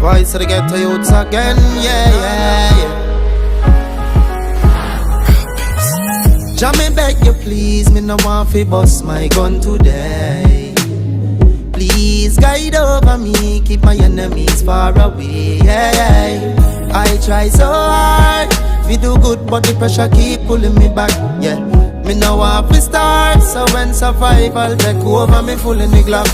voice of the ghetto youths again, yeah, yeah, yeah. Jah me beg you please, me no want fi bust my gun today. Please guide over me, keep my enemies far away, yeah. I try so hard, we do good but the pressure keep pulling me back, yeah. Me no want fi start, so when survival take over me full in the glock.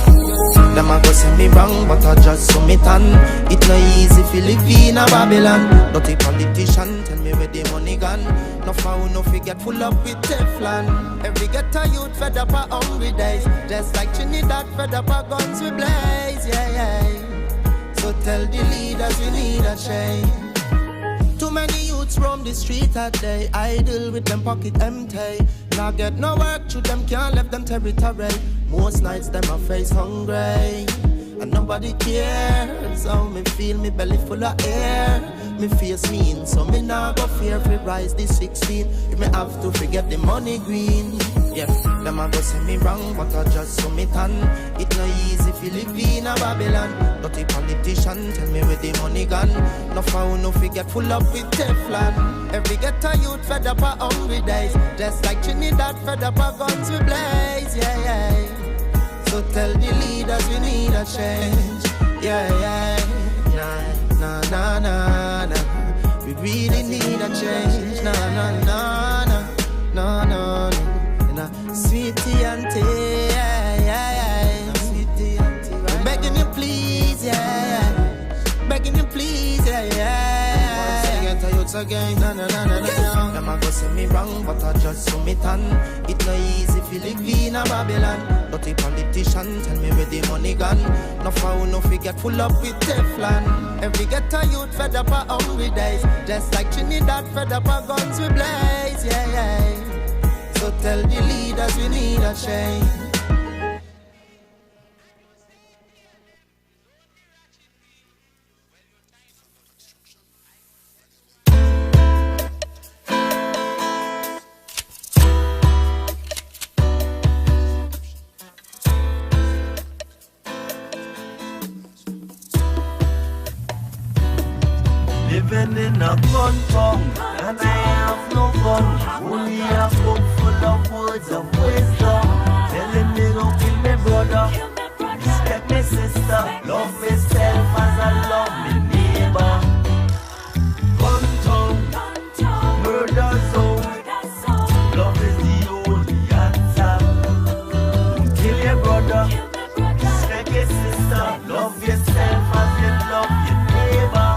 Them a go say me wrong, but I just submit on. It no easy fi live in a Babylon. Dirty politician tell me where the money gone. No foul, no fi get full up with Teflon. Every ghetto youth fed up a hungry days. Just like Trinidad fed up a guns we blaze, yeah, yeah. So tell the leaders we need a change. Too many youths roam the street at day, idle with them pocket empty. Now get no work, through them can't left them territory. Most nights them a face hungry, and nobody cares. How me feel, me belly full of air. Me face mean, so me nah go fear fi rise the 16. If me have to forget the money green. Yeah, them a go say me wrong, but I just submit on. It no easy fi live in a Babylon. Dirty politician tell me where the money gone. No foul, no fi get full up with Teflon. Every ghetto youth fed up a hungry days. Just like Trinidad fed up a guns we blaze, yeah, yeah. So tell the leaders we need a change, yeah, yeah. Nah, nah, nah, nah. We really need a change, nah, nah, nah, nah, nah, nah, nah. Sweetie auntie, yeah, yeah, yeah. Sweetie auntie, right? Begging you please, yeah, yeah. Begging you please, yeah, yeah. Once again, youths again, nah, nah, nah, nah, nah. Them a go say me wrong, but I just submit on. It no easy fi live in a Babylon. Dirty politician tell me where the money gone. No foul, no fi get full up with Teflon. Every ghetto youth fed up a hungry days. Just like Trinidad fed up a guns we blaze, yeah, yeah. So tell the leaders we need a change. Living in a gun town, and I have no gun. Only a book full of words of wisdom. Telling me don't kill me brother, respect me sister, love myself as I love me neighbor. Gun town, murder zone, love is the only answer. Don't kill your brother, respect your sister, love yourself as you love your neighbor.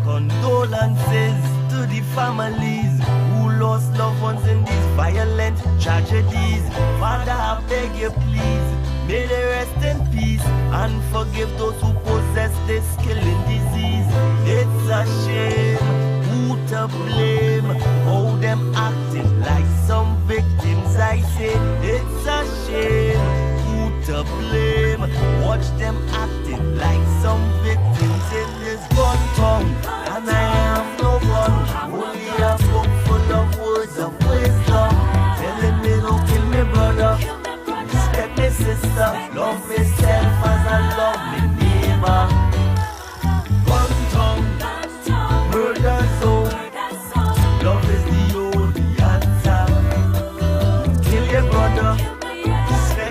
Condolences to the families who lost loved ones in these violent tragedies. Father, I beg you please, may they rest in peace and forgive those who possess this killing disease. It's a shame, who to blame? How them acting like some victims, I say. It's a shame, who to blame? Watch them acting like some victims in this gun town. And I have no gun, only a book full of words of wisdom. Telling me don't kill me brother, respect me sister, love myself as I love me neighbor. Gun town, murder zone, love is the only answer. Kill your brother, respect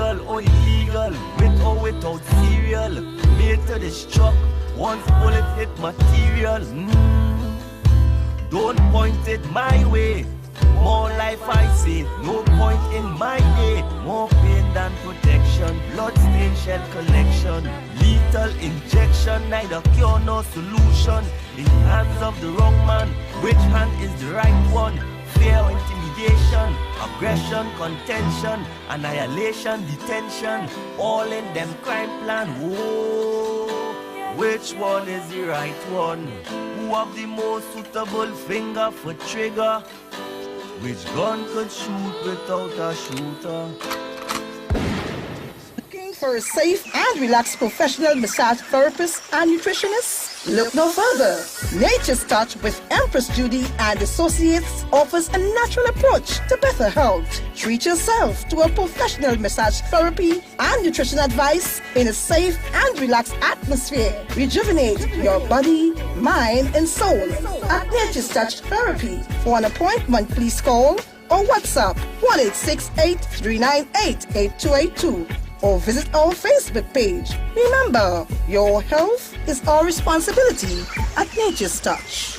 legal or illegal, with or without cereal, made to destruct, once bullet hit material. Don't point it my way. More life I say, no point in my day. More pain than protection, blood-stained shell collection, lethal injection, neither cure nor solution. In hands of the wrong man, which hand is the right one? Fear, intimidation, aggression, contention, annihilation, detention, all in them crime plan. Whoa, which one is the right one? Who have the most suitable finger for trigger? Which gun could shoot without a shooter? Looking for a safe and relaxed professional massage therapist and nutritionist? Look no further. Nature's Touch with Empress Judy and Associates offers a natural approach to better health. Treat yourself to a professional massage therapy and nutrition advice in a safe and relaxed atmosphere. Rejuvenate your body, mind, and soul at Nature's Touch Therapy. For an appointment, please call or WhatsApp 1-868-398-8282 or visit our Facebook page. Remember, your health is our responsibility at Nature's Touch.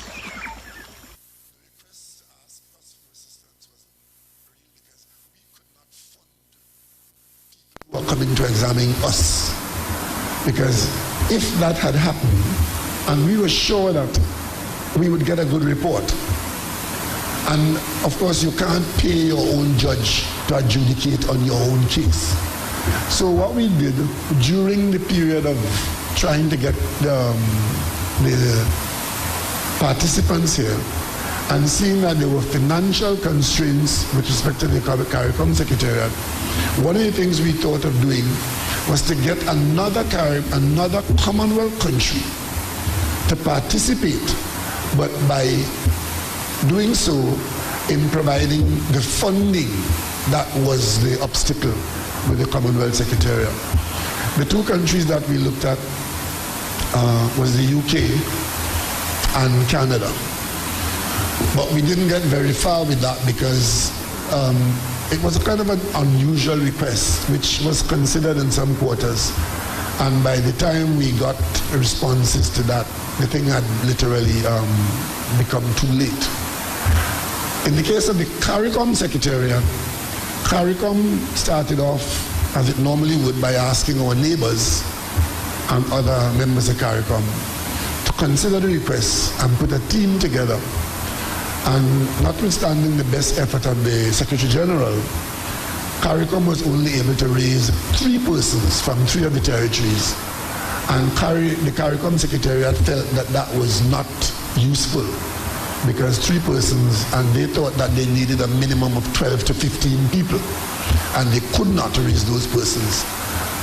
Were coming to examine us, because if that had happened and we were sure that we would get a good report, and of course you can't pay your own judge to adjudicate on your own case. So what we did during the period of trying to get the participants here, and seeing that there were financial constraints with respect to the CARICOM Secretariat, one of the things we thought of doing was to get another Commonwealth country to participate, but by doing so in providing the funding that was the obstacle with the Commonwealth Secretariat. The two countries that we looked at was the UK and Canada. But we didn't get very far with that because it was a kind of an unusual request, which was considered in some quarters. And by the time we got responses to that, the thing had literally become too late. In the case of the CARICOM Secretariat, CARICOM started off, as it normally would, by asking our neighbors and other members of CARICOM to consider the request and put a team together. And notwithstanding the best effort of the Secretary General, CARICOM was only able to raise 3 persons from 3 of the territories. And the CARICOM Secretariat felt that that was not useful, because 3 persons, and they thought that they needed a minimum of 12 to 15 people, and they could not raise those persons,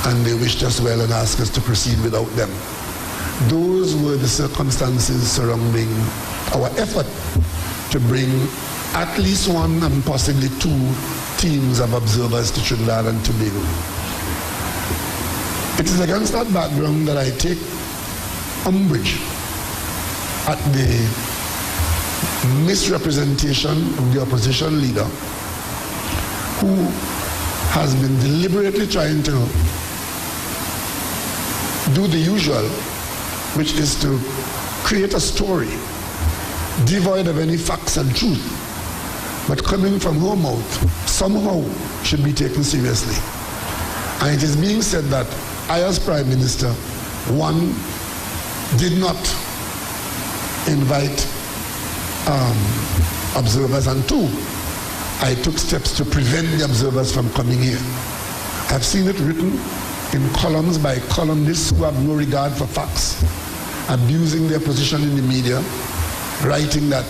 and they wished us well and asked us to proceed without them. Those were the circumstances surrounding our effort to bring at least 1 and possibly 2 teams of observers to Trinidad and Tobago. It is against that background that I take umbrage at the misrepresentation of the opposition leader, who has been deliberately trying to do the usual, which is to create a story devoid of any facts and truth, but coming from her mouth somehow should be taken seriously. And it is being said that I, as Prime Minister, 1, did not invite observers, and 2, I took steps to prevent the observers from coming here. I've seen it written in columns by columnists who have no regard for facts, abusing their position in the media, writing that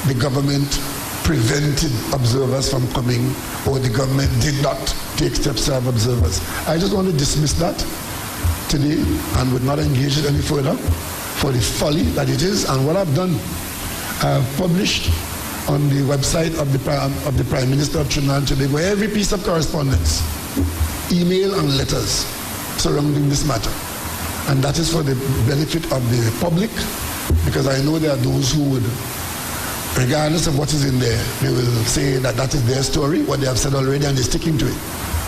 the government prevented observers from coming, or the government did not take steps to have observers. I just want to dismiss that today and would not engage it any further for the folly that it is. And what I've done, I've published on the website of the Prime Minister of Trinidad and Tobago every piece of correspondence, email and letters surrounding this matter. And that is for the benefit of the public, because I know there are those who would, regardless of what is in there, they will say that that is their story, what they have said already, and they're sticking to it.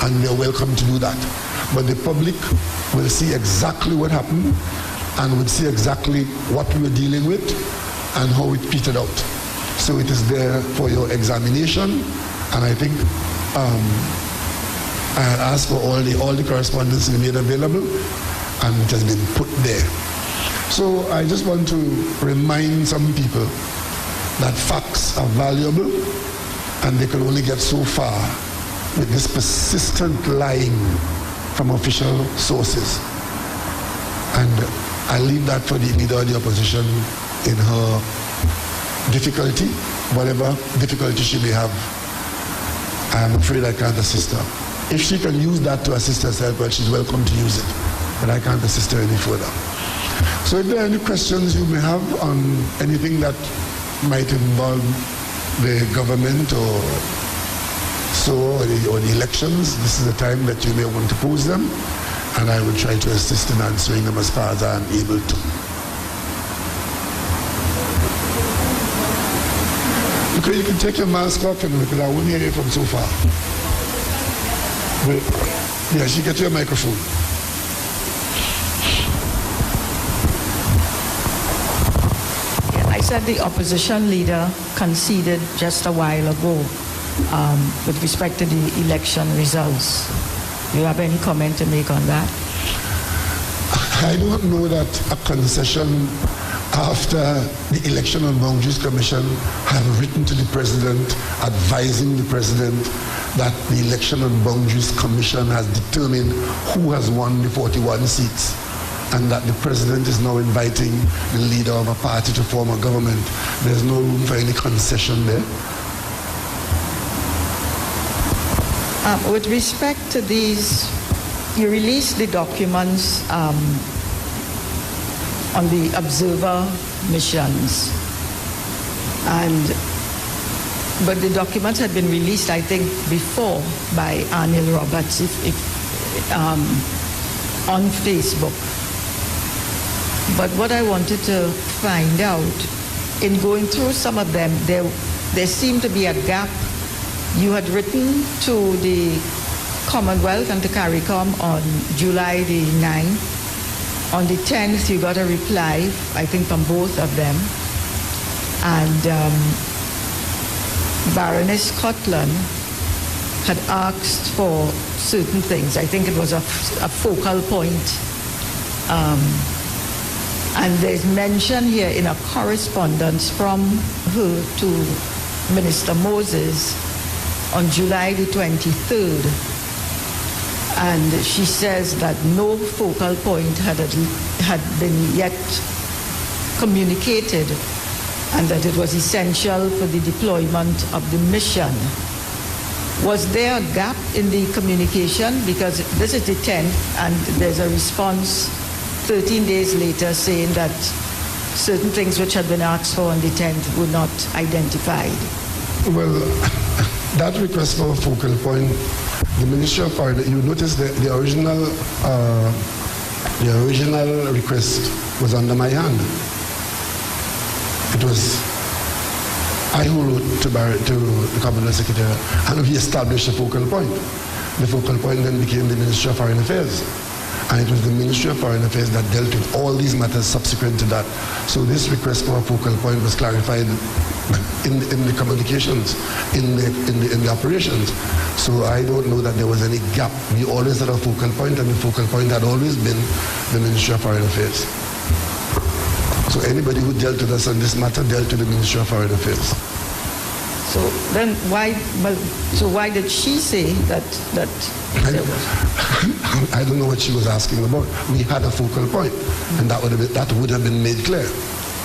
and they're welcome to do that. But the public will see exactly what happened and will see exactly what we were dealing with and how it petered out. So it is there for your examination, and I think I asked for all the correspondence to be made available, and it has been put there. So I just want to remind some people that facts are valuable, and they can only get so far with this persistent lying from official sources. And I leave that for the leader of the opposition in her difficulty, whatever difficulty she may have. I'm afraid I can't assist her. If she can use that to assist herself, well, she's welcome to use it, but I can't assist her any further. So if there are any questions you may have on anything that might involve the government or the elections, this is the time that you may want to pose them, and I will try to assist in answering them as far as I am able to. Okay, you can take your mask off and because I won't hear you from so far. Wait. Yes, you get your microphone. I said the opposition leader conceded just a while ago with respect to the election results. Do you have any comment to make on that? I don't know that a concession after the Election and Boundaries Commission had written to the President advising the President that the Election and Boundaries Commission has determined who has won the 41 seats, and that the President is now inviting the leader of a party to form a government. There's no room for any concession there. With respect to these, you released the documents on the observer missions, but the documents had been released, I think, before by Anil Roberts on Facebook. But what I wanted to find out, in going through some of them, there seemed to be a gap. You had written to the Commonwealth and to CARICOM on July the 9th. On the 10th, you got a reply, I think, from both of them. And Baroness Cotland had asked for certain things. I think it was a focal point. And there's mention here in a correspondence from her to Minister Moses on July the 23rd. And she says that no focal point had been yet communicated, and that it was essential for the deployment of the mission. Was there a gap in the communication? Because this is the 10th, and there's a response 13 days later saying that certain things which had been asked for on the 10th were not identified. Well, that request for a focal point, the Ministry of Foreign, you notice that the original request was under my hand. It was I who wrote to the Cabinet Secretary, and we established a focal point. The focal point then became the Ministry of Foreign Affairs. And it was the Ministry of Foreign Affairs that dealt with all these matters subsequent to that. So this request for a focal point was clarified in the communications, in the operations. So I don't know that there was any gap. We always had a focal point, and the focal point had always been the Ministry of Foreign Affairs. So anybody who dealt with us on this matter dealt with the Ministry of Foreign Affairs. So then why did she say that there was? I don't know what she was asking about. We had a focal point, and that would have been made clear.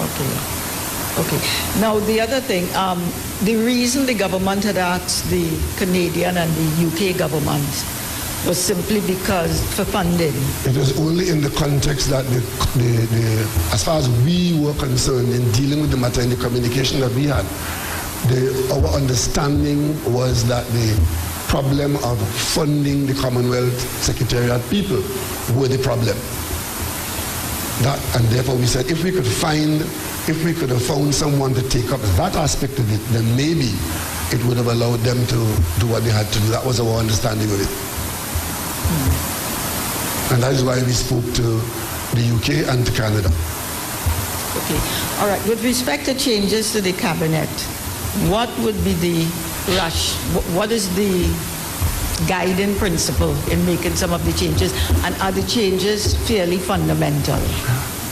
Okay. Now the other thing, the reason the government had asked the Canadian and the UK government was simply because for funding. It was only in the context that as far as we were concerned in dealing with the matter in the communication that we had, our understanding was that the problem of funding the Commonwealth Secretariat people were the problem. And therefore we said if we could have found someone to take up that aspect of it, then maybe it would have allowed them to do what they had to do. That was our understanding of it. And that is why we spoke to the UK and to Canada. Okay. All right. With respect to changes to the cabinet, what would be the rush? What is the guiding principle in making some of the changes? And are the changes fairly fundamental?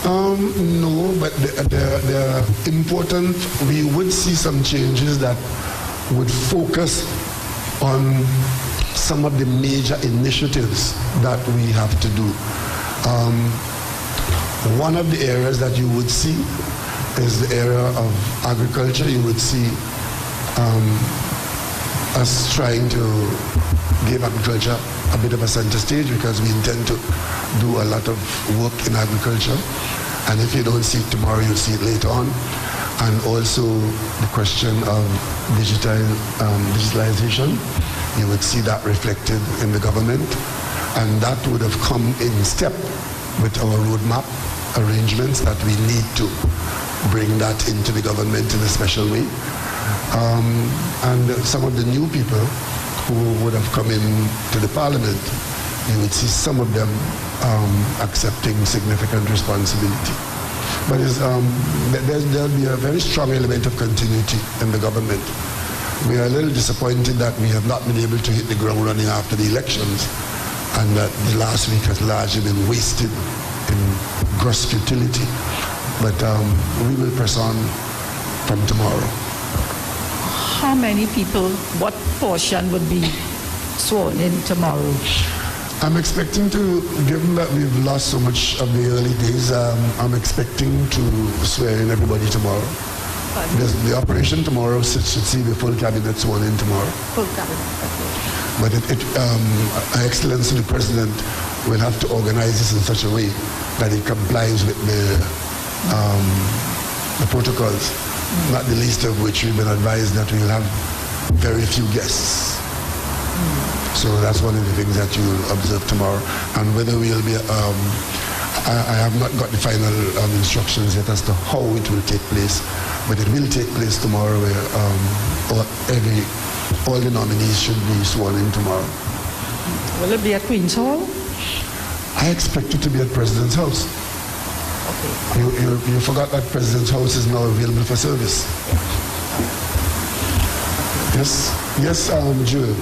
No, but they're important. We would see some changes that would focus on some of the major initiatives that we have to do. One of the areas that you would see is the area of agriculture. You would see us trying to give agriculture a bit of a center stage because we intend to do a lot of work in agriculture. And if you don't see it tomorrow, you'll see it later on. And also the question of digitalization, you would see that reflected in the government. And that would have come in step with our roadmap arrangements that we need to bring that into the government in a special way. And some of the new people who would have come into the parliament, you would see some of them accepting significant responsibility. But there'll be a very strong element of continuity in the government. We are a little disappointed that we have not been able to hit the ground running after the elections, and that the last week has largely been wasted in gross futility. But we will press on from tomorrow. How many people, what portion would be sworn in tomorrow? I'm expecting to, given that we've lost so much of the early days, I'm expecting to swear in everybody tomorrow. The operation tomorrow should see the full cabinet sworn in tomorrow. Full cabinet, okay. But Her Excellency the President will have to organize this in such a way that it complies with the protocols, not the least of which we've been advised that we'll have very few guests. So that's one of the things that you'll observe tomorrow. And whether we'll be, I have not got the final instructions yet as to how it will take place, but it will take place tomorrow where all the nominees should be sworn in tomorrow. Will it be at Queen's Hall? I expect it to be at President's House. Okay. You forgot that President's House is now available for service. Yes, Jewel.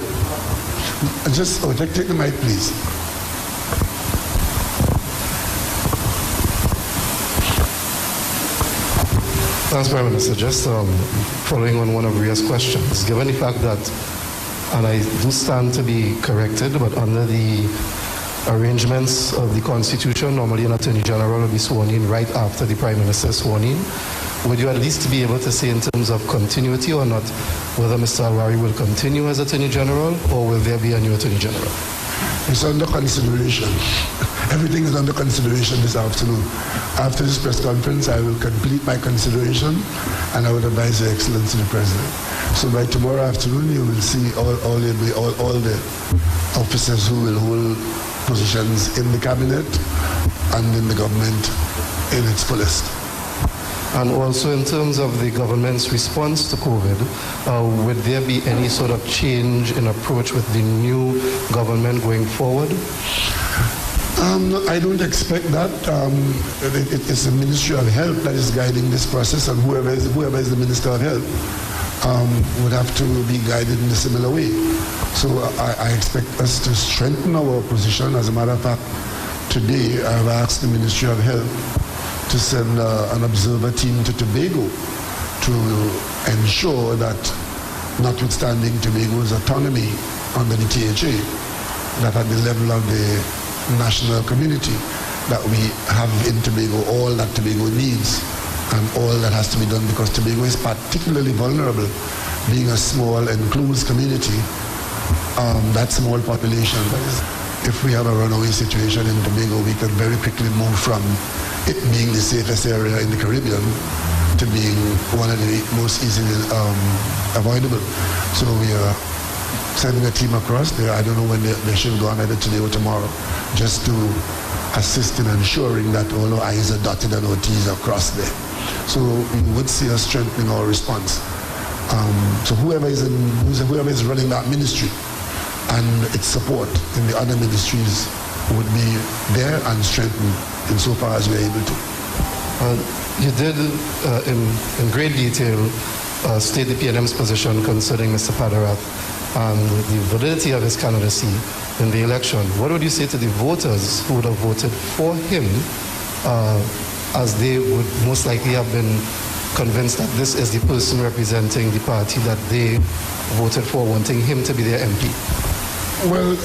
Just take the mic, please. Thanks, Prime Minister. Just following on one of Ria's questions, given the fact that, and I do stand to be corrected, but under the arrangements of the Constitution, normally an Attorney General will be sworn in right after the Prime Minister is sworn in. Would you at least be able to say in terms of continuity or not, whether Mr. Alwari will continue as Attorney General or will there be a new Attorney General? It's under consideration. Everything is under consideration this afternoon. After this press conference, I will complete my consideration and I will advise Her Excellency the President. So by tomorrow afternoon, you will see all the officers who will hold positions in the cabinet and in the government in its fullest. And also in terms of the government's response to COVID, would there be any sort of change in approach with the new government going forward? I don't expect that. It's the Ministry of Health that is guiding this process, and whoever is the Minister of Health would have to be guided in a similar way. So I expect us to strengthen our position. As a matter of fact, today I've asked the Ministry of Health to send an observer team to Tobago to ensure that, notwithstanding Tobago's autonomy under the THA, that at the level of the national community, that we have in Tobago all that Tobago needs and all that has to be done, because Tobago is particularly vulnerable, being a small enclosed community, that small population. If we have a runaway situation in Tobago, we can very quickly move from it being the safest area in the Caribbean to being one of the most easily avoidable. So we are sending a team across there. I don't know when they should go on, either today or tomorrow, just to assist in ensuring that all our I's are dotted and our T's are crossed there. So we would see us strengthening our response. So whoever is running that ministry and its support in the other ministries would be there and strengthened insofar as we're able to. You did, in great detail, state the PNM's position concerning Mr. Padarath and the validity of his candidacy in the election. What would you say to the voters who would have voted for him, as they would most likely have been convinced that this is the person representing the party that they voted for, wanting him to be their MP? Well,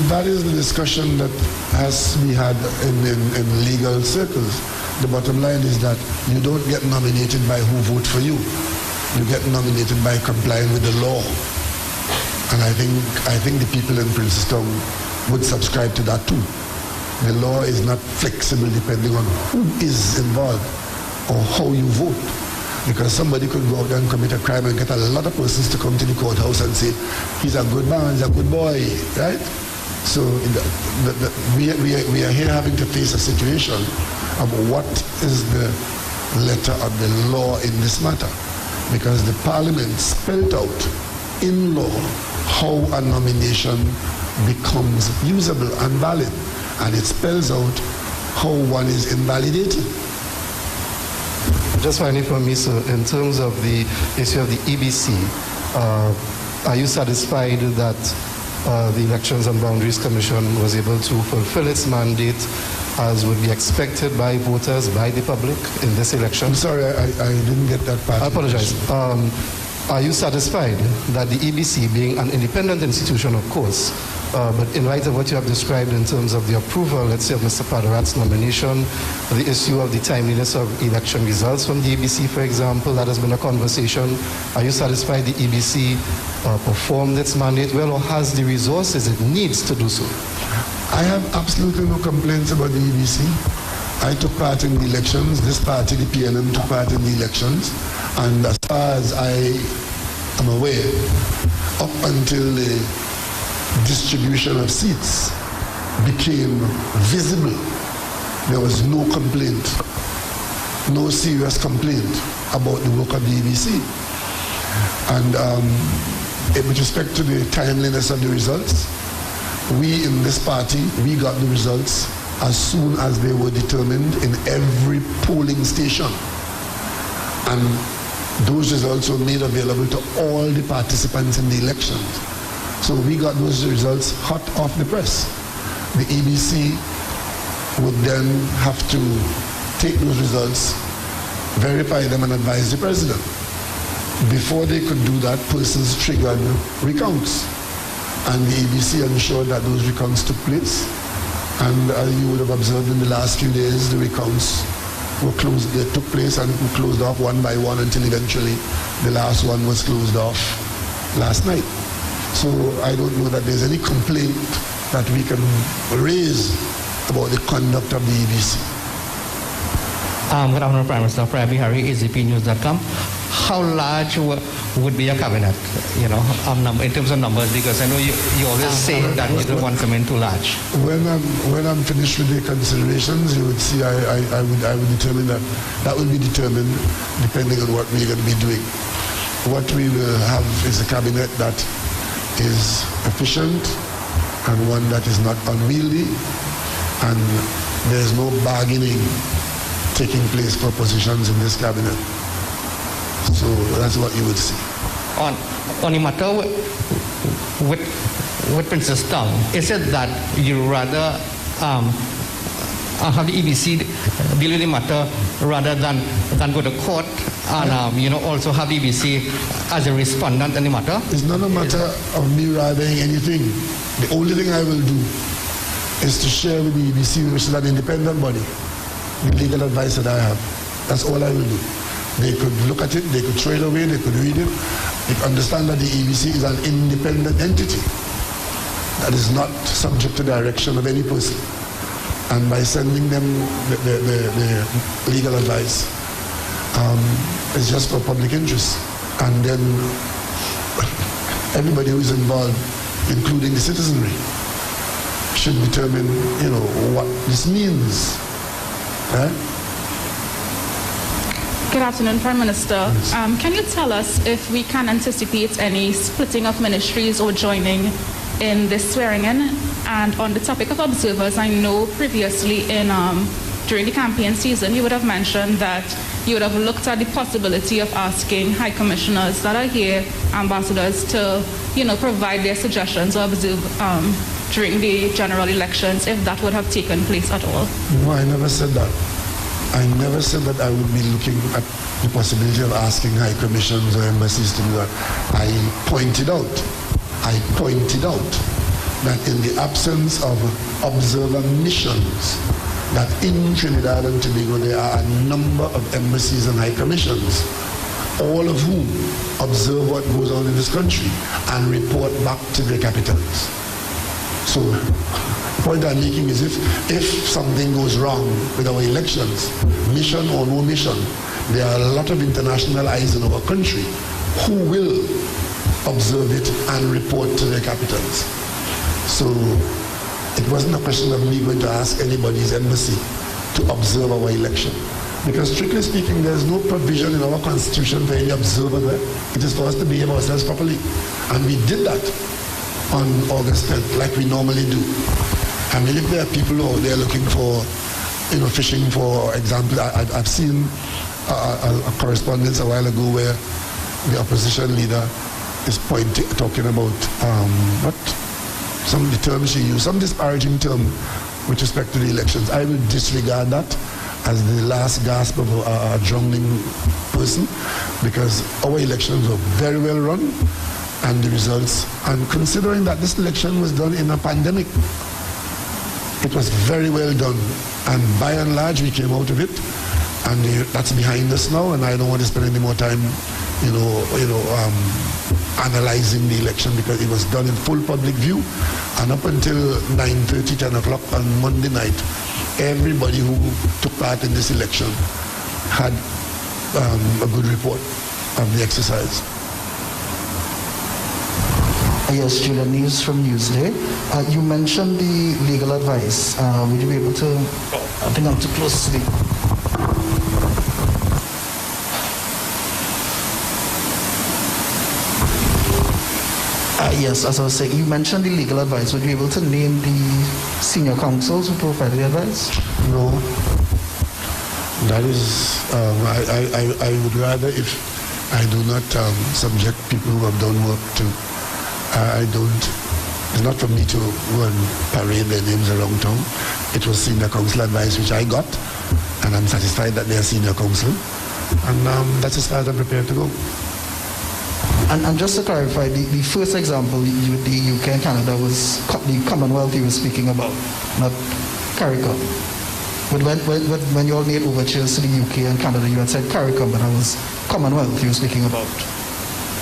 that is the discussion that has to be had in legal circles. The bottom line is that you don't get nominated by who vote for you. You get nominated by complying with the law. And I think the people in Princeton would subscribe to that too. The law is not flexible depending on who is involved or how you vote. Because somebody could go out there and commit a crime and get a lot of persons to come to the courthouse and say, he's a good man, he's a good boy, right? So we are here having to face a situation of what is the letter of the law in this matter. Because the Parliament spelled out in law how a nomination becomes usable and valid. And it spells out how one is invalidated. Just finally for me, sir, in terms of the issue of the EBC, are you satisfied that the Elections and Boundaries Commission was able to fulfill its mandate as would be expected by voters, by the public in this election? I'm sorry, I didn't get that part. I apologize. Are you satisfied that the EBC, being an independent institution, of course, but in light of what you have described in terms of the approval, let's say, of Mr. Padarath's nomination, the issue of the timeliness of election results from the EBC, for example, that has been a conversation. Are you satisfied the EBC performed its mandate well, or has the resources it needs to do so? I have absolutely no complaints about the EBC. I took part in the elections. This party, the PNM, took part in the elections. And as far as I am aware, up until the distribution of seats became visible, there was no complaint, no serious complaint about the work of the EBC. And with respect to the timeliness of the results, we in this party, we got the results as soon as they were determined in every polling station. And those results were made available to all the participants in the elections. So we got those results hot off the press. The EBC would then have to take those results, verify them, and advise the president. Before they could do that, persons triggered recounts. And the EBC ensured that those recounts took place. And as you would have observed in the last few days, the recounts were closed, they took place and were closed off one by one until eventually the last one was closed off last night. So I don't know that there's any complaint that we can raise about the conduct of the EBC. Good afternoon, Prime Minister. Prabhi Hari, AZPnews.com. How large would be your cabinet, in terms of numbers? Because I know you always say that you don't want to come in too large. When I'm finished with the considerations, you would see I would determine that will be determined depending on what we're going to be doing. What we will have is a cabinet that is efficient and one that is not unwieldy, and there's no bargaining taking place for positions in this cabinet. So that's what you would see. On the matter with Princess Town, is it that you rather have the EBC deal with the matter rather than go to court and also have the EBC as a respondent in the matter? It's not a matter of me rathering anything. The only thing I will do is to share with the EBC, which is an independent body, the legal advice that I have. That's all I will do. They could look at it, they could throw it away, they could read it. They could understand that the EBC is an independent entity that is not subject to direction of any person. And by sending them the legal advice, it's just for public interest. And then everybody who is involved, including the citizenry, should determine, what this means. Right? Good afternoon, Prime Minister. Can you tell us if we can anticipate any splitting of ministries or joining in this swearing-in. And on the topic of observers, I know previously during the campaign season, you would have mentioned that you would have looked at the possibility of asking high commissioners that are here, ambassadors, to, provide their suggestions or observe during the general elections, if that would have taken place at all. No, I never said that. I never said that I would be looking at the possibility of asking high commissions or embassies to do that. I pointed out that in the absence of observer missions, that in Trinidad and Tobago there are a number of embassies and high commissions, all of whom observe what goes on in this country and report back to their capitals. So the point I'm making is if something goes wrong with our elections, mission or no mission, there are a lot of international eyes in our country who will observe it and report to their capitals. So it wasn't a question of me going to ask anybody's embassy to observe our election. Because strictly speaking, there's no provision in our constitution for any observer there. It is for us to behave ourselves properly. And we did that on August 10th, like we normally do. I mean, if there are people out there looking for, fishing for example, I've seen a correspondence a while ago where the opposition leader is talking about some of the terms she used, some disparaging term with respect to the elections. I will disregard that as the last gasp of a drowning person, because our elections were very well run and the results, and considering that this election was done in a pandemic, it was very well done, and by and large we came out of it, and that's behind us now, and I don't want to spend any more time analyzing the election, because it was done in full public view, and up until 9:30, 10 o'clock on Monday night, everybody who took part in this election had a good report of the exercise. Yes, Julian News from Newsday. You mentioned the legal advice. Would you be able to, I think I'm too close to the... Yes, as I was saying, you mentioned the legal advice. Would you be able to name the senior counsels who provided the advice? No. That is, I would rather, if I do not subject people who have done work to, it's not for me to go and parade their names around town. It was senior counsel advice which I got, and I'm satisfied that they are senior counsel, and that's as far as I'm prepared to go. And just to clarify, the first example with the UK and Canada was the Commonwealth you were speaking about, not CARICOM. But when you all made overtures to the UK and Canada, you had said CARICOM, but that was Commonwealth you were speaking about.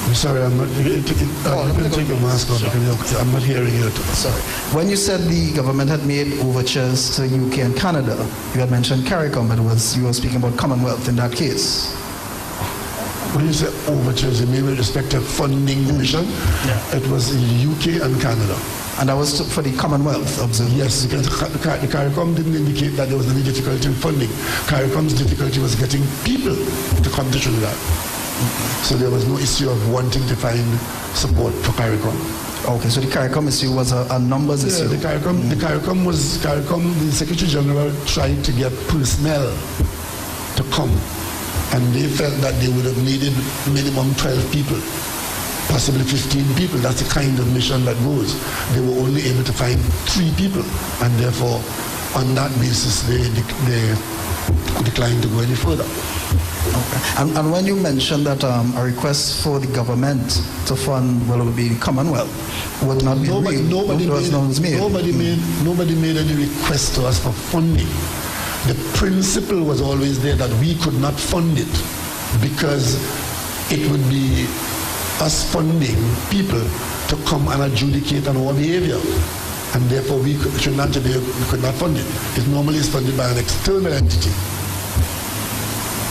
I'm sorry, I'm not. Take your mask off because I'm not hearing you. Sorry. When you said the government had made overtures to UK and Canada, you had mentioned CARICOM, but you were speaking about Commonwealth in that case. When you say overtures, you mean with respect to funding the mission? Yeah. It was in the UK and Canada. And that was for the Commonwealth observation? Yes, because the CARICOM didn't indicate that there was any difficulty in funding. CARICOM's difficulty was getting people to come to Trinidad. So there was no issue of wanting to find support for CARICOM. Okay, so the CARICOM issue was a numbers issue? The Secretary General tried to get personnel to come, and they felt that they would have needed minimum 12 people, possibly 15 people. That's the kind of mission that goes. They were only able to find 3 people, and therefore, on that basis, they declined to go any further. Okay. And when you mentioned that a request for the government to fund, well, it would be the Commonwealth, would not be nobody made any request to us for funding. The principle was always there that we could not fund it because it would be us funding people to come and adjudicate on our behavior, and therefore we could not fund it. It normally is funded by an external entity.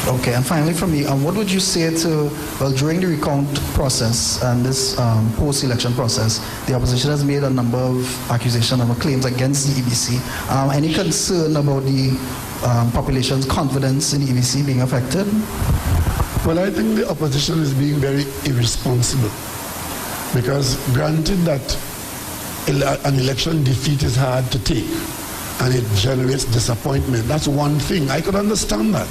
Okay, and finally from me, what would you say to, well, during the recount process and this post-election process, the opposition has made a number of accusations and claims against the EBC. Any concern about the population's confidence in the EBC being affected? Well, I think the opposition is being very irresponsible, because granted that an election defeat is hard to take and it generates disappointment. That's one thing. I could understand that.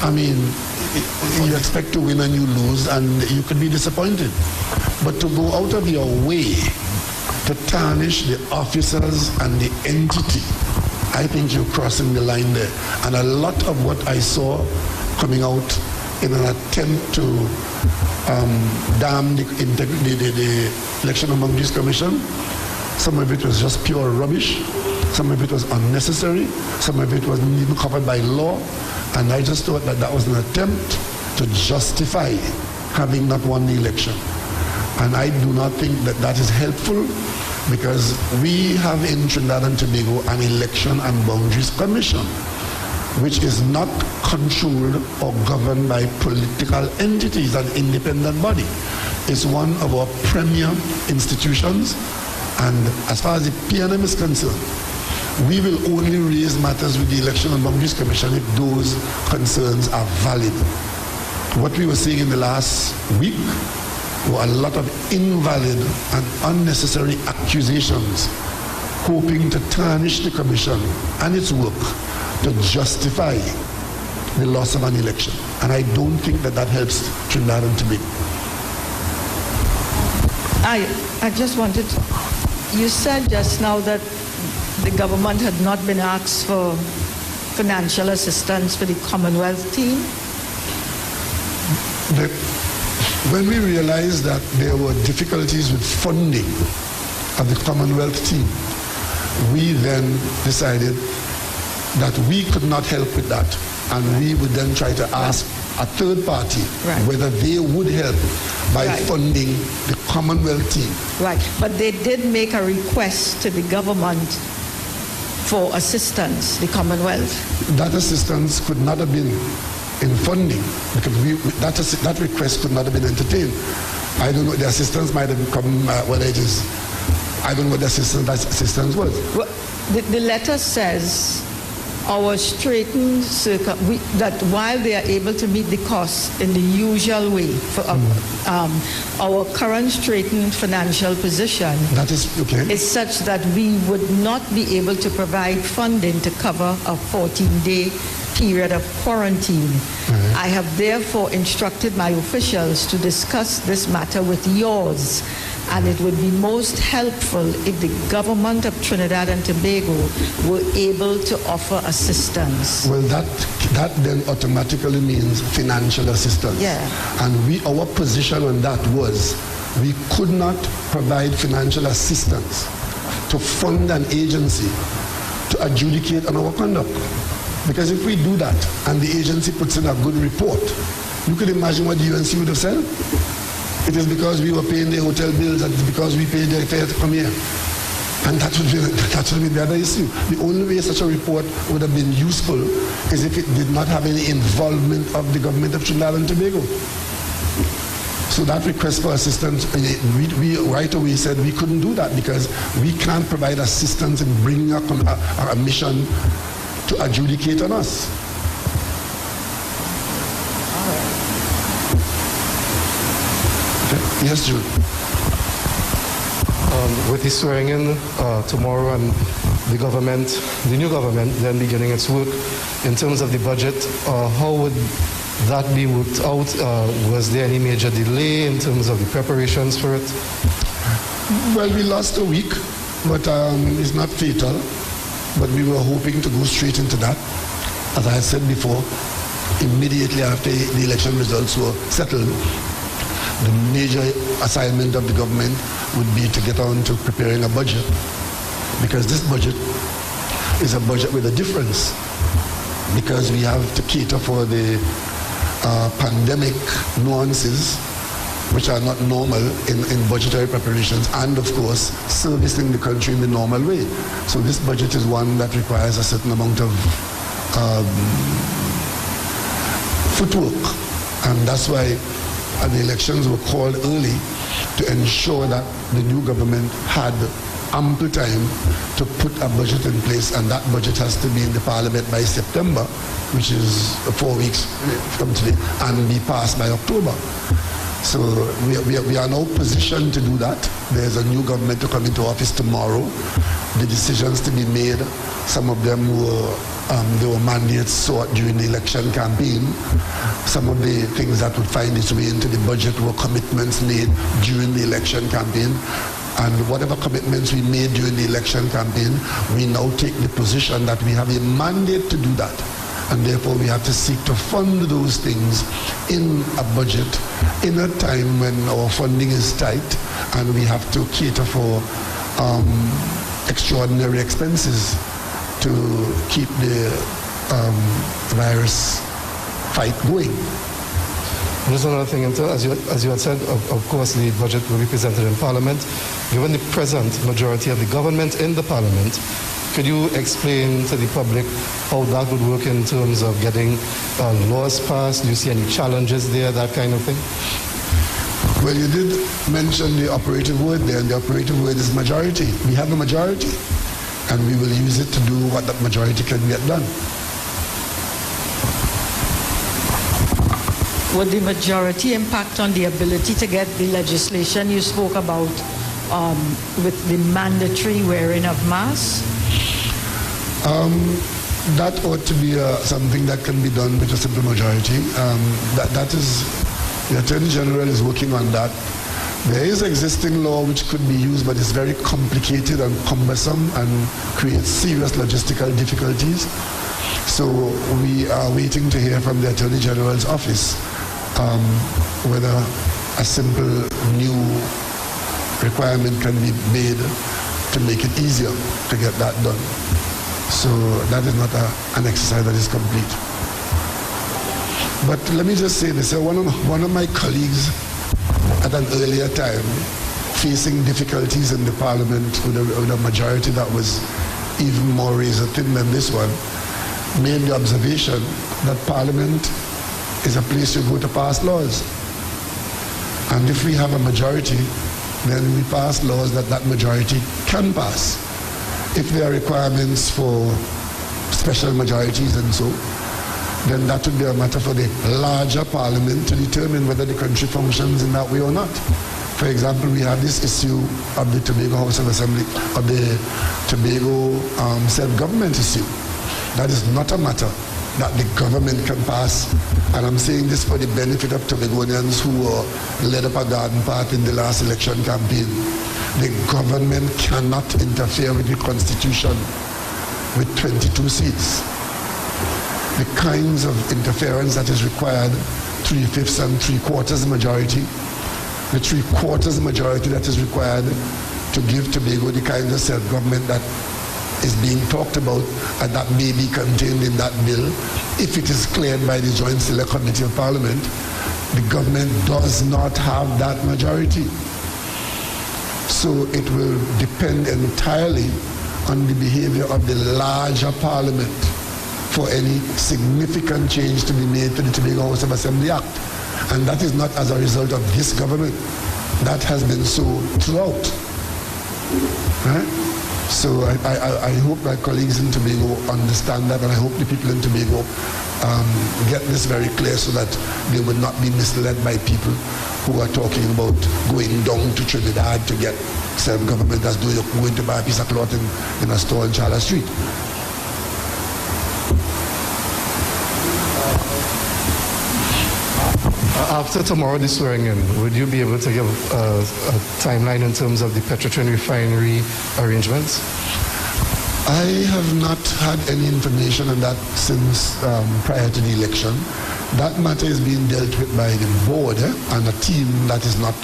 I mean, you expect to win and you lose and you could be disappointed. But to go out of your way to tarnish the officers and the entity, I think you're crossing the line there. And a lot of what I saw coming out in an attempt to damn the Election and Boundaries Commission, some of it was just pure rubbish, some of it was unnecessary, some of it wasn't even covered by law, and I just thought that that was an attempt to justify having not won the election. And I do not think that that is helpful, because we have in Trinidad and Tobago an Election and Boundaries Commission, which is not controlled or governed by political entities, an independent body. It's one of our premier institutions, and as far as the PNM is concerned, we will only raise matters with the Election and Boundaries Commission if those concerns are valid. What we were seeing in the last week were a lot of invalid and unnecessary accusations, hoping to tarnish the Commission and its work to justify the loss of an election. And I don't think that that helps Trinidad and Tobago. I just wanted to, you said just now that the government had not been asked for financial assistance for the Commonwealth team. When we realized that there were difficulties with funding of the Commonwealth team, we then decided that we could not help with that, and we would then try to ask a third party whether they would help by funding the Commonwealth team. Right, but they did make a request to the government for assistance, the Commonwealth. That assistance could not have been in funding, because that request could not have been entertained. I don't know, the assistance might have come, whether it is, I don't know what the assistance was. Well, the letter says our straightened circuit, that while they are able to meet the costs in the usual way for our current straightened financial position that is okay, is such that we would not be able to provide funding to cover a 14-day period of quarantine. I have therefore instructed my officials to discuss this matter with yours, and it would be most helpful if the government of Trinidad and Tobago were able to offer assistance. Well, that then automatically means financial assistance. Yeah. And our position on that was we could not provide financial assistance to fund an agency to adjudicate on our conduct. Because if we do that and the agency puts in a good report, you could imagine what the UNC would have said. It is because we were paying their hotel bills, and it's because we paid their fare to come here. And that would be the other issue. The only way such a report would have been useful is if it did not have any involvement of the government of Trinidad and Tobago. So that request for assistance, we right away said we couldn't do that, because we can't provide assistance in bringing a mission to adjudicate on us. Yes, Jude. With the swearing in tomorrow, and the government, the new government, then beginning its work in terms of the budget, how would that be worked out? Was there any major delay in terms of the preparations for it? Well, we lost a week, but it's not fatal. But we were hoping to go straight into that. As I had said before, immediately after the election results were settled, the major assignment of the government would be to get on to preparing a budget, because this budget is a budget with a difference, because we have to cater for the pandemic nuances which are not normal in budgetary preparations, and of course servicing the country in the normal way. So this budget is one that requires a certain amount of footwork, and that's why the elections were called early, to ensure that the new government had ample time to put a budget in place, and that budget has to be in the parliament by September, which is 4 weeks from today, and be passed by October. So we are now positioned to do that. There's a new government to come into office tomorrow. The decisions to be made, some of them were mandates sought during the election campaign. Some of the things that would find its way into the budget were commitments made during the election campaign. And whatever commitments we made during the election campaign, we now take the position that we have a mandate to do that. And therefore we have to seek to fund those things in a budget in a time when our funding is tight and we have to cater for extraordinary expenses to keep the virus fight going. Just another thing, as you had said, of course the budget will be presented in Parliament. Given the present majority of the government in the Parliament, could you explain to the public how that would work in terms of getting laws passed? Do you see any challenges there, that kind of thing? Well, you did mention the operative word there, and the operative word is majority. We have a majority, and we will use it to do what that majority can get done. Would the majority impact on the ability to get the legislation you spoke about with the mandatory wearing of masks? That ought to be something that can be done with a simple majority. That is, the Attorney General is working on that. There is existing law which could be used, but it's very complicated and cumbersome and creates serious logistical difficulties. So we are waiting to hear from the Attorney General's office whether a simple new requirement can be made to make it easier to get that done. So that is not an exercise that is complete. But let me just say this. One of my colleagues at an earlier time, facing difficulties in the Parliament with a majority that was even more razor thin than this one, made the observation that Parliament is a place you go to pass laws. And if we have a majority, then we pass laws that that majority can pass. If there are requirements for special majorities and so, then that would be a matter for the larger Parliament to determine whether the country functions in that way or not. For example, we have this issue of the Tobago House of Assembly, of the Tobago self-government issue. That is not a matter that the government can pass. And I'm saying this for the benefit of Tobagonians who led up a garden path in the last election campaign. The government cannot interfere with the Constitution with 22 seats. The kinds of interference that is required, 3/5 and 3/4 majority, the 3/4 majority that is required to give Tobago the kind of self-government that is being talked about and that may be contained in that bill, if it is cleared by the Joint Select Committee of Parliament, the government does not have that majority. So it will depend entirely on the behavior of the larger Parliament for any significant change to be made to the Tobago House of Assembly Act. And that is not as a result of this government. That has been so throughout. Right? So I hope my colleagues in Tobago understand that, and I hope the people in Tobago get this very clear so that they will not be misled by people who are talking about going down to Trinidad to get self-government as though you're going to buy a piece of cloth in a store in Charlotte Street. After tomorrow, the swearing in, would you be able to give a timeline in terms of the Petrotrin refinery arrangements? I have not had any information on that since prior to the election. That matter is being dealt with by the board and a team that is not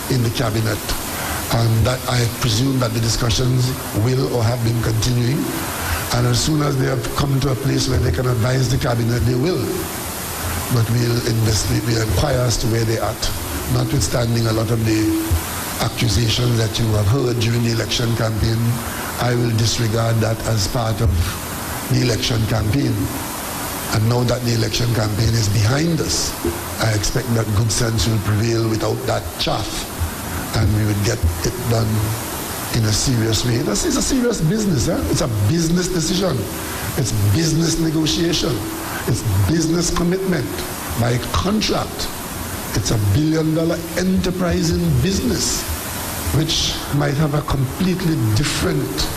in the cabinet. And that I presume that the discussions will or have been continuing. And as soon as they have come to a place where they can advise the cabinet, they will. But we'll investigate, we'll inquire as to where they're at, notwithstanding a lot of the accusations that you have heard during the election campaign. I will disregard that as part of the election campaign. And now that the election campaign is behind us, I expect that good sense will prevail without that chaff, and we would get it done in a serious way. It's a serious business. It's a business decision. It's business negotiation. It's business commitment by contract It's $1 billion enterprise in business, which might have a completely different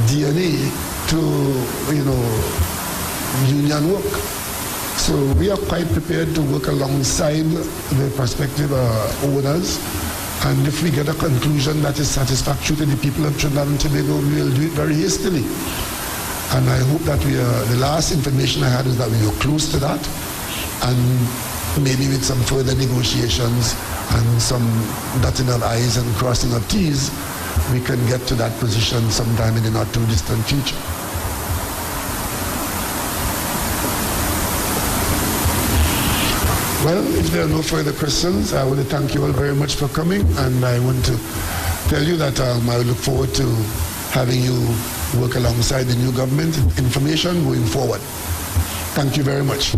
DNA to, union work. So we are quite prepared to work alongside the prospective owners. And if we get a conclusion that is satisfactory to the people of Trinidad and Tobago, we will do it very hastily. And I hope that the last information I had is that we were close to that. And maybe with some further negotiations and some dotting of I's and crossing of T's, we can get to that position sometime in the not too distant future. Well, if there are no further questions, I want to thank you all very much for coming, and I want to tell you that I look forward to having you work alongside the new government information going forward. Thank you very much.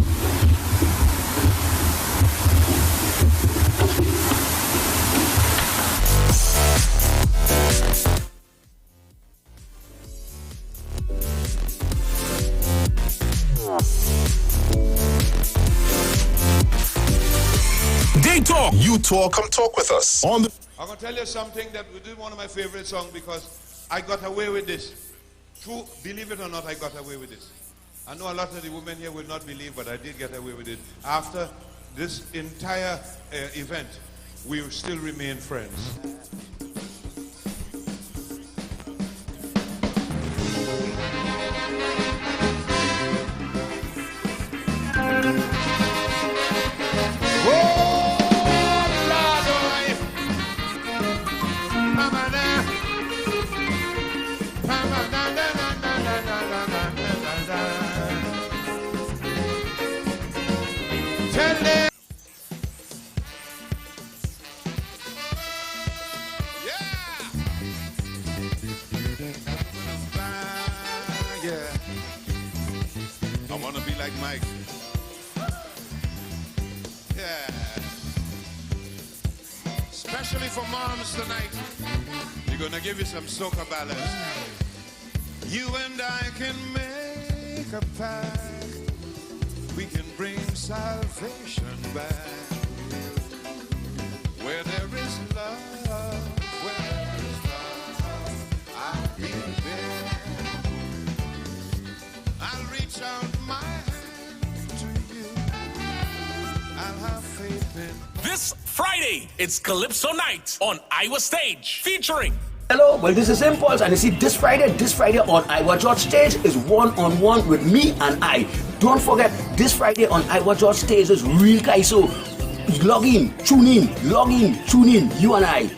Talk. You talk. Come talk with us. I'm going to tell you something that we did one of my favorite songs because I got away with this. True, believe it or not, I got away with this. I know a lot of the women here will not believe, but I did get away with it. After this entire event, we will still remain friends. Especially for moms tonight, we're gonna give you some soca ballads. You and I can make a pact. We can bring salvation back. Where there is love, where there is love, I'll be there. I'll reach out my hand to you. I'll have faith in. This Friday, it's Calypso Night on Iowa Stage, featuring. Hello, well this is Impulse, and you see this Friday on Iowa George Stage is one-on-one with me and I. Don't forget, this Friday on Iowa George Stage is Real Kaiso. Log in, tune in, you and I.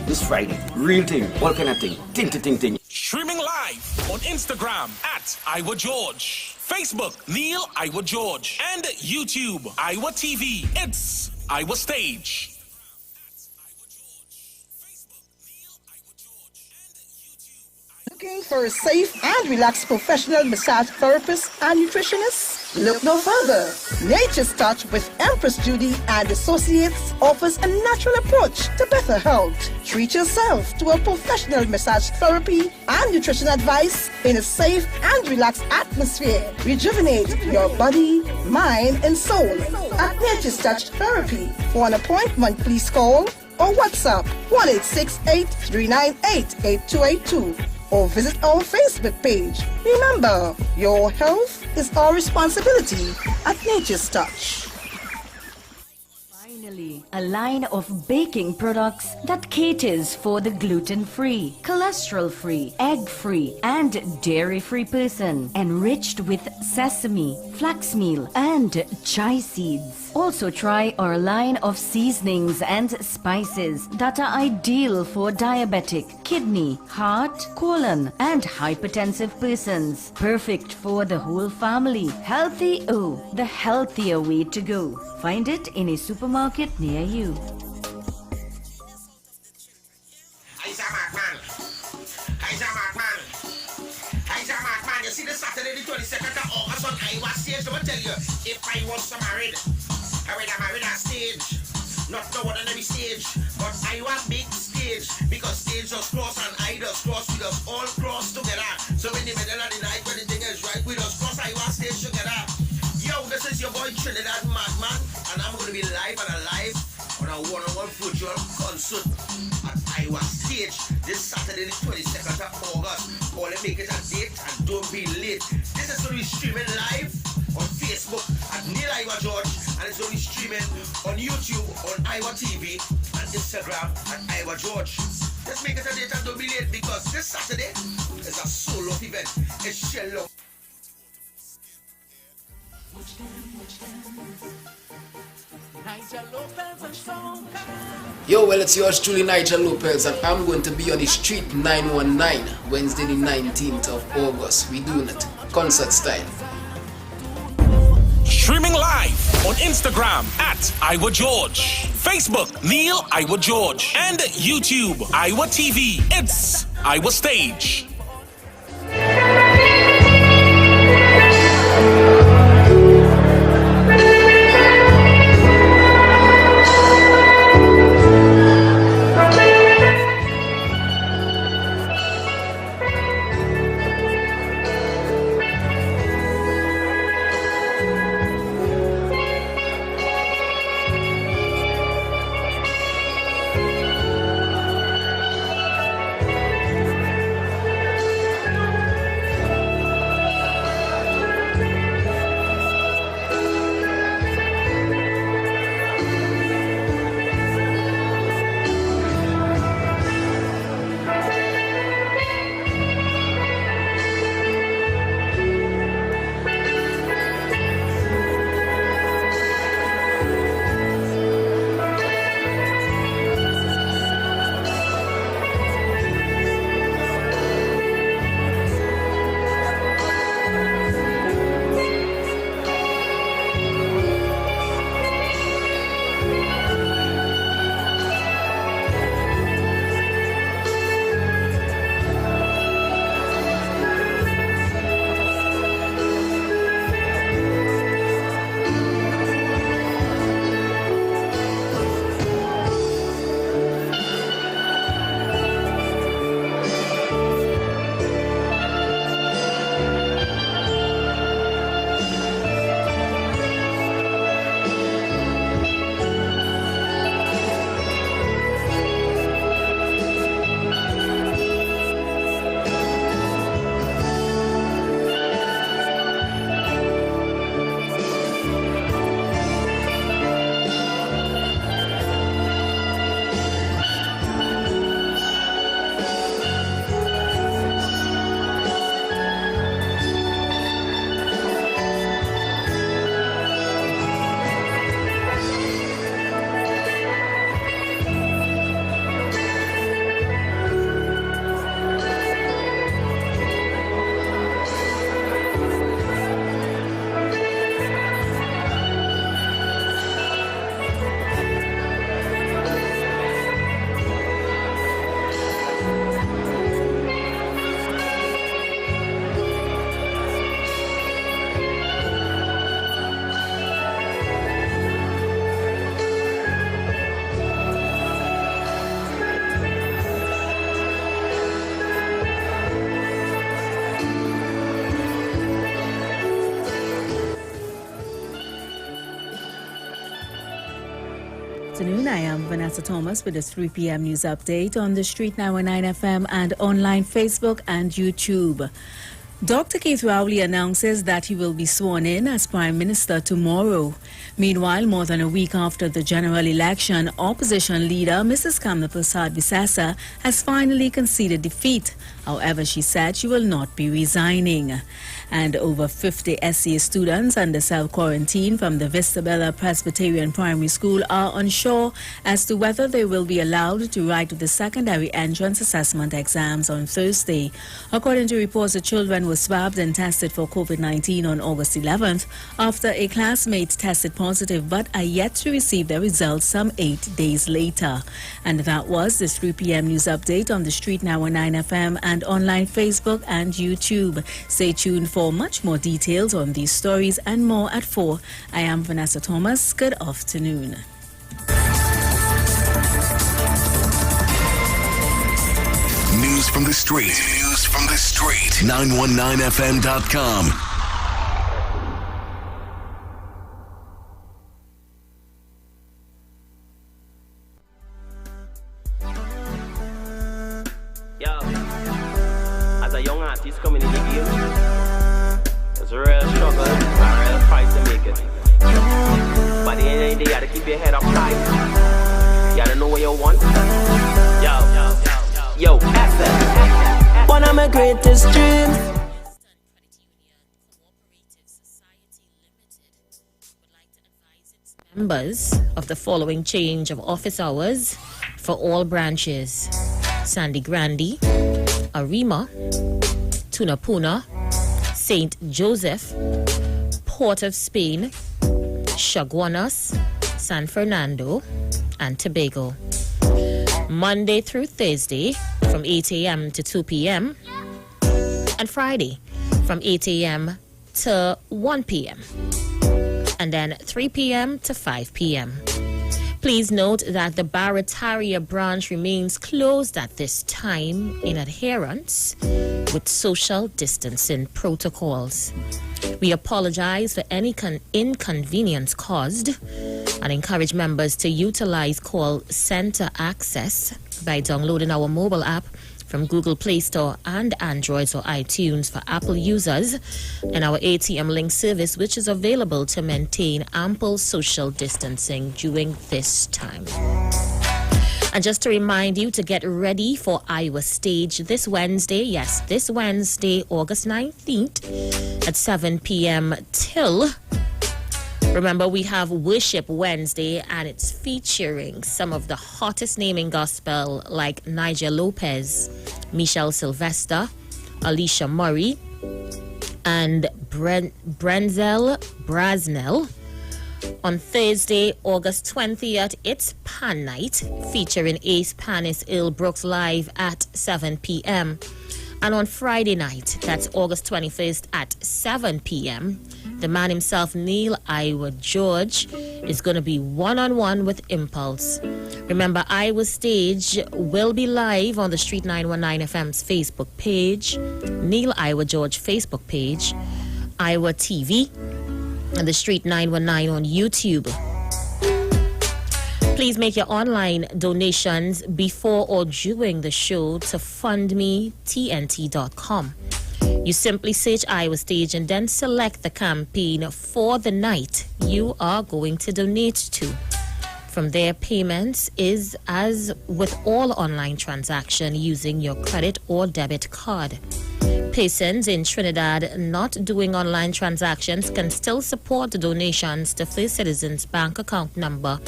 This Friday, real thing, all kind of thing, ting. Streaming live on Instagram at Iowa George, Facebook Neil Iowa George, and YouTube Iowa TV. It's Iowa Stage. Looking for a safe and relaxed professional massage therapist and nutritionist? Look no further. Nature's Touch with Empress Judy and Associates offers a natural approach to better health. Treat yourself to a professional massage therapy and nutrition advice in a safe and relaxed atmosphere. Rejuvenate your body, mind, and soul at Nature's Touch Therapy. For an appointment, please call or WhatsApp 1-868-398-8282 or visit our Facebook page. Remember, your health is our responsibility at Nature's Touch. Finally, a line of baking products that caters for the gluten-free, cholesterol-free, egg-free, and dairy-free person, enriched with sesame, flax meal, and chia seeds. Also try our line of seasonings and spices that are ideal for diabetic, kidney, heart, colon, and hypertensive persons. Perfect for the whole family. Healthy O, the healthier way to go. Find it in a supermarket near you. You see the Saturday the 22nd of August on Iowa Stage. Let me tell you, if I was married on stage. Not the one on every stage, but Iowa big stage. Because stage just cross and I just cross. We just all cross together. So in the middle of the night when the thing is right, we just cross Iowa Stage together. Yo, this is your boy Trinidad Madman, and I'm going to be be live and alive on a one-on-one virtual concert at Iowa Stage this Saturday, the 22nd of August. Call and make it a date and don't be late. This is going to be streaming live on Facebook at Neil Iowa George, and it's going to be streaming on YouTube on Iowa TV and Instagram at Iowa George. Let's make it a date and don't be late, because this Saturday is a solo event. It's Shello. Yo, well, it's yours truly, Nigel Lopez, and I'm going to be on the Street 919 Wednesday the 19th of August. We doing it concert style. Streaming live on Instagram at Iowa George, Facebook Neil Iowa George, and YouTube Iowa TV. It's Iowa Stage. Afternoon, I am Vanessa Thomas with the 3 p.m. news update on the Street 919 FM and online Facebook and YouTube. Dr. Keith Rowley announces that he will be sworn in as Prime Minister tomorrow. Meanwhile, more than a week after the general election, opposition leader Mrs. Kamla Prasad Visasa has finally conceded defeat. However, she said she will not be resigning. And over 50 SCA students under self-quarantine from the Vista Bella Presbyterian Primary School are unsure as to whether they will be allowed to write the secondary entrance assessment exams on Thursday. According to reports, the children were swabbed and tested for COVID-19 on August 11th after a classmate tested positive but are yet to receive their results some 8 days later. And that was the 3 p.m. news update on the Street 919 FM and online Facebook and YouTube. Stay tuned for much more details on these stories and more at 4. I am Vanessa Thomas. Good afternoon. News from the street. News from the street. 919fm.com. It's a real struggle, a real fight to make it. But at the end of the day, you gotta keep your head up high. You gotta know what you want. Yo, access. One of my greatest dreams. Members of the following change of office hours for all branches: Sandy Grande, Arima, Tunapuna, St. Joseph, Port of Spain, Chaguanas, San Fernando, and Tobago. Monday through Thursday from 8 a.m. to 2 p.m. and Friday from 8 a.m. to 1 p.m. and then 3 p.m. to 5 p.m. Please note that the Barataria branch remains closed at this time in adherence with social distancing protocols. We apologize for any inconvenience caused and encourage members to utilize call center access by downloading our mobile app from Google Play Store and Android or iTunes for Apple users, and our ATM Link service, which is available to maintain ample social distancing during this time. And just to remind you to get ready for Iowa Stage this Wednesday. Yes, this Wednesday, August 19th at 7 p.m. till... Remember, we have Worship Wednesday, and it's featuring some of the hottest name in gospel like Nigel Lopez, Michelle Sylvester, Alicia Murray, and Brenzel Brasnell. On Thursday, August 20th, it's Pan Night, featuring Ace Panis Earl Brooks live at 7 p.m. And on Friday night, that's August 21st at 7 p.m., the man himself, Neil Iowa George, is going to be one-on-one with Impulse. Remember, Iowa Stage will be live on the Street 919 FM's Facebook page, Neil Iowa George Facebook page, Iowa TV, and the Street 919 on YouTube. Please make your online donations before or during the show to fundmetnt.com. You simply search Iowa Stage and then select the campaign for the night you are going to donate to. From there, payments is as with all online transaction using your credit or debit card. Persons in Trinidad not doing online transactions can still support the donations to First Citizens Bank account number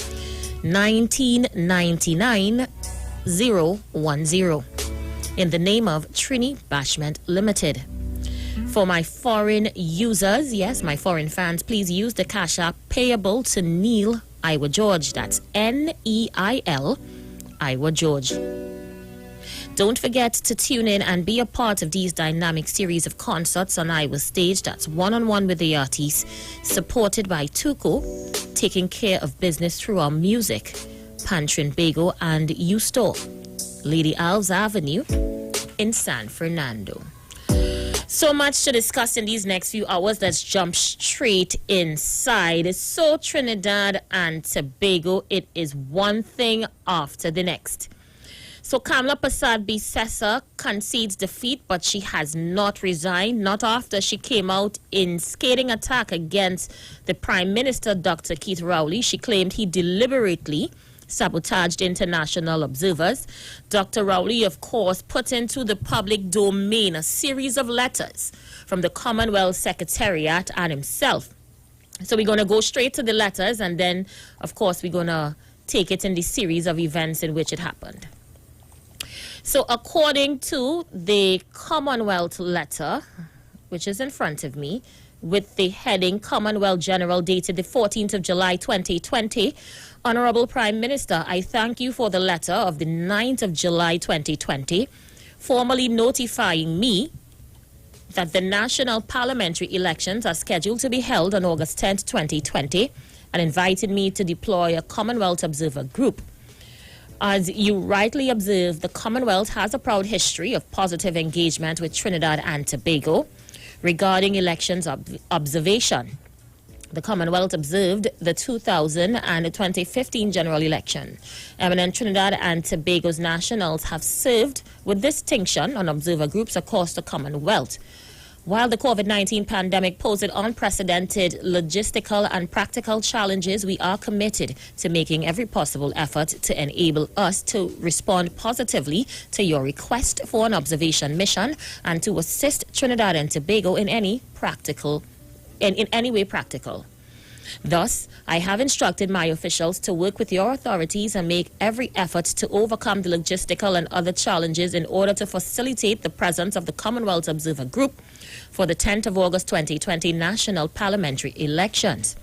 1999010 in the name of Trini Bashment Limited. For my foreign users, yes, my foreign fans, please use the Cash App payable to Neil Iowa George. That's Neil Iowa George. Don't forget to tune in and be a part of these dynamic series of concerts on Iowa Stage. That's one-on-one with the artists, supported by Tuco, taking care of business through our music, Pantrin Bago and U-Store, Lady Alves Avenue in San Fernando. So much to discuss in these next few hours. Let's jump straight inside. So Trinidad and Tobago, it is one thing after the next. So Kamla Persad-Bissessar concedes defeat, but she has not resigned, not after she came out in scathing attack against the Prime Minister, Dr. Keith Rowley. She claimed he deliberately sabotaged international observers. Dr. Rowley, of course, put into the public domain a series of letters from the Commonwealth Secretariat and himself. So we're going to go straight to the letters, and then, of course, we're going to take it in the series of events in which it happened. So according to the Commonwealth letter, which is in front of me, with the heading Commonwealth General dated the 14th of July 2020, Honorable Prime Minister, I thank you for the letter of the 9th of July 2020, formally notifying me that the national parliamentary elections are scheduled to be held on August 10th, 2020, and invited me to deploy a Commonwealth Observer Group. As you rightly observe, the Commonwealth has a proud history of positive engagement with Trinidad and Tobago regarding elections observation. The Commonwealth observed the 2000 and the 2015 general election. Eminent Trinidad and Tobago's nationals have served with distinction on observer groups across the Commonwealth. While the COVID-19 pandemic posed unprecedented logistical and practical challenges, we are committed to making every possible effort to enable us to respond positively to your request for an observation mission and to assist Trinidad and Tobago in any way practical. Thus, I have instructed my officials to work with your authorities and make every effort to overcome the logistical and other challenges in order to facilitate the presence of the Commonwealth Observer Group for the 10th of August 2020 national parliamentary elections.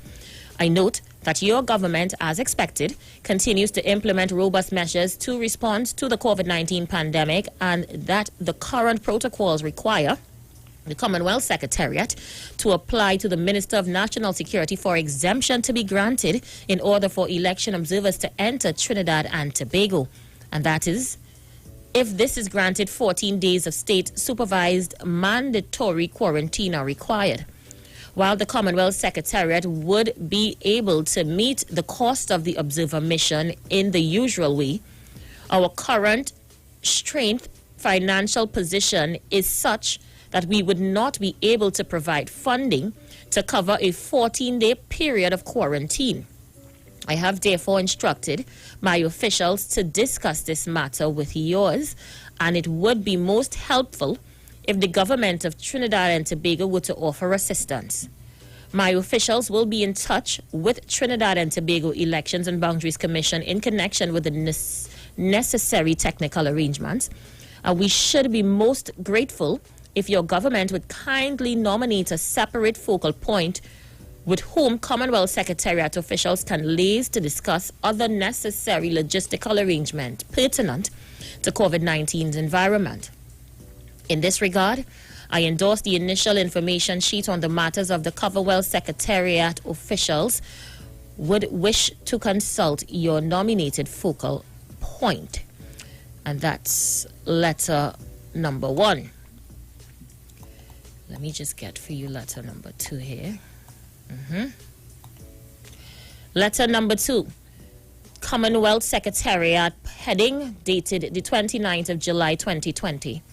I note that your government, as expected, continues to implement robust measures to respond to the COVID-19 pandemic and that the current protocols require the Commonwealth Secretariat to apply to the Minister of National Security for exemption to be granted in order for election observers to enter Trinidad and Tobago. And that is, if this is granted, 14 days of state-supervised mandatory quarantine are required. While the Commonwealth Secretariat would be able to meet the cost of the observer mission in the usual way, our current strained financial position is such that we would not be able to provide funding to cover a 14-day period of quarantine. I have therefore instructed my officials to discuss this matter with yours, and it would be most helpful if the government of Trinidad and Tobago were to offer assistance. My officials will be in touch with Trinidad and Tobago Elections and Boundaries Commission in connection with the necessary technical arrangements, and we should be most grateful if your government would kindly nominate a separate focal point with whom Commonwealth Secretariat officials can liaise to discuss other necessary logistical arrangements pertinent to COVID-19's environment. In this regard, I endorse the initial information sheet on the matters of the Commonwealth Secretariat officials would wish to consult your nominated focal point. And that's letter number 1. Let me just get for you letter number 2 here. Letter number 2. Commonwealth Secretariat heading dated the 29th of July 2020.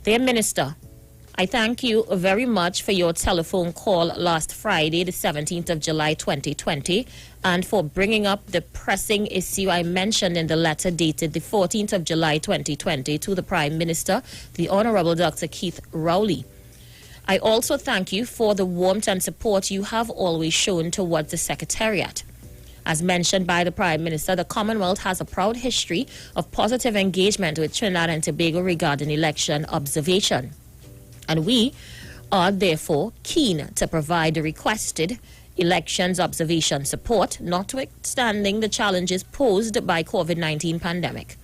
Dear Minister, I thank you very much for your telephone call last Friday, the 17th of July 2020, and for bringing up the pressing issue I mentioned in the letter dated the 14th of July 2020 to the Prime Minister, the Honorable Dr. Keith Rowley. I also thank you for the warmth and support you have always shown towards the Secretariat. As mentioned by the Prime Minister, the Commonwealth has a proud history of positive engagement with Trinidad and Tobago regarding election observation. And we are therefore keen to provide the requested elections observation support, notwithstanding the challenges posed by COVID-19 pandemic.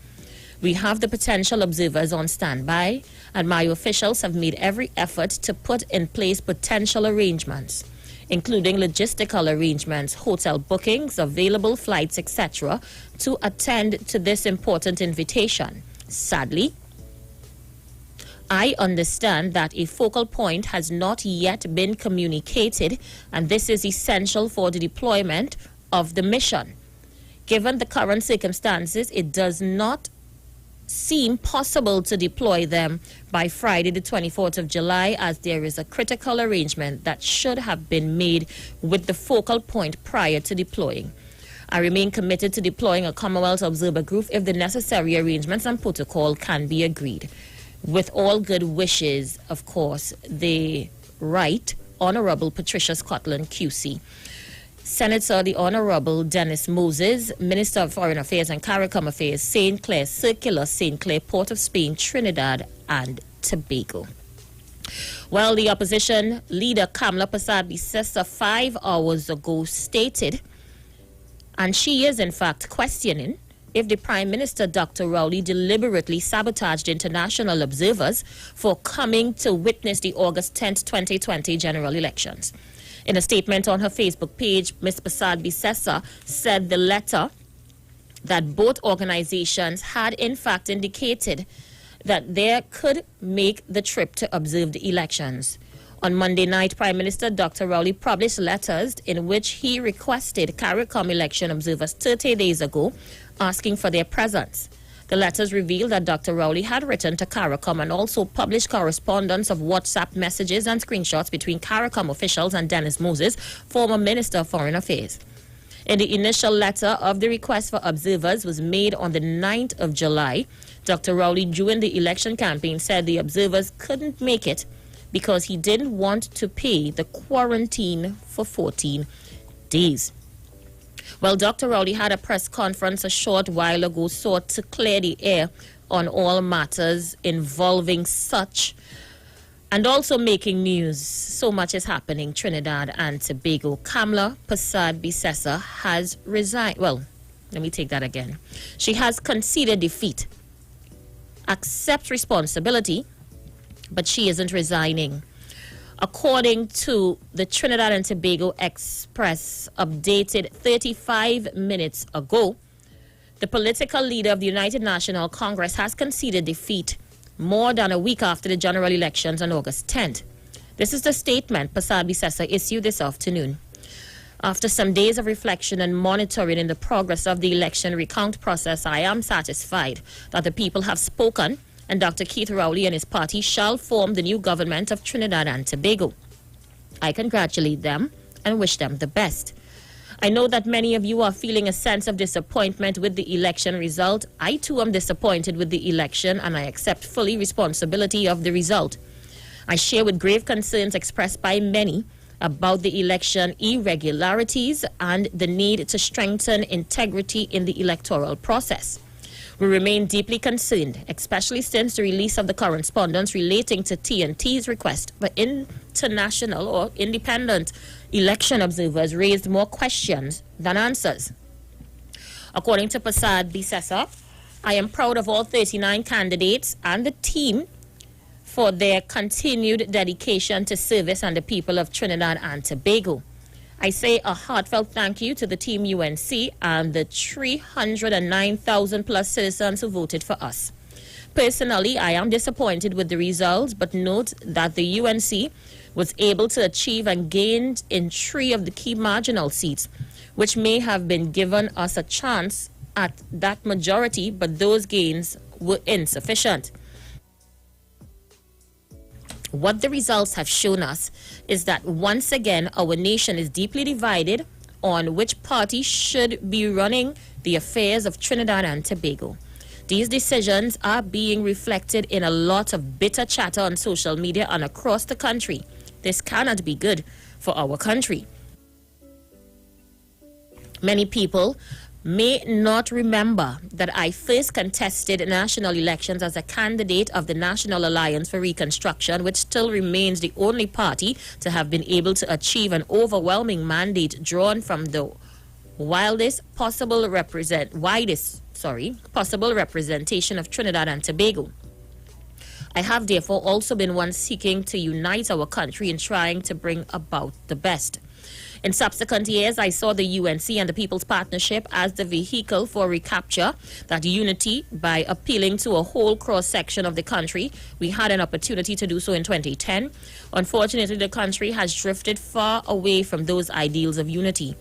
We have the potential observers on standby, and my officials have made every effort to put in place potential arrangements, including logistical arrangements, hotel bookings, available flights, etc., to attend to this important invitation. Sadly, I understand that a focal point has not yet been communicated, and this is essential for the deployment of the mission. Given the current circumstances, it does not seem possible to deploy them by Friday the 24th of July, as there is a critical arrangement that should have been made with the focal point prior to deploying. I remain committed to deploying a Commonwealth Observer Group if the necessary arrangements and protocol can be agreed. With all good wishes, of course, the Right Honorable Patricia Scotland QC. Senator the Honorable Dennis Moses, Minister of Foreign Affairs and CARICOM Affairs, St. Clair Circular, St. Clair, Port of Spain, Trinidad and Tobago. Well, the opposition leader Kamla Persad-Bissessar 5 hours ago stated, and she is in fact questioning, if the Prime Minister Dr. Rowley deliberately sabotaged international observers for coming to witness the August 10th, 2020 general elections. In a statement on her Facebook page, Ms. Persad-Bissessar said the letter that both organizations had in fact indicated that they could make the trip to observe the elections. On Monday night, Prime Minister Dr. Rowley published letters in which he requested CARICOM election observers 30 days ago, asking for their presence. The letters revealed that Dr. Rowley had written to CARICOM and also published correspondence of WhatsApp messages and screenshots between CARICOM officials and Dennis Moses, former Minister of Foreign Affairs. In the initial letter of the request for observers was made on the 9th of July, Dr. Rowley, during the election campaign, said the observers couldn't make it because he didn't want to pay the quarantine for 14 days. Well, Dr. Rowley had a press conference a short while ago, sought to clear the air on all matters involving such, and also making news. So much is happening. Trinidad and Tobago. Kamla Persad-Bissessar has resigned. Well, let me take that again. She has conceded defeat, accepts responsibility, but she isn't resigning. According to the Trinidad and Tobago Express, updated 35 minutes ago, the political leader of the United National Congress has conceded defeat more than a week after the general elections on August 10th. This is the statement Persad-Bissessar issued this afternoon. After some days of reflection and monitoring in the progress of the election recount process, I am satisfied that the people have spoken and Dr. Keith Rowley and his party shall form the new government of Trinidad and Tobago. I congratulate them and wish them the best. I know that many of you are feeling a sense of disappointment with the election result. I too am disappointed with the election and I accept fully responsibility of the result. I share with grave concerns expressed by many about the election irregularities and the need to strengthen integrity in the electoral process. We remain deeply concerned, especially since the release of the correspondence relating to TNT's request for international or independent election observers raised more questions than answers. According to Persad-Bissessar, I am proud of all 39 candidates and the team for their continued dedication to service and the people of Trinidad and Tobago. I say a heartfelt thank you to the Team UNC and the 309,000 plus citizens who voted for us. Personally, I am disappointed with the results, but note that the UNC was able to achieve and gained in 3 of the key marginal seats, which may have been given us a chance at that majority, but those gains were insufficient. What the results have shown us is that once again our nation is deeply divided on which party should be running the affairs of Trinidad and Tobago. These decisions are being reflected in a lot of bitter chatter on social media and across the country. This cannot be good for our country. Many people may not remember that I first contested national elections as a candidate of the National Alliance for Reconstruction, which still remains the only party to have been able to achieve an overwhelming mandate drawn from the widest possible representation of Trinidad and Tobago. I have therefore also been one seeking to unite our country and trying to bring about the best. In subsequent years, I saw the UNC and the People's Partnership as the vehicle for recapture that unity by appealing to a whole cross-section of the country. We had an opportunity to do so in 2010. Unfortunately, the country has drifted far away from those ideals of unity.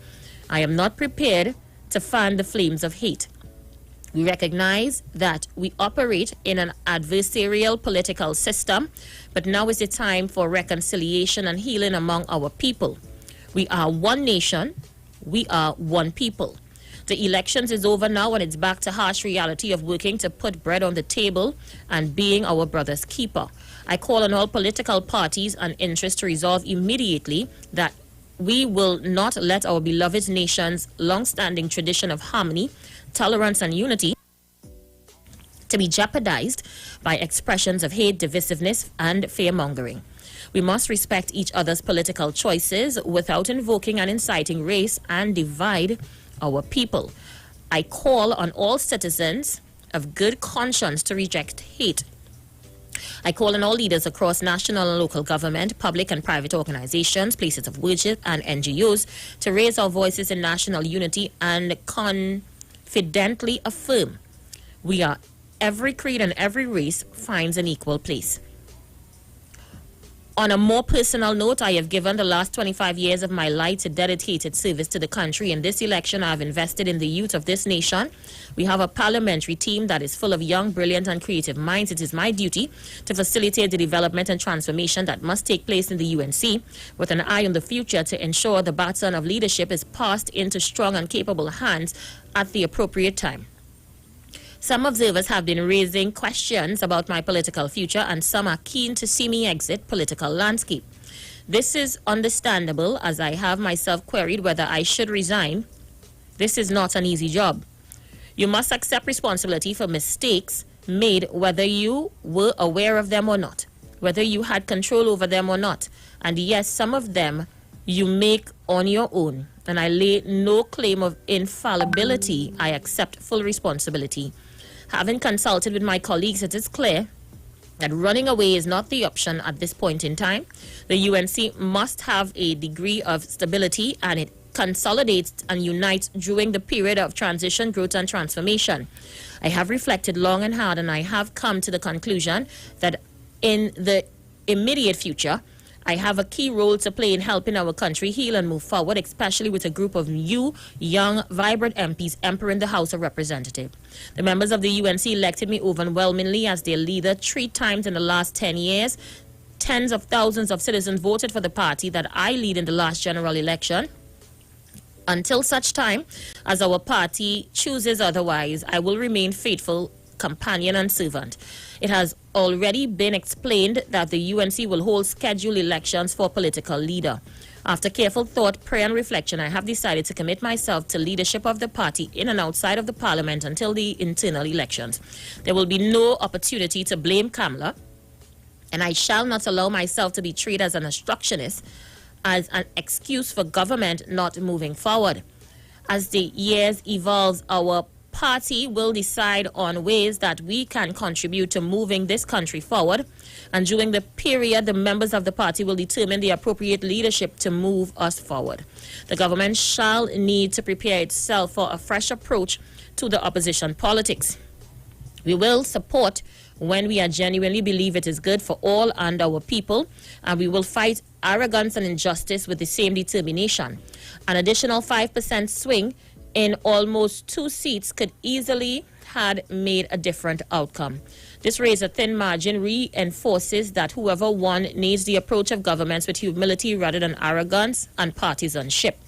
I am not prepared to fan the flames of hate. We recognize that we operate in an adversarial political system, but now is the time for reconciliation and healing among our people. We are one nation. We are one people. The elections is over now and it's back to harsh reality of working to put bread on the table and being our brother's keeper. I call on all political parties and interests to resolve immediately that we will not let our beloved nation's long-standing tradition of harmony, tolerance and unity to be jeopardized by expressions of hate, divisiveness and fear-mongering. We must respect each other's political choices without invoking and inciting race and divide our people. I call on all citizens of good conscience to reject hate. I call on all leaders across national and local government, public and private organizations, places of worship and NGOs to raise our voices in national unity and confidently affirm we are every creed and every race finds an equal place. On a more personal note, I have given the last 25 years of my life to dedicated service to the country. In this election, I have invested in the youth of this nation. We have a parliamentary team that is full of young, brilliant, and creative minds. It is my duty to facilitate the development and transformation that must take place in the UNC, with an eye on the future to ensure the baton of leadership is passed into strong and capable hands at the appropriate time. Some observers have been raising questions about my political future, and some are keen to see me exit political landscape. This is understandable, as I have myself queried whether I should resign. This is not an easy job. You must accept responsibility for mistakes made, whether you were aware of them or not, whether you had control over them or not. And yes, some of them you make on your own. And I lay no claim of infallibility. I accept full responsibility. Having consulted with my colleagues, it is clear that running away is not the option at this point in time. The UNC must have a degree of stability, and it consolidates and unites during the period of transition, growth, and transformation. I have reflected long and hard, and I have come to the conclusion that in the immediate future, I have a key role to play in helping our country heal and move forward, especially with a group of new, young, vibrant MPs entering the House of Representatives. The members of the UNC elected me overwhelmingly as their leader 3 times in the last 10 years. Tens of thousands of citizens voted for the party that I lead in the last general election. Until such time as our party chooses otherwise, I will remain faithful companion and servant. It has already been explained that the UNC will hold scheduled elections for political leader. After careful thought, prayer, and reflection, I have decided to commit myself to leadership of the party in and outside of the parliament until the internal elections. There will be no opportunity to blame Kamala, and I shall not allow myself to be treated as an obstructionist, as an excuse for government not moving forward. As the years evolve, our party will decide on ways that we can contribute to moving this country forward, and during the period, the members of the party will determine the appropriate leadership to move us forward. The government shall need to prepare itself for a fresh approach to the opposition politics. We will support when we genuinely believe it is good for all and our people, and we will fight arrogance and injustice with the same determination. An additional 5% swing in almost 2 seats could easily have made a different outcome. This razor-thin margin reinforces that whoever won needs the approach of governments with humility rather than arrogance and partisanship.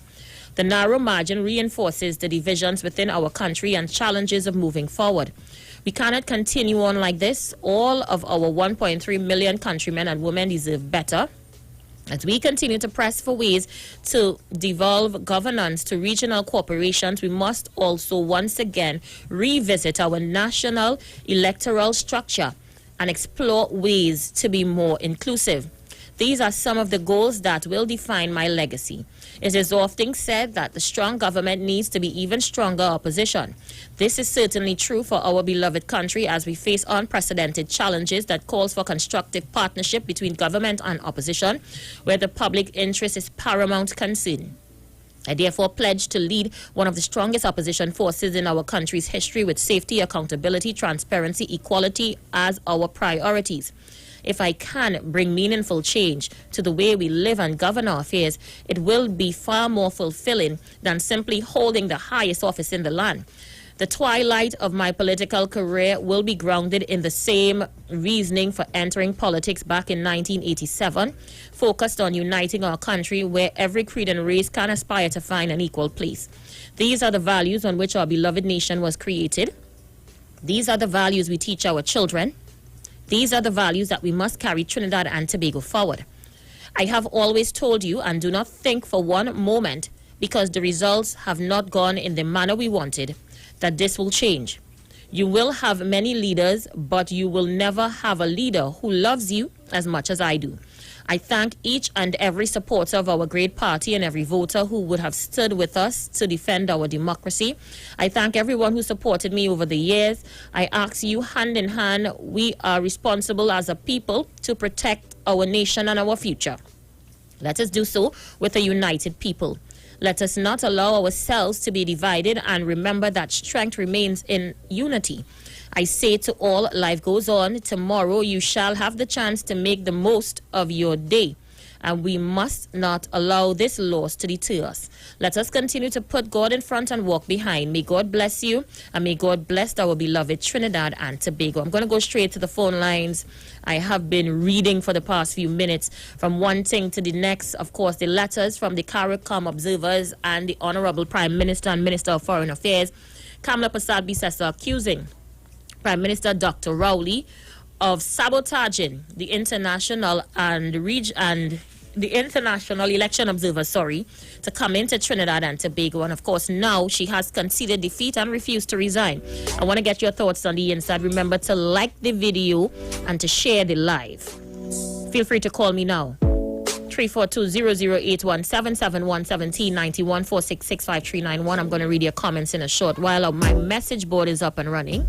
The narrow margin reinforces the divisions within our country and challenges of moving forward. We cannot continue on like this. All of our 1.3 million countrymen and women deserve better. As we continue to press for ways to devolve governance to regional corporations, we must also once again revisit our national electoral structure and explore ways to be more inclusive. These are some of the goals that will define my legacy. It is often said that the strong government needs to be even stronger opposition. This is certainly true for our beloved country as we face unprecedented challenges that calls for constructive partnership between government and opposition, where the public interest is paramount concern. I therefore pledge to lead one of the strongest opposition forces in our country's history with safety, accountability, transparency, equality as our priorities. If I can bring meaningful change to the way we live and govern our affairs, it will be far more fulfilling than simply holding the highest office in the land. The twilight of my political career will be grounded in the same reasoning for entering politics back in 1987, focused on uniting our country where every creed and race can aspire to find an equal place. These are the values on which our beloved nation was created. These are the values we teach our children. These are the values that we must carry Trinidad and Tobago forward. I have always told you, and do not think for one moment, because the results have not gone in the manner we wanted, that this will change. You will have many leaders, but you will never have a leader who loves you as much as I do. I thank each and every supporter of our great party and every voter who would have stood with us to defend our democracy. I thank everyone who supported me over the years. I ask you, hand in hand, we are responsible as a people to protect our nation and our future. Let us do so with a united people. Let us not allow ourselves to be divided, and remember that strength remains in unity. I say to all, life goes on. Tomorrow you shall have the chance to make the most of your day. And we must not allow this loss to deter us. Let us continue to put God in front and walk behind. May God bless you, and may God bless our beloved Trinidad and Tobago. I'm going to go straight to the phone lines. I have been reading for the past few minutes from one thing to the next. Of course, the letters from the CARICOM observers and the Honorable Prime Minister and Minister of Foreign Affairs, Kamla Persad-Bissessar, accusing Prime Minister Dr. Rowley of sabotaging the international election observers, to come into Trinidad and Tobago. And of course, now she has conceded defeat and refused to resign. I want to get your thoughts on the inside. Remember to like the video and to share the live. Feel free to call me now. 342-0081-771-1791-466-5391. I'm going to read your comments in a short while. My message board is up and running.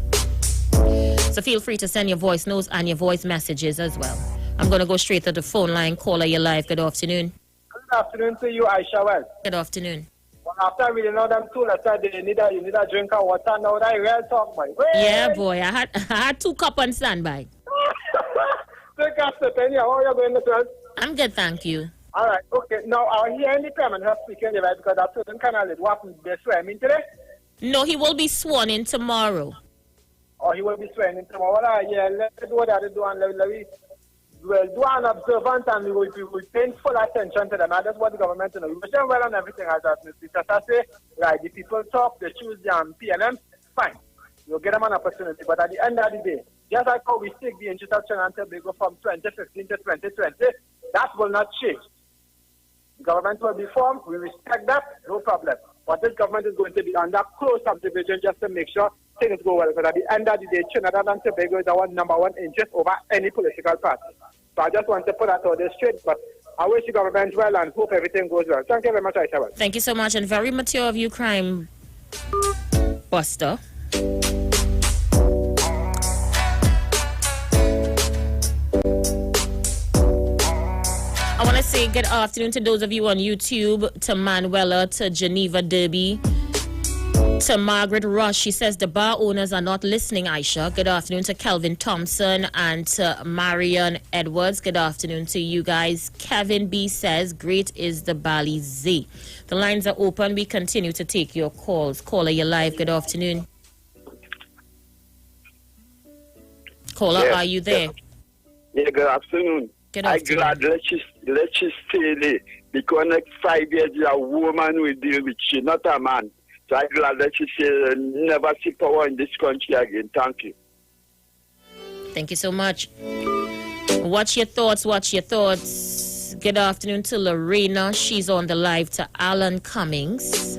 So feel free to send your voice notes and your voice messages as well. I'm going to go straight to the phone line. Caller, you're live. Good afternoon. Good afternoon to you, Aisha Wells. Good afternoon. Well, after reading all them two letters, you need a drink of water. Now that real talk, boy. Yeah, boy. I had 2 cups on standby. Take a step in here. How are you going to tell? I'm good, thank you. All right, okay. Now, I hear any Prime Minister speaking right, because that's certain kind of what happened this way. I mean, today? No, he will be sworn in tomorrow. Oh, he will be sworn in tomorrow. Well, yeah, let's do what they do and we'll do an observant and we will pay full attention to them. And that's what the government knows. We wish them well on everything as Mr. Bissessar say. Right, the people talk, they choose their PNM, fine. You'll get them an opportunity. But at the end of the day, just like how we take the interest of Trinidad and Tobago from 2015 to 2020, that will not change. The government will be formed, we respect that, no problem. But this government is going to be under close observation just to make sure things go well. Because at the end of the day, Trinidad and Tobago is our #1 interest over any political party. So I just want to put that out there straight. But I wish the government well and hope everything goes well. Thank you very much, Aisha. Thank you so much, and very mature of you, Crime Buster. I want to say good afternoon to those of you on YouTube, to Manuela, to Geneva Derby, to Margaret Rush. She says the bar owners are not listening, Aisha. Good afternoon to Kelvin Thompson and to Marion Edwards. Good afternoon to you guys. Kevin B says, great is the Bali Z. The lines are open. We continue to take your calls. Caller, you're live. Good afternoon. Caller, yes, are you there? Yeah, good afternoon. Good afternoon. I'm glad let's just stay there. Because next 5 years, a woman will deal with you, not a man. So I'm glad that you say never see power in this country again. Thank you. Thank you so much. What's your thoughts? Good afternoon to Lorena. She's on the live. To Alan Cummings.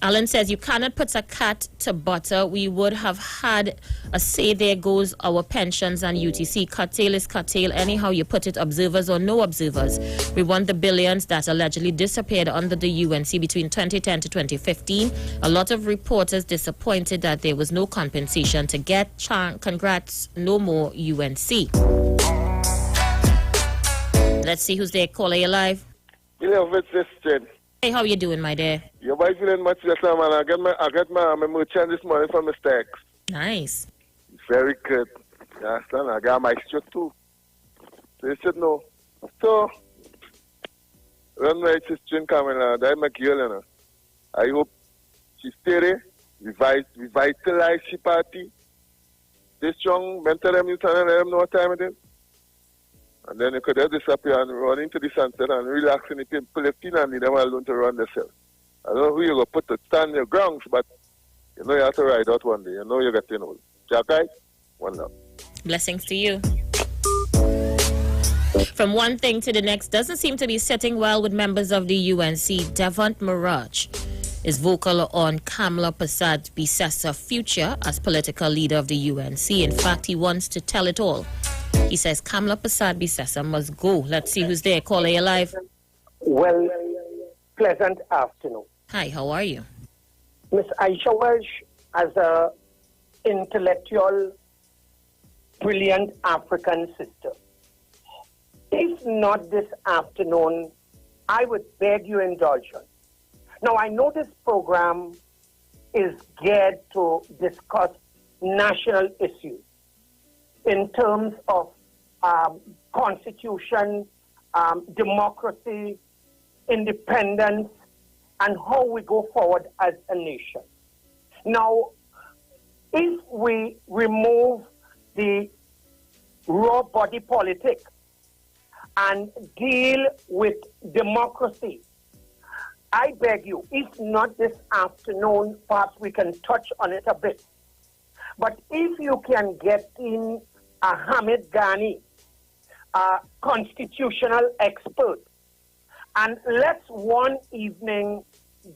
Alan says, you cannot put a cat to butter. We would have had a say, there goes our pensions and UTC. Curtail is curtail. Anyhow you put it, observers or no observers. We want the billions that allegedly disappeared under the UNC between 2010 to 2015. A lot of reporters disappointed that there was no compensation to get. Congrats, no more UNC. Let's see who's there. Caller, you live? Hey, how you doing, my dear? Your wife feeling much better, man. I get my merchant this morning from Mr. X. Nice. Very good. You understand? I got my strip too. So you should know. So, when my sister coming, that my girl, you know. I hope she stay there, revitalize the party, stay strong, mentor them, you tell them know what time it is. And then you could just disappear and run into the sunset and relax in the people and leave them alone to run themselves. I don't know who you're going to put to stand your grounds, but you know you have to ride out one day. You know you're getting old. Jack, one love. Blessings to you. From one thing to the next doesn't seem to be sitting well with members of the UNC. Devont Mirage is vocal on Kamla Persad-Bissessar's future as political leader of the UNC. In fact, he wants to tell it all. He says Kamla Persad-Bissessar must go. Let's see who's there. Caller, you live? Well, pleasant afternoon. Hi, how are you? Miss Aisha Welsh, as a intellectual, brilliant African sister, if not this afternoon, I would beg your indulgence. Now, I know this program is geared to discuss national issues in terms of constitution, democracy, independence, and how we go forward as a nation. Now, if we remove the raw body politic and deal with democracy, I beg you, if not this afternoon, perhaps we can touch on it a bit. But if you can get in a Hamid Ghani, a constitutional expert, and let's one evening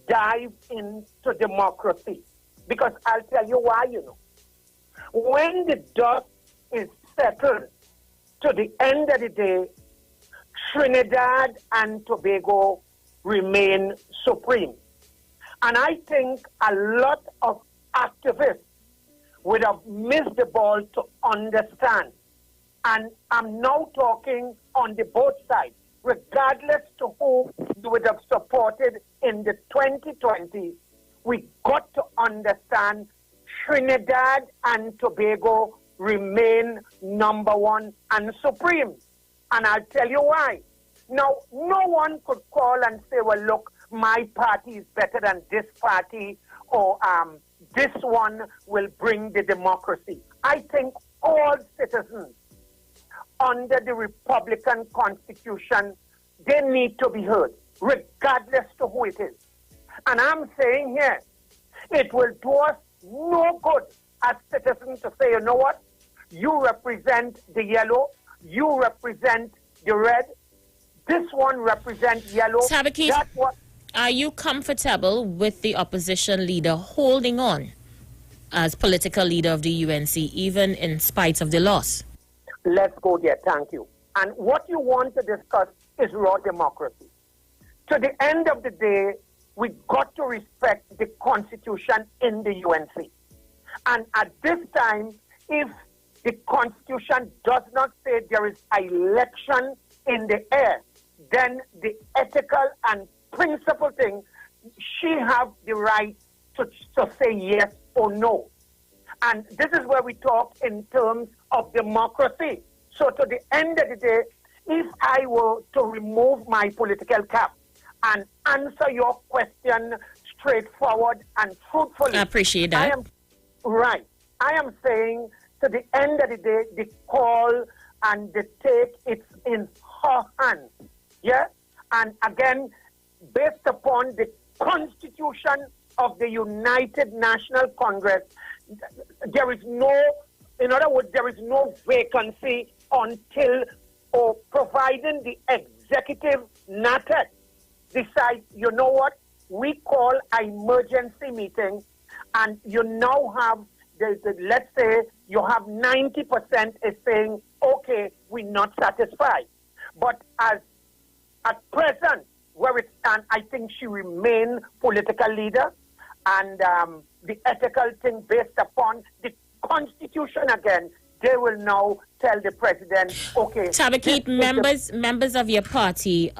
dive into democracy. Because I'll tell you why, When the dust is settled, to the end of the day, Trinidad and Tobago remain supreme. And I think a lot of activists would have missed the ball to understand. And I'm now talking on the both sides, regardless to who you would have supported in the 2020, we got to understand Trinidad and Tobago remain number one and supreme. And I'll tell you why. Now, no one could call and say, well, look, my party is better than this party, or this one will bring the democracy. I think all citizens under the Republican Constitution, they need to be heard, regardless to who it is. And I'm saying here, it will do us no good as citizens to say, you know what, you represent the yellow, you represent the red, this one represents yellow. Tabakit, are you comfortable with the opposition leader holding on as political leader of the UNC, even in spite of the loss? Let's go there, thank you. And what you want to discuss is raw democracy. To the end of the day, we got to respect the Constitution in the UNC. And at this time, if the Constitution does not say there is an election in the air, then the ethical and principle thing, she have the right to say yes or no. And this is where we talk in terms of democracy. So to the end of the day, if I were to remove my political cap and answer your question straightforward and truthfully, I appreciate that. I am saying to the end of the day, the call and the take, it's in her hands. Yeah? And again, based upon the Constitution of the United National Congress, there is no, in other words, there is no vacancy until or providing the executive NATEC decide, you know what, we call an emergency meeting, and you now have, let's say, you have 90% is saying, okay, we're not satisfied. But as at present, where it stands, I think she remain political leader, and the ethical thing based upon the Constitution again, they will now tell the president, okay. Tabakit, members of your party,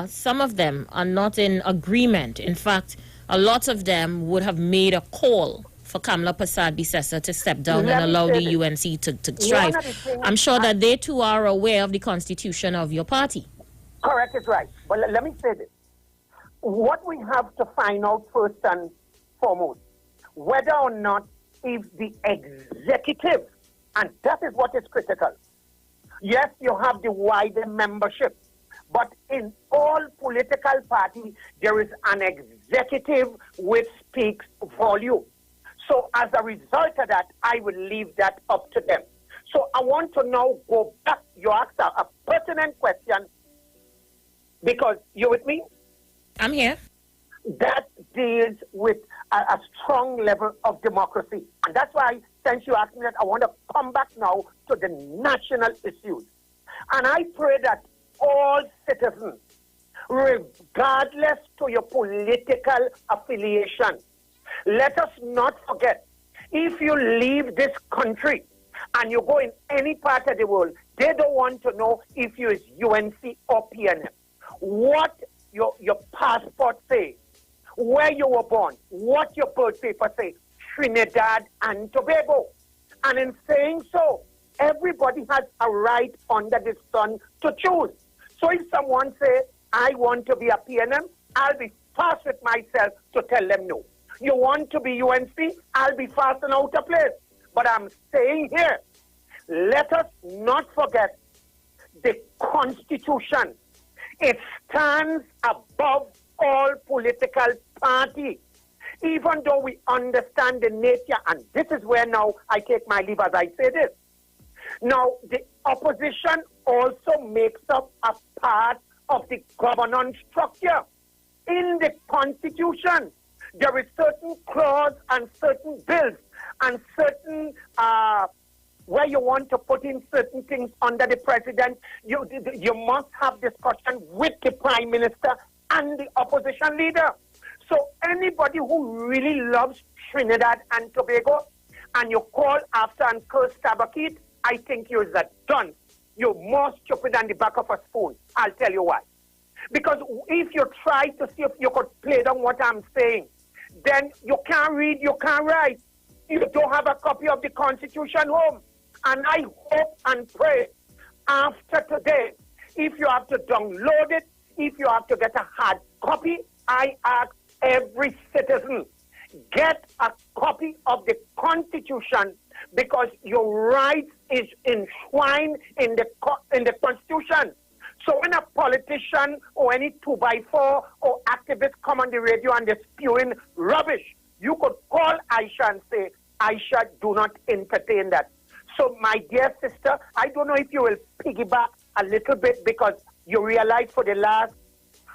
some of them are not in agreement. In fact, a lot of them would have made a call for Kamla Persad-Bissessar to step down and allow the UNC to thrive. I'm sure that they too are aware of the constitution of your party. Correct, is right. But let me say this. What we have to find out first and foremost, whether or not if the executive, and that is what is critical. Yes, you have the wider membership, but in all political parties, there is an executive which speaks volume. So as a result of that, I will leave that up to them. So I want to now go back. You asked a pertinent question, because you with me? I'm here. That deals with a strong level of democracy. And that's why, since you asked me that, I want to come back now to the national issues. And I pray that all citizens, regardless to your political affiliation, let us not forget, if you leave this country and you go in any part of the world, they don't want to know if you is UNC or PNM. What your passport say, where you were born, what your birth paper say, Trinidad and Tobago. And in saying so, everybody has a right under the sun to choose. So if someone says, I want to be a PNM, I'll be fast with myself to tell them no. You want to be UNC, I'll be fast and out of place. But I'm saying here, let us not forget the Constitution. It stands above all political parties. Even though we understand the nature, and this is where now I take my leave as I say this. Now, the opposition also makes up a part of the governance structure. In the Constitution, there is certain clause and certain bills and certain where you want to put in certain things under the president. You must have discussion with the prime minister and the opposition leader. So anybody who really loves Trinidad and Tobago and you call after and curse Tabakit, I think you're a dunce. You're more stupid than the back of a spoon. I'll tell you why. Because if you try to see if you could play down what I'm saying, then you can't read, you can't write. You don't have a copy of the Constitution home. And I hope and pray after today, if you have to download it, if you have to get a hard copy, I ask every citizen, get a copy of the Constitution because your rights is enshrined in the Constitution. So when a politician or any 2x4 or activist come on the radio and they're spewing rubbish, you could call Aisha and say, Aisha, do not entertain that. So my dear sister, I don't know if you will piggyback a little bit because you realize for the last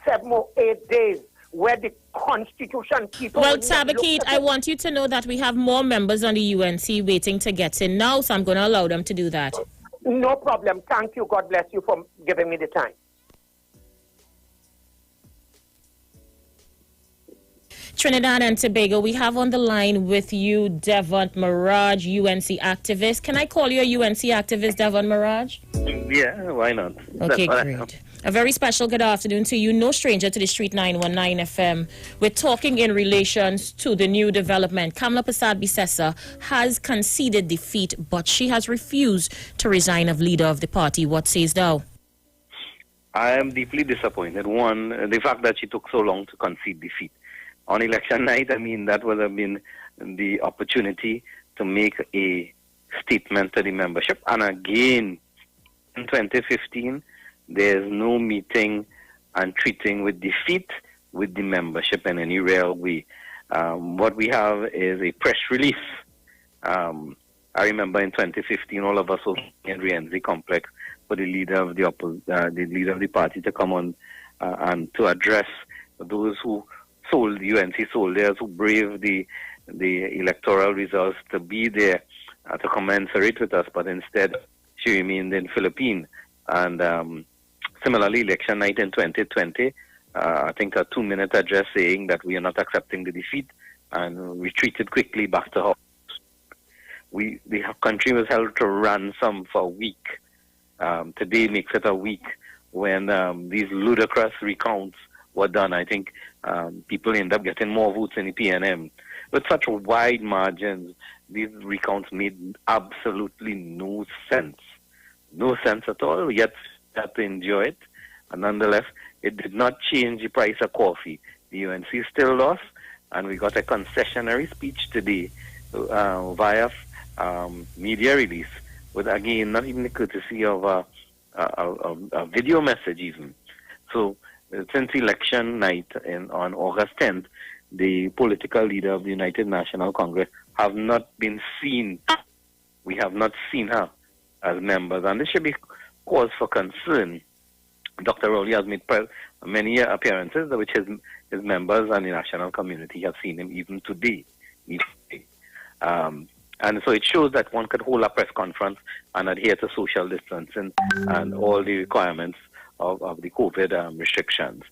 7 or 8 days where the Constitution people... Well, Tabakit, I want you to know that we have more members on the UNC waiting to get in now, so I'm going to allow them to do that. No problem. Thank you. God bless you for giving me the time. Trinidad and Tobago, we have on the line with you Devon Mirage, UNC activist. Can I call you a UNC activist, Devon Mirage? Yeah, why not? Okay, great. A very special good afternoon to you. No stranger to the Street 919 FM. We're talking in relations to the new development. Kamla Persad-Bissessar has conceded defeat, but she has refused to resign as leader of the party. What says thou? I am deeply disappointed. One, the fact that she took so long to concede defeat. On election night, I mean, that would have been the opportunity to make a statement to the membership. And again, in 2015, there's no meeting and treating with defeat with the membership in any real way. What we have is a press release. I remember in 2015, all of us were in Rienzi complex for the leader of the leader of the party to come on and to address those who sold UNC soldiers who braved the electoral results to be there to commensurate with us, but instead she remained in Philippines. And similarly, election night in 2020, I think a 2-minute address saying that we are not accepting the defeat and retreated quickly back to house. The country was held to ransom for a week. Today makes it a week when these ludicrous recounts were done. I think people end up getting more votes in the PNM. With such wide margins, these recounts made absolutely no sense. No sense at all, yet had to endure it. And nonetheless, it did not change the price of coffee. The UNC still lost, and we got a concessionary speech today via media release, with, again, not even the courtesy of a video message even. So, since election night on August 10th, the political leader of the United National Congress have not been seen. We have not seen her as members, and this should be cause for concern. Dr. Rowley has made many appearances, which his members and the national community have seen him even today. And so it shows that one could hold a press conference and adhere to social distancing and all the requirements of the COVID restrictions.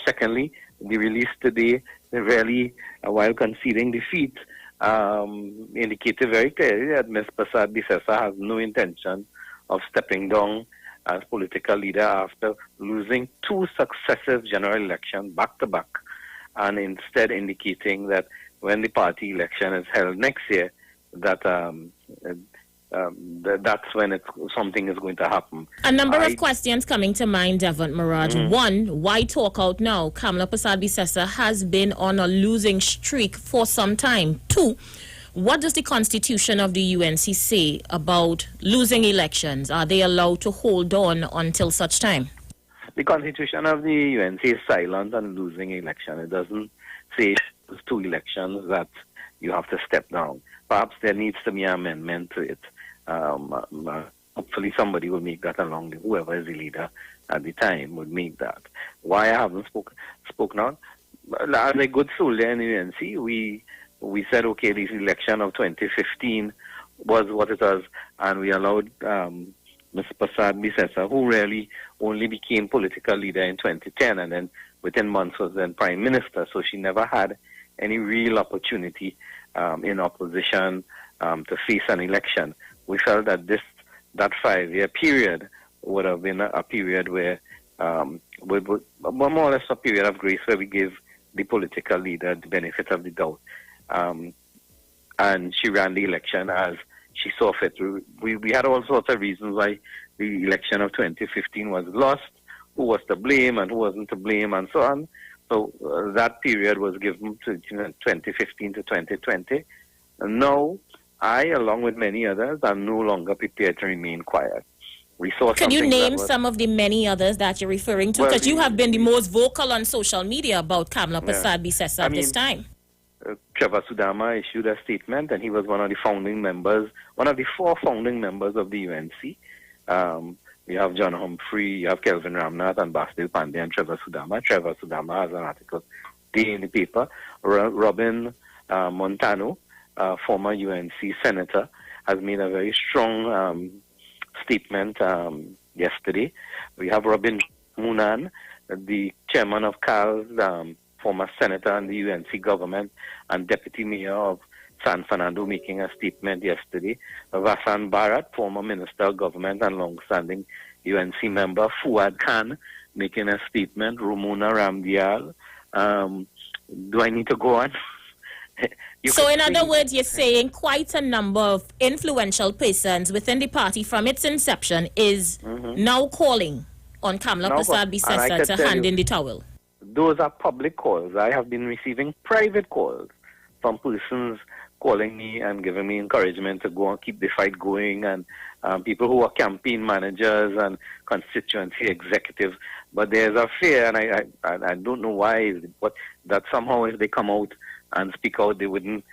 Secondly, the release today, really, while conceding defeat, indicated very clearly that Ms. Persad-Bissessar has no intention of stepping down as political leader after losing 2 successive general elections back-to-back, and instead indicating that when the party election is held next year, that that's when something is going to happen. A number of questions coming to mind, Devon Maraj. One, why talk out now? Kamla Persad-Bissessar has been on a losing streak for some time. Two, what does the constitution of the UNC say about losing elections? Are they allowed to hold on until such time? The constitution of the UNC is silent on losing election. It doesn't say those 2 elections that you have to step down. Perhaps there needs to be an amendment to it. Hopefully somebody will make that along, whoever is the leader at the time would make that. Why I haven't spoken out? As a good soldier in the UNC, we said, okay, this election of 2015 was what it was, and we allowed Ms. Persad-Bissessar, who really only became political leader in 2010, and then within months was then prime minister, so she never had any real opportunity in opposition to face an election. We felt that that 5-year period would have been a period where, more or less a period of grace where we gave the political leader the benefit of the doubt. And she ran the election as she saw fit. We had all sorts of reasons why the election of 2015 was lost, who was to blame and who wasn't to blame, and so on. So that period was given to 2015 to 2020. And now, I, along with many others, am no longer prepared to remain quiet. We saw. Can you name some of the many others that you're referring to? Because you have been the most vocal on social media about Kamla Persad-Bissessar at this time. Trevor Sudama issued a statement, and he was one of the founding members, one of the 4 founding members of the UNC. You have John Humphrey, you have Kelvin Ramnath, and Basdeo Pandey, and Trevor Sudama. Trevor Sudama has an article today in the paper. Robin Montano, former UNC senator, has made a very strong statement yesterday. We have Robin Moonan, the chairman of CAL's, former senator in the UNC government and deputy mayor of San Fernando, making a statement yesterday. Vasant Bharat, former minister of government and long-standing UNC member. Fuad Khan making a statement. Ramona Ramdial. Do I need to go on? So in other words, you're saying quite a number of influential persons within the party from its inception is now calling on Kamla Persad-Bissessar to hand in the towel. Those are public calls. I have been receiving private calls from persons calling me and giving me encouragement to go and keep the fight going, and people who are campaign managers and constituency executives. But there's a fear, and I don't know why, but that somehow if they come out and speak out, they wouldn't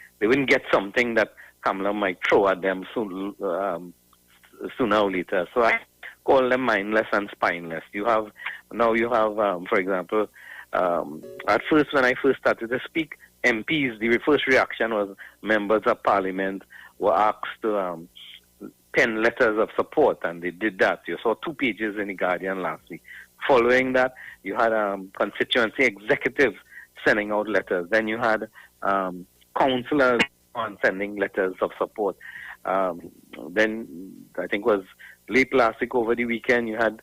get something that Kamla might throw at them sooner or later. So I call them mindless and spineless. You have, for example, at first, when I first started to speak, MPs, the first reaction was members of parliament were asked to pen letters of support, and they did that. You saw 2 pages in The Guardian last week. Following that, you had constituency executives sending out letters. Then you had councillors sending letters of support. Then, I think it was late last week, over the weekend, you had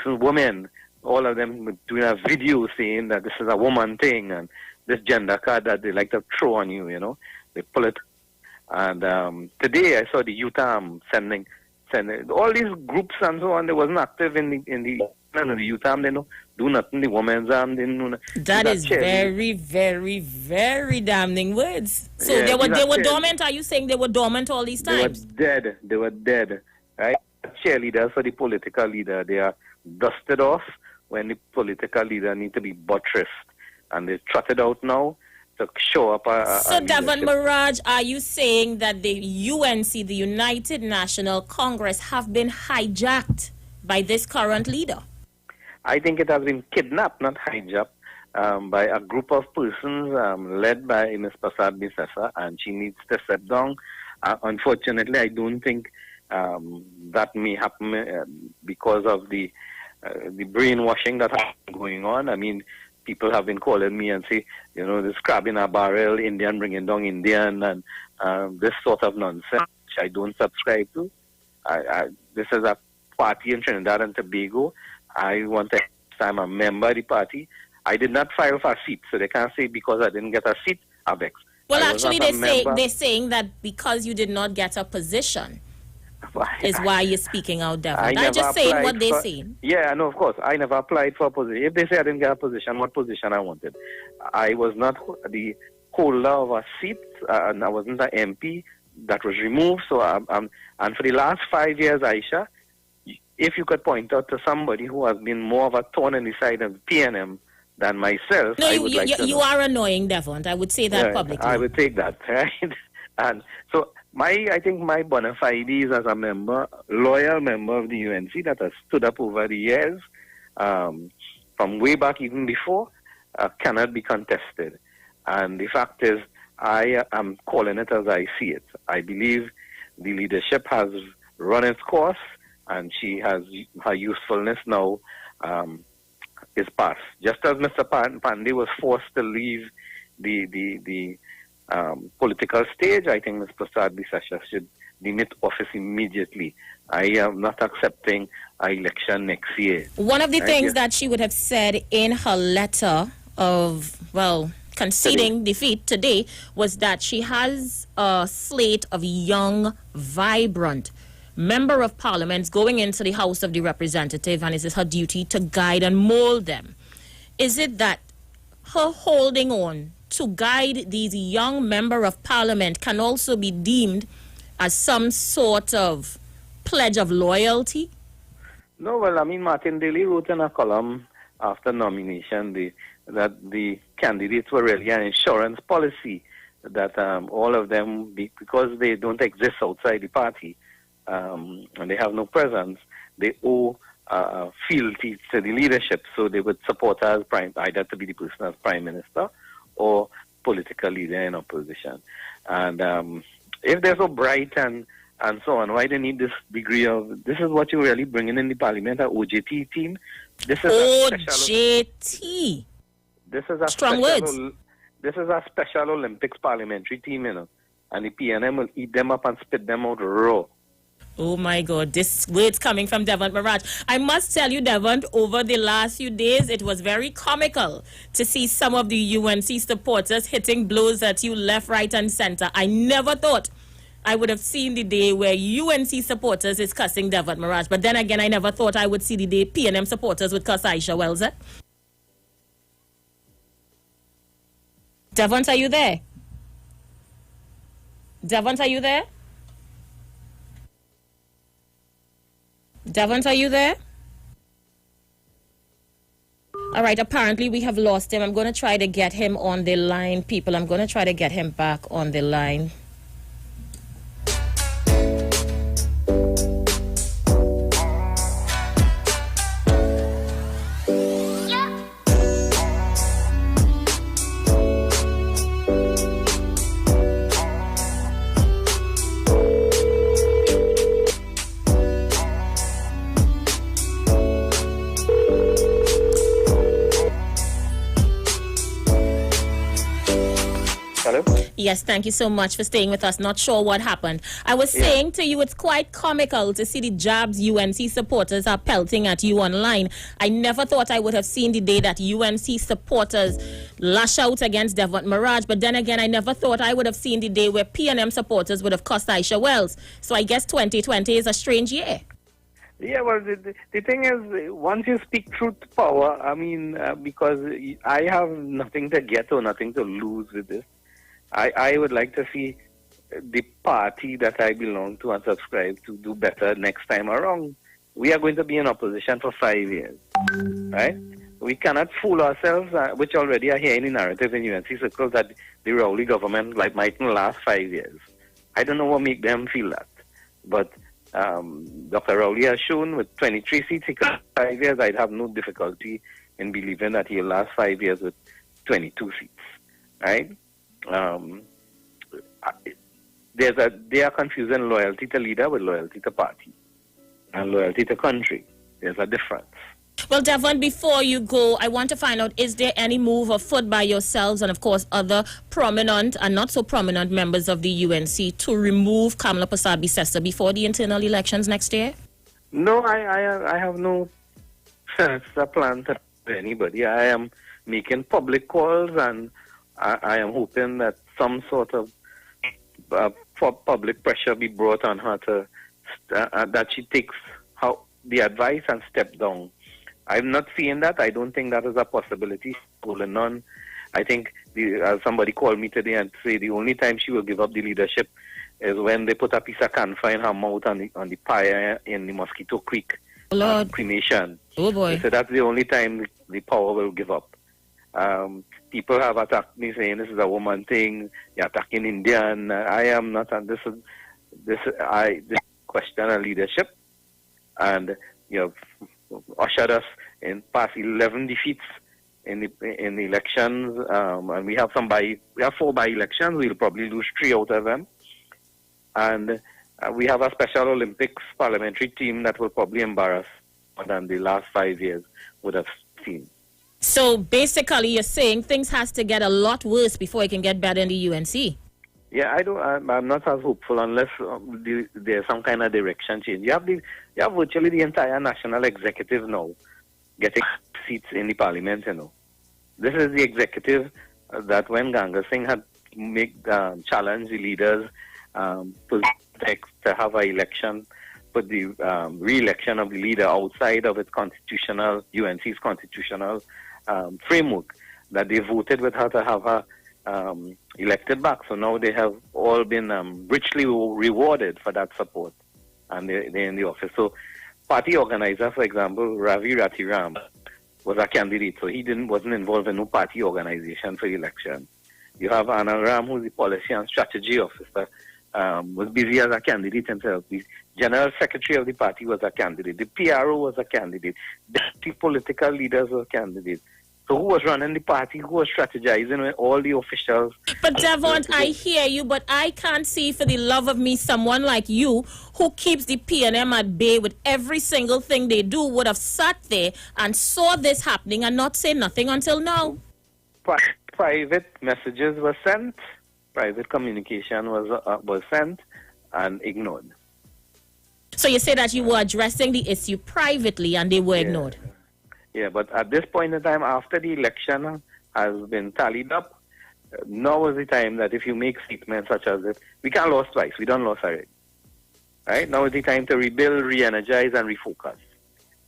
women, all of them doing a video saying that this is a woman thing, and this gender card that they like to throw on you, they pull it. And today I saw the youth sending all these groups and so on. They wasn't active in the youth arm. They don't do nothing. The women's arm, they know. That is very, very, very damning words. So yeah, they were dormant. Are you saying they were dormant all these times? They were dead. Right? Cheerleaders for the political leader. They are dusted off when the political leader need to be buttressed, and they trotted out now to show up. So, Devon Maraj, are you saying that the UNC, the United National Congress, have been hijacked by this current leader? I think it has been kidnapped, not hijacked, by a group of persons led by Ms. Persad-Bissessar, and she needs to step down. Unfortunately, I don't think that may happen because of the brainwashing that has been going on. I mean, people have been calling me and say, this crab in a barrel, Indian bringing down Indian, and this sort of nonsense, which I don't subscribe to. This is a party in Trinidad and Tobago. I'm a member of the party. I did not file for a seat, so they can't say because I didn't get a seat, I vex. Well, actually, they're saying that because you did not get a position, is why you're speaking out, Devon. I I'm never just saying applied what they're for- saying. Yeah, no, of course. I never applied for a position. If they say I didn't get a position, what position I wanted? I was not the holder of a seat, and I wasn't an MP. That was removed. So, and for the last 5 years, Aisha, if you could point out to somebody who has been more of a thorn in the side of PNM than myself, No, I would like to you know. are annoying, Devon. I would say that Yeah, publicly. I would take that, right? And so I think my bona fides as a member, loyal member of the UNC that has stood up over the years, from way back even before, cannot be contested. And the fact is, I am calling it as I see it. I believe the leadership has run its course, and she has her usefulness now is past. Just as Mr. Pandey was forced to leave the political stage, I think Ms. Prasad Bisasha should demit office immediately. I am not accepting an election next year. One of the Right? things Yes. that she would have said in her letter of, well, conceding defeat today was that she has a slate of young, vibrant member of parliaments going into the House of the Representative, and it is her duty to guide and mold them. Is it that her holding on to guide these young member of parliament can also be deemed as some sort of pledge of loyalty? No, well, I mean, Martin Daly wrote in a column after nomination that the candidates were really an insurance policy, that all of them, because they don't exist outside the party and they have no presence, they owe fealty to the leadership. So they would support her as either to be the person as prime minister or political leader in opposition. And if they're so bright and so on, why do they need this degree of, this is what you're really bringing in the parliament, an OJT team? This is OJT. This is a Strong special, words. This is a Special Olympics parliamentary team, you know, and the PNM will eat them up and spit them out raw. Oh my God, this words coming from Devon Mirage. I must tell you, Devon, over the last few days, it was very comical to see some of the UNC supporters hitting blows at you left, right, and center. I never thought I would have seen the day where UNC supporters is cussing Devon Mirage. But then again, I never thought I would see the day PNM supporters would cuss Aisha Wells. Devon, are you there? Devon, are you there? Devon, are you there? All right, apparently we have lost him. I'm going to try to get him on the line, people. I'm going to try to get him back on the line. Yes, thank you so much for staying with us. Not sure what happened. I was saying to you, it's quite comical to see the jabs UNC supporters are pelting at you online. I never thought I would have seen the day that UNC supporters lash out against Devon Mirage, but then again, I never thought I would have seen the day where PNM supporters would have cussed Aisha Wells. So I guess 2020 is a strange year. Yeah, well, the thing is, once you speak truth to power, I mean, because I have nothing to get or nothing to lose with this. I would like to see the party that I belong to and subscribe to do better next time around. We are going to be in opposition for 5 years, right? We cannot fool ourselves, which already are hearing the narrative in UNC circles that the Rowley government mightn't last 5 years. I don't know what make them feel that. But Dr. Rowley has shown with 23 seats, he could 5 years. I'd have no difficulty in believing that he'll last 5 years with 22 seats, right? They are confusing loyalty to leader with loyalty to party and loyalty to country. There's a difference. Well, Devon, before you go, I want to find out, is there any move afoot by yourselves and, of course, other prominent and not so prominent members of the UNC to remove Kamala Prasad-Bisesta before the internal elections next year? No, I have no plan to anybody. I am making public calls, and I am hoping that some sort of public pressure be brought on her to that she takes the advice and step down. I'm not seeing that. I don't think that is a possibility. Holding on. I think somebody called me today and say the only time she will give up the leadership is when they put a piece of camphor in her mouth on the pyre in the Mosquito Creek cremation. Oh boy! So that's the only time the power will give up. People have attacked me saying this is a woman thing. You're attacking Indian. I am not. And this question of leadership, and you have ushered us in past 11 defeats in the elections, and we have 4 by-elections. We'll probably lose 3 out of them, and we have a Special Olympics parliamentary team that will probably embarrass more than the last 5 years would have seen. So basically, you're saying things has to get a lot worse before it can get better in the UNC. Yeah, I'm not as hopeful unless there's some kind of direction change. You have virtually the entire national executive now getting seats in the parliament. This is the executive that when Ganga Singh had challenged the leaders to have an election, put the re-election of the leader outside of its UNC's constitutional framework, that they voted with her to have her elected back. So now they have all been richly rewarded for that support, and they're in the office. So party organizer, for example, Ravi Ratiram, was a candidate, so he wasn't involved in no party organization for the election. You have Anand Ram, who's the policy and strategy officer, was busy as a candidate himself. The general secretary of the party was a candidate. The PRO was a candidate. The political leaders were candidates. So who was running the party? Who was strategizing with all the officials? But Devon, I hear you, but I can't see for the love of me someone like you who keeps the PNM at bay with every single thing they do would have sat there and saw this happening and not say nothing until now. Private messages were sent. Private communication was sent and ignored. So you say that you were addressing the issue privately and they were ignored? Yeah, but at this point in time, after the election has been tallied up, now is the time that if you make statements such as this, we can't lose twice. We don't lose already. Right? Now is the time to rebuild, re-energize, and refocus.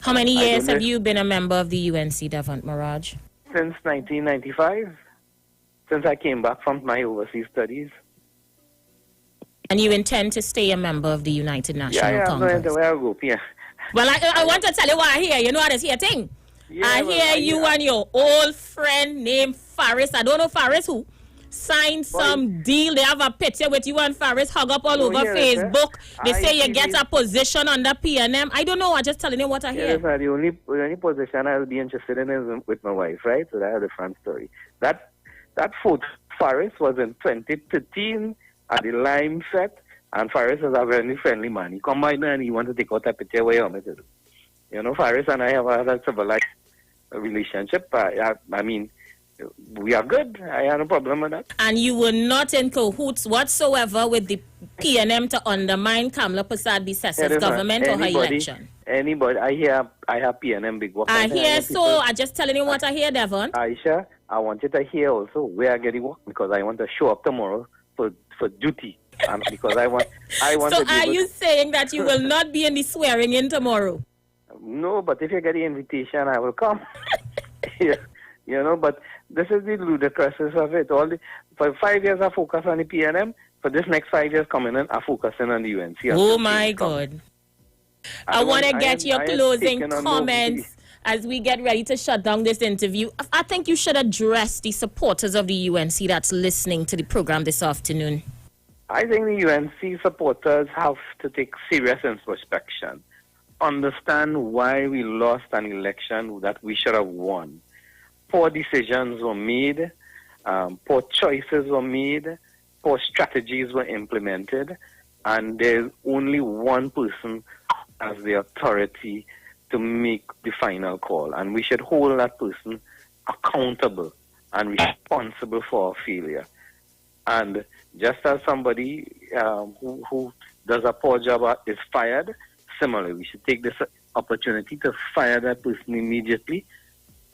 How many years have you been a member of the UNC, Devon Maraj? Since 1995. Since I came back from my overseas studies. And you intend to stay a member of the United National Congress? Yeah, where I go, yeah. Well, I want to tell you what I hear. You know what I hear thing? Yeah, I hear you and your old friend named Faris. I don't know Faris who. Signed some deal. They have a picture with you and Faris hug up all over Facebook. They say you get a position under PNM. I don't know. I'm just telling you what I hear. The only position I'll be interested in is with my wife, right? So that's a different story. That photo, Faris, was in 2013 at the Lime set, and Faris is a very friendly man. He come by me and he want to take out a picture where you want me to do. You know, Faris and I have a civilized relationship. I mean, we are good. I have no problem with that. And you were not in cahoots whatsoever with the PNM to undermine Kamla Prasad Bises's government or her election? Anybody. I hear PNM big work. I hear so. I'm just telling you what I hear, Devon. Aisha, I want you to hear also where I get the work, because I want to show up tomorrow for duty. Because I want So are you saying that you will not be in the swearing in tomorrow? No, but if you get the invitation, I will come. You know, but this is the ludicrousness of it. For 5 years, I focus on the PNM. For this next 5 years coming in, I focusing on the UNC. Oh, my God. I want to get your closing comments as we get ready to shut down this interview. I think you should address the supporters of the UNC that's listening to the program this afternoon. I think the UNC supporters have to take serious introspection. Understand why we lost an election that we should have won. Poor decisions were made, poor choices were made, poor strategies were implemented, and there's only one person as the authority to make the final call. And we should hold that person accountable and responsible for our failure. And just as somebody who does a poor job is fired, similarly, we should take this opportunity to fire that person immediately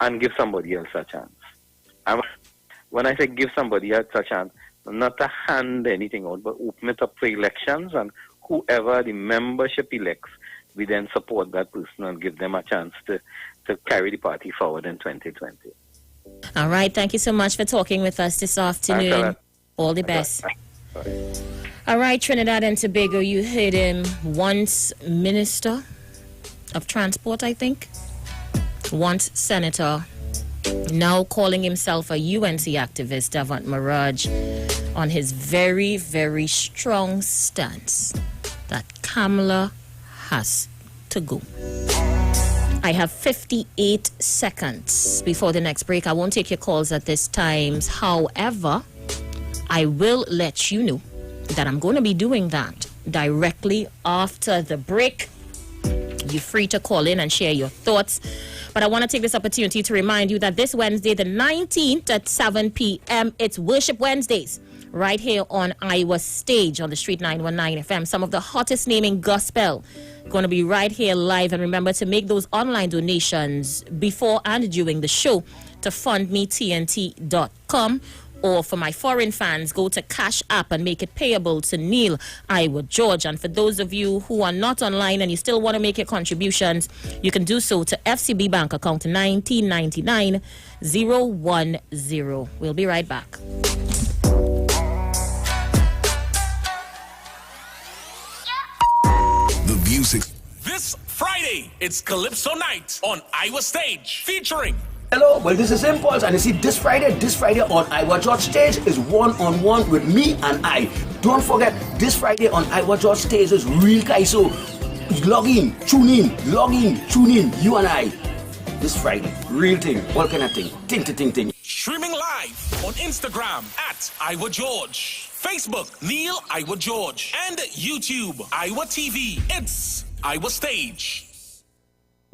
and give somebody else a chance. And when I say give somebody else a chance, not to hand anything out, but open it up for elections and whoever the membership elects, we then support that person and give them a chance to carry the party forward in 2020. All right. Thank you so much for talking with us this afternoon. All the best. All right, Trinidad and Tobago, you heard him, once Minister of Transport, I think, once Senator, now calling himself a UNC activist, Davant Maraj, on his very, very strong stance that Kamala has to go. I have 58 seconds before the next break. I won't take your calls at this time. However, I will let you know that I'm going to be doing that directly after the break. You're free to call in and share your thoughts. But I want to take this opportunity to remind you that this Wednesday, the 19th at 7 p.m., it's Worship Wednesdays right here on Iowa Stage on the Street 919 FM. Some of the hottest name in gospel going to be right here live. And remember to make those online donations before and during the show to fundmetnt.com. Or for my foreign fans, go to Cash App and make it payable to Neil Iowa George. And for those of you who are not online and you still want to make your contributions, you can do so to FCB Bank account 1999010. We'll be right back. The music. This Friday, it's Calypso Night on Iowa Stage, featuring... Hello, well, this is Impulse, and you see, this Friday on Iowa George Stage is one-on-one with me and I. Don't forget, this Friday on Iowa George Stage is real Kaiso. Log in, tune in, you and I. This Friday, real thing, all kind of thing, ting. Streaming live on Instagram at Iowa George, Facebook, Neil Iowa George, and YouTube, Iowa TV. It's Iowa Stage.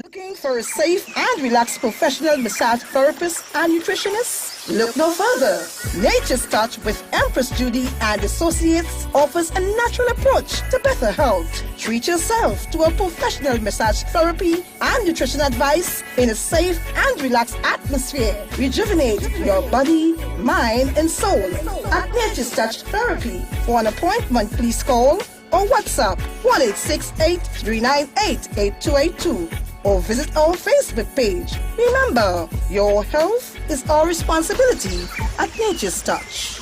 Looking for a safe and relaxed professional massage therapist and nutritionist? Look no further. Nature's Touch with Empress Judy and Associates offers a natural approach to better health. Treat yourself to a professional massage therapy and nutrition advice in a safe and relaxed atmosphere. Rejuvenate your body, mind, and soul at Nature's Touch Therapy. For an appointment, please call or WhatsApp 1-868-398-8282. or visit our Facebook page. Remember, your health is our responsibility at Nature's Touch.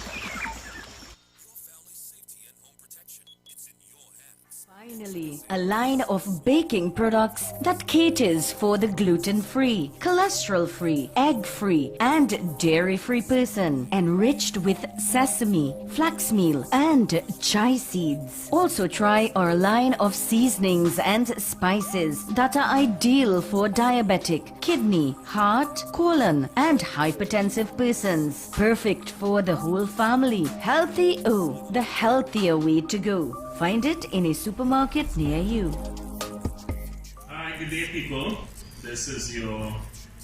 Finally, a line of baking products that caters for the gluten-free, cholesterol-free, egg-free, and dairy-free person, enriched with sesame, flax meal, and chia seeds. Also try our line of seasonings and spices that are ideal for diabetic, kidney, heart, colon, and hypertensive persons. Perfect for the whole family. Healthy O, the healthier way to go. Find it in a supermarket near you. Hi, good day, people. This is your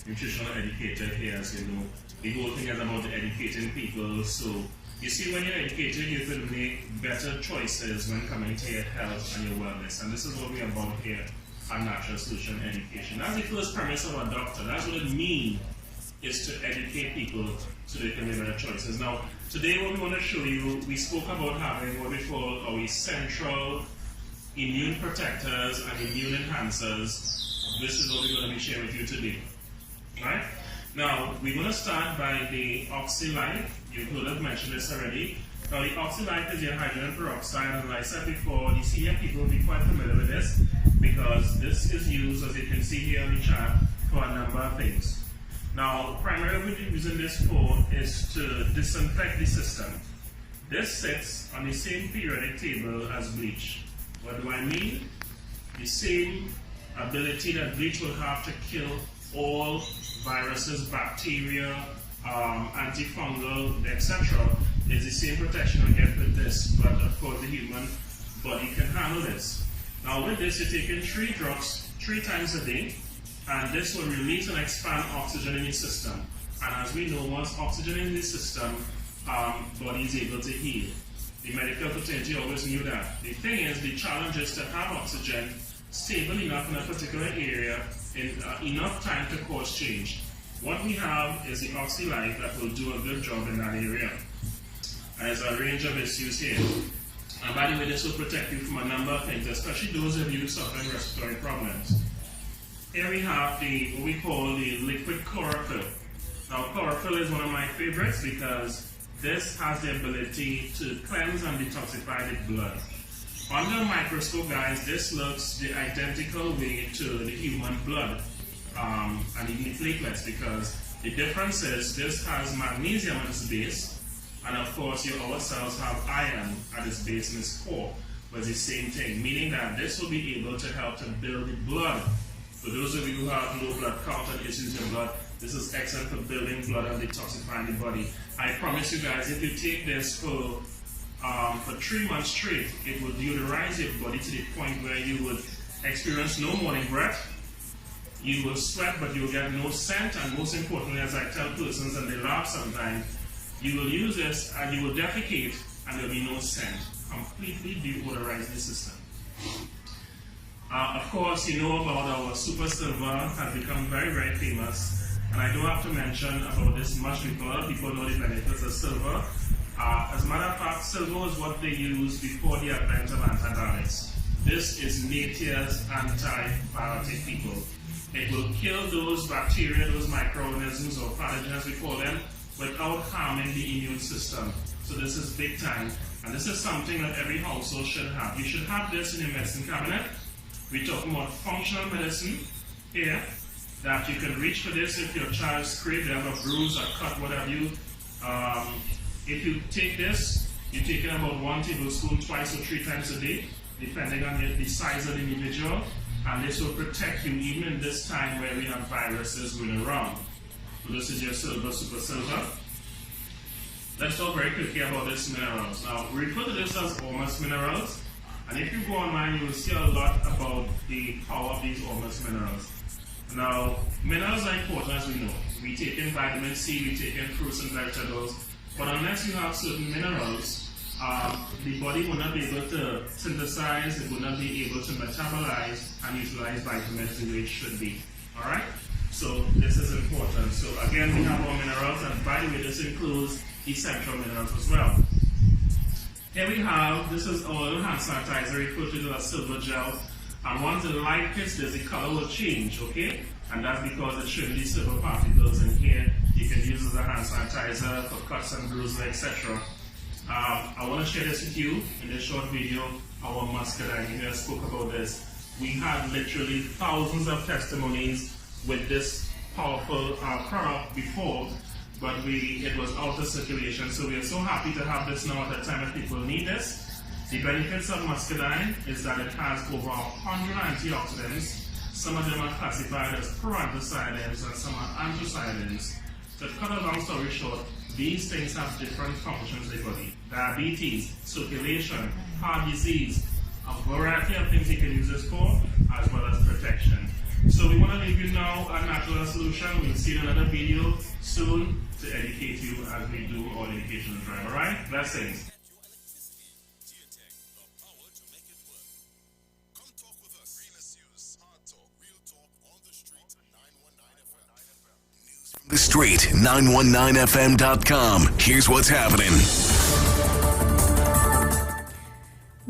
nutritional educator here. As you know, the whole thing is about educating people. So, you see, when you're educated, you can make better choices when coming to your health and your wellness. And this is what we're about here at Natural Solution Education. That's the first premise of our doctor. That's what it means, is to educate people so they can make better choices. Now, today what we want to show you, we spoke about having what we call our essential immune protectors and immune enhancers. This is what we're going to be sharing with you today. Right? Now, we're going to start by the OxyLife. You've heard us mention this already. Now, the OxyLife is your hydrogen peroxide, and like I said before, the senior people will be quite familiar with this because this is used, as you can see here on the chart, for a number of things. Now, primarily what we're using this for is to disinfect the system. This sits on the same periodic table as bleach. What do I mean? The same ability that bleach will have to kill all viruses, bacteria, antifungal, etc. is the same protection we get with this, but of course the human body can handle this. Now with this, you're taking 3 drops 3 times a day, and this will release and expand oxygen in the system. And as we know, once oxygen in the system, body is able to heal. The medical fraternity always knew that. The thing is, the challenge is to have oxygen stable enough in a particular area in enough time to cause change. What we have is the OxyLife that will do a good job in that area. And there's a range of issues here. And by the way, this will protect you from a number of things, especially those of you suffering respiratory problems. Here we have what we call the liquid chlorophyll. Now, chlorophyll is one of my favorites because this has the ability to cleanse and detoxify the blood. Under a microscope, guys, this looks the identical way to the human blood and even the platelets, because the difference is this has magnesium at its base, and of course our cells have iron at its base in its core, but it's the same thing, meaning that this will be able to help to build the blood. For those of you who have low blood count and issues in blood, this is excellent for building blood and detoxifying the body. I promise you guys, if you take this for 3 months straight, it will deodorize your body to the point where you would experience no morning breath. You will sweat, but you will get no scent, and most importantly, as I tell persons and they laugh sometimes, you will use this and you will defecate and there will be no scent. Completely deodorize the system. Of course, you know about our Super Silver, has become very, very famous, and I do have to mention about this much because people know the benefits of silver. As a matter of fact, silver is what they used before the advent of antibiotics. This is nature's antibiotic, people. It will kill those bacteria, those microorganisms or pathogens we call them, without harming the immune system. So this is big time, and this is something that every household should have. You should have this in your medicine cabinet. We're talking about functional medicine here, that you can reach for this if your child scraped, they have a bruise or cut, whatever you. If you take this, you're taking about 1 tablespoon twice or 3 times a day, depending on the size of the individual, and this will protect you even in this time where we have viruses going around. So this is your silver, super silver. Let's talk very quickly about these minerals. Now, we refer to this as Ormus minerals, and if you go online, you will see a lot about the power of these Ormus minerals. Now, minerals are important, as we know. We take in vitamin C, we take in fruits and vegetables, but unless you have certain minerals, the body will not be able to synthesize, it will not be able to metabolize and utilize vitamins the way it should be. Alright? So this is important. So again, we have our minerals, and by the way, this includes essential minerals as well. Here we have, this is our little hand sanitizer, referred to as silver gel. And once the light hits this, the color will change, okay? And that's because it's showing these silver particles in here. You can use it as a hand sanitizer for cuts and bruises, etc. I want to share this with you in this short video. Our muscadine here spoke about this. We had literally thousands of testimonies with this powerful product before, but it was out of circulation. So we are so happy to have this now at a time that people need this. The benefits of muscadine is that it has over 100 antioxidants. Some of them are classified as proanthocyanins and some are anthocyanins. To cut a long story short, these things have different functions in the body. Diabetes, circulation, heart disease, a variety of things you can use this for, as well as protection. So we want to leave you now a natural solution. We'll see you in another video soon to educate you as we do our educational drive. Alright? Blessings. The Street, 919fm.com. Here's what's happening.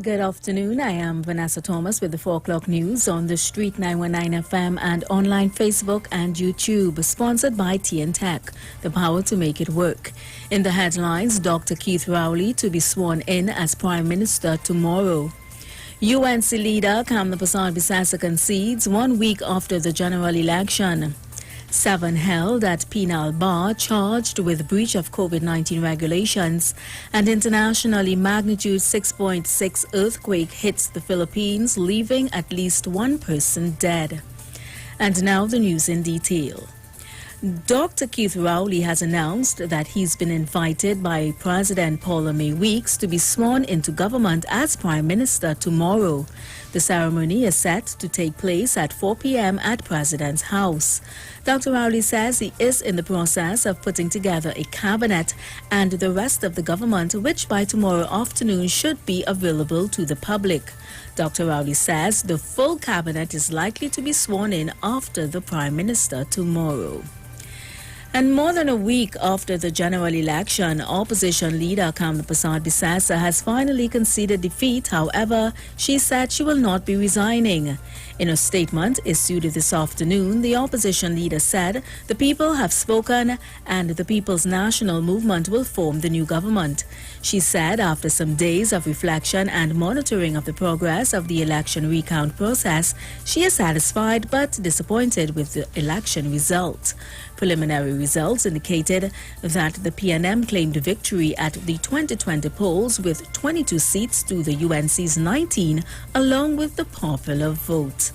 Good afternoon. I am Vanessa Thomas with the 4 o'clock news on the Street 919 FM and online Facebook and YouTube, sponsored by TN Tech, the power to make it work. In the headlines, Dr. Keith Rowley to be sworn in as Prime Minister tomorrow. UNC leader Kamna Persad-Bissessar concedes 1 week after the general election. 7 held at penal bar charged with breach of COVID-19 regulations, and internationally magnitude 6.6 earthquake hits the Philippines, leaving at least 1 person dead. And now the news in detail. Dr. Keith Rowley has announced that he's been invited by President Paula May Weeks to be sworn into government as Prime Minister tomorrow. The ceremony is set to take place at 4 p.m. at President's House. Dr. Rowley says he is in the process of putting together a cabinet and the rest of the government, which by tomorrow afternoon should be available to the public. Dr. Rowley says the full cabinet is likely to be sworn in after the Prime Minister tomorrow. And more than a week after the general election, opposition leader Kamla Persad-Bissassa has finally conceded defeat. However, she said she will not be resigning. In a statement issued this afternoon, the opposition leader said the people have spoken and the People's National Movement will form the new government. She said after some days of reflection and monitoring of the progress of the election recount process, she is satisfied but disappointed with the election result. Preliminary results indicated that the PNM claimed victory at the 2020 polls with 22 seats to the UNC's 19, along with the popular vote.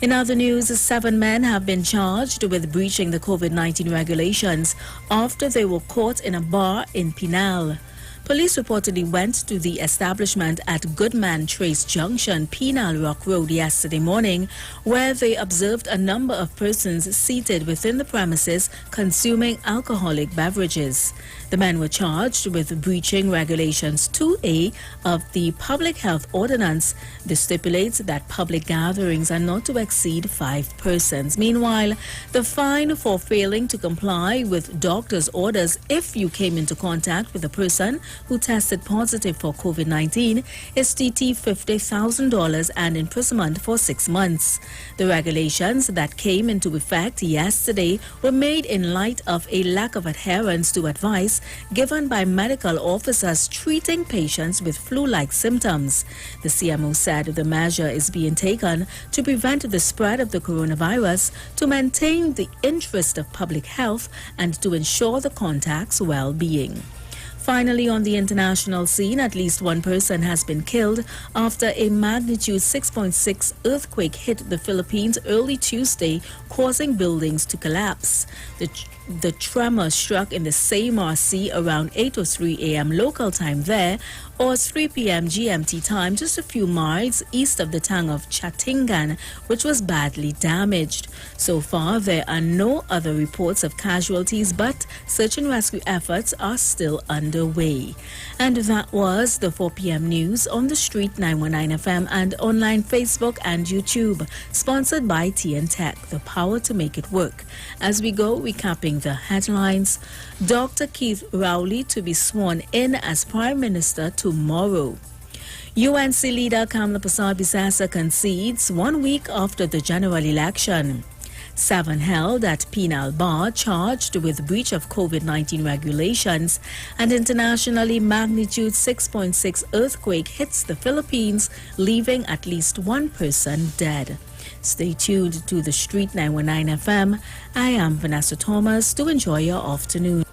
In other news, 7 men have been charged with breaching the COVID-19 regulations after they were caught in a bar in Pinal. Police reportedly went to the establishment at Goodman Trace Junction, Penal Rock Road yesterday morning, where they observed a number of persons seated within the premises consuming alcoholic beverages. The men were charged with breaching Regulations 2A of the Public Health Ordinance. This stipulates that public gatherings are not to exceed 5 persons. Meanwhile, the fine for failing to comply with doctor's orders if you came into contact with a person who tested positive for COVID-19 is TT $50,000 and imprisonment for 6 months. The regulations that came into effect yesterday were made in light of a lack of adherence to advice given by medical officers treating patients with flu-like symptoms. The CMO said the measure is being taken to prevent the spread of the coronavirus, to maintain the interest of public health, and to ensure the contact's well-being. Finally, on the international scene, at least 1 person has been killed after a magnitude 6.6 earthquake hit the Philippines early Tuesday, causing buildings to collapse. The tremor struck in the Samar Sea around 8:03 a.m. local time there, or 3 p.m. GMT time, just a few miles east of the town of Chatingan, which was badly damaged. So far, there are no other reports of casualties, but search and rescue efforts are still underway. And that was the 4 p.m. news on the Street 919 FM and online Facebook and YouTube, sponsored by TN Tech, the power to make it work. As we go, recapping the headlines: Dr. Keith Rowley to be sworn in as Prime Minister tomorrow. UNC leader Kamla Persad-Bissassa concedes 1 week after the general election. 7 held at Penal Bar charged with breach of COVID-19 regulations, and internationally magnitude 6.6 earthquake hits the Philippines, leaving at least 1 person dead. Stay tuned to the Street 919 FM. I am Vanessa Thomas. Do enjoy your afternoon.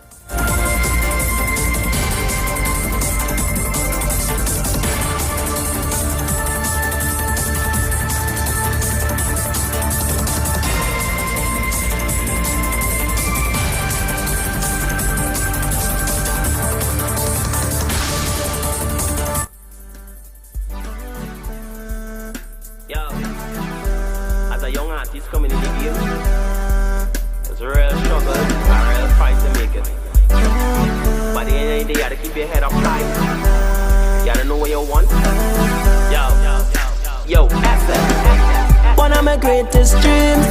Greatest dreams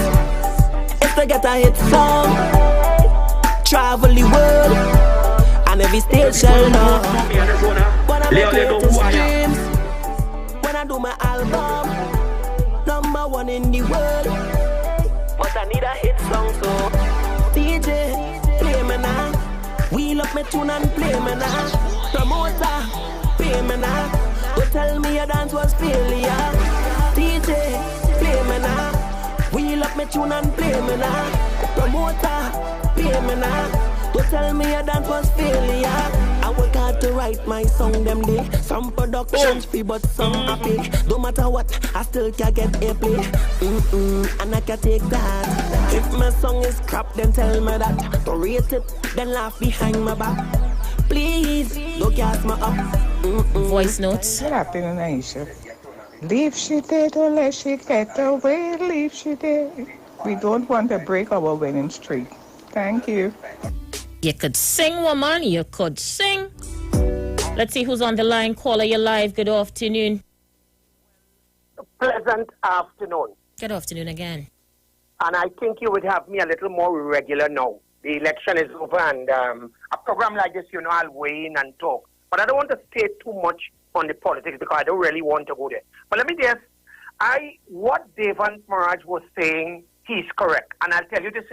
is to get a hit song, travel the world, and every stage shall know. One of my greatest dreams, when I do my album, #1 in the world, but I need a hit song, so DJ, play me now, wheel up my tune and play me now, promoter, pay me now, don't tell me your dance was failure, DJ, play me now, wheel up my tune and play me now, promoter, pay me now, don't tell me your dance was failure. I work hard to write my song them day, some productions free but some happy. No matter what, I still can get airplay, and I can take that. If my song is crap, then tell me that. Don't rate it, then laugh behind my back. Please, don't cast me up. Voice notes. What happened, Aisha? Leave she there, don't let she get away, leave she there. We don't want to break our winning streak. Thank you. You could sing, woman, you could sing. Let's see who's on the line. Caller, you're live. Good afternoon. Pleasant afternoon. Good afternoon again. And I think you would have me a little more regular now. the election is over and a program like this, I'll weigh in and talk. But I don't want to stay too much on the politics because I don't really want to go there. But let me just, what Devant Maraj was saying, he's correct. And I'll tell you this,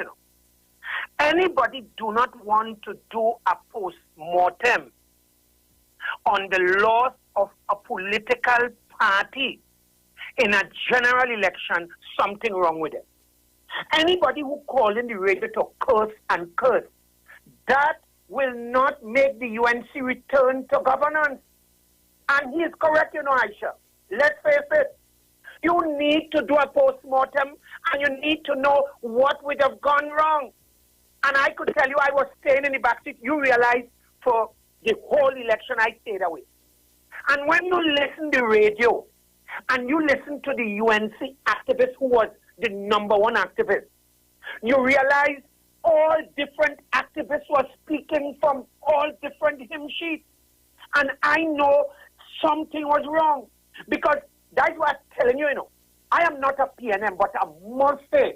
anybody do not want to do a post-mortem on the loss of a political party in a general election, something wrong with it. Anybody who call in the radio to curse and curse, that will not make the UNC return to governance. And he is correct, Aisha. Let's face it. You need to do a post-mortem and you need to know what would have gone wrong. And I could tell you I was staying in the backseat. You realize for the whole election I stayed away. And when you listen to the radio and you listen to the UNC activist who was the number one activist, you realize all different activists were speaking from all different hymn sheets. And I know something was wrong. Because that's what I'm telling you, I am not a PNM, but I must say,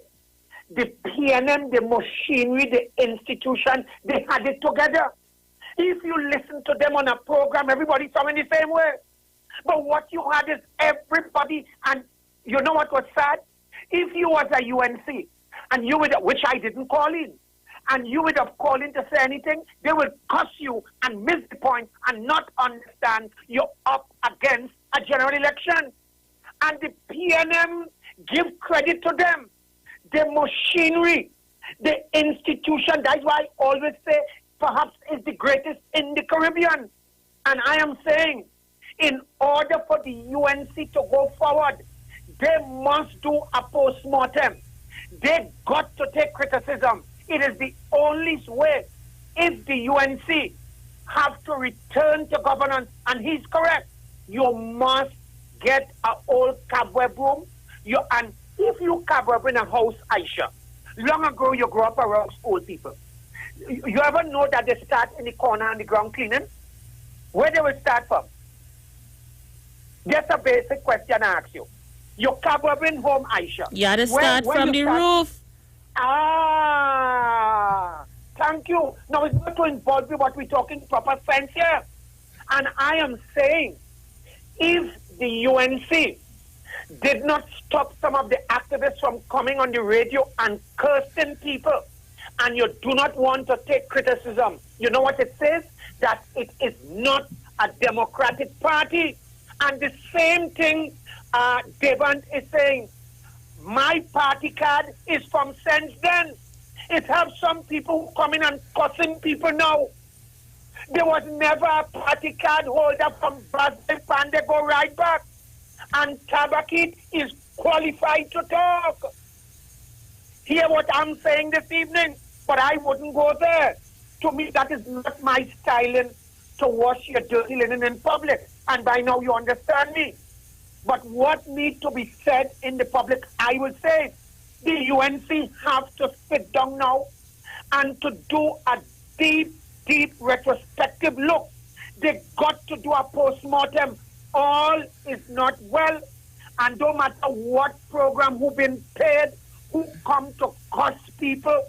the PNM, the machinery, the institution, they had it together. If you listen to them on a program, everybody sounding the same way. But what you had is everybody, and you know what was sad? If you was a UNC, and you would, which I didn't call in, and you would have called in to say anything, they will cuss you and miss the point and not understand you're up against a general election. And the PNM, give credit to them. The machinery, the institution, that's why I always say perhaps is the greatest in the Caribbean. And I am saying, in order for the UNC to go forward, they must do a post-mortem. They got to take criticism. It is the only way. If the UNC have to return to governance, and he's correct, you must get an old cobweb room. And if you cobweb in a house, Aisha, long ago you grew up around old people. You ever know that they start in the corner on the ground cleaning? Where they will start from? Just a basic question I ask you. You cobweb in home, Aisha. You had to start from the roof. Thank you. Now it's not to involve you, but we're talking proper sense here. And I am saying, if the UNC did not stop some of the activists from coming on the radio and cursing people, and you do not want to take criticism, you know what it says? That it is not a democratic party. And the same thing Devant is saying. My party card is from since then. It has some people who come in and cussing people now. There was never a party card holder from Brazil, and they go right back. And Tabakit is qualified to talk. Hear what I'm saying this evening, but I wouldn't go there. To me, that is not my styling to wash your dirty linen in public. And by now you understand me. But what needs to be said in the public, I will say, the UNC have to sit down now and to do a deep retrospective look. They got to do a post-mortem. All is not well. And no matter what program, who been paid, who come to cost people,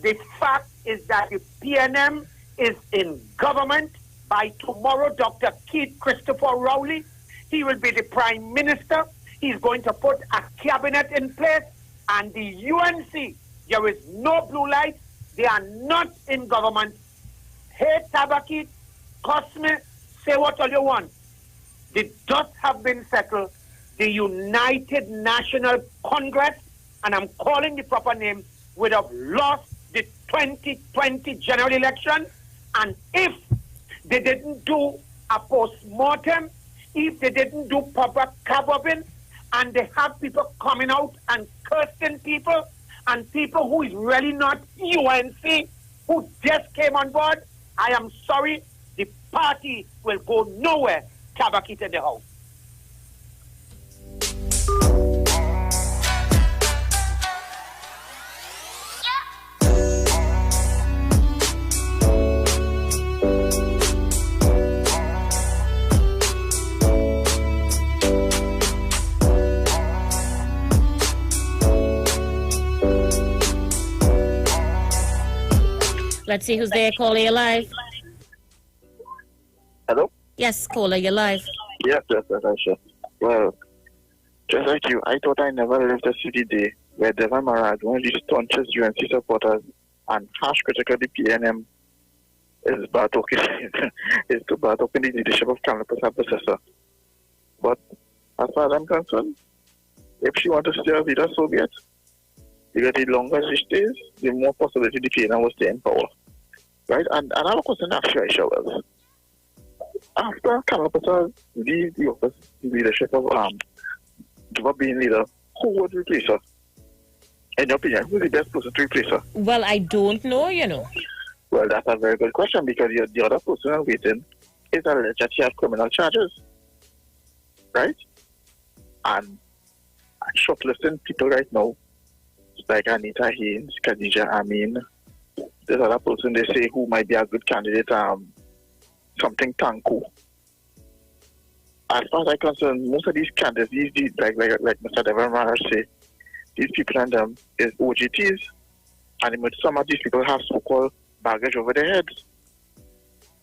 the fact is that the PNM is in government. By tomorrow, Dr. Keith Christopher Rowley, he will be the Prime Minister. He's going to put a cabinet in place. And the UNC, there is no blue light. They are not in government. Hey, Tabakit, Cosme, say what all you want. The dust have been settled. The United National Congress, and I'm calling the proper name, would have lost the 2020 general election. And if they didn't do a post-mortem, if they didn't do proper cover-up, and they have people coming out and cursing people, and people who is really not UNC, who just came on board, I am sorry, the party will go nowhere. Tabakit in the house. Let's see who's there. Caller, you're live. Hello? Yes, caller, you're live. Yes, sure. Well, just like you, I thought I never lived a city day where Devon Marad, one of these staunchest UNC supporters and harsh critic of the PNM, is bad talking is to bad talking the leadership of Kamala Prasad. But as far as I'm concerned, if she wants to stay a leader, so be it. Because the longer she stays, the more possibility the PNM will stay in power. Right? And I have a question to ask you, Aisha Wells. After Kamala Prasad leaves the office, the leadership of Juba being leader, who would replace her? In your opinion, who's the best person to replace her? Well, I don't know, you know. Well, that's a very good question because the other person waiting is alleged that she has criminal charges. Right? And shortlisting people right now, like Anita Haynes, Khadija Amin, there's other person they say who might be a good candidate, something Tanku. As far as I'm concerned, most of these candidates, these like Mr. Devon Maharaj say, these people and them is OGTs, and some of these people have so-called baggage over their heads,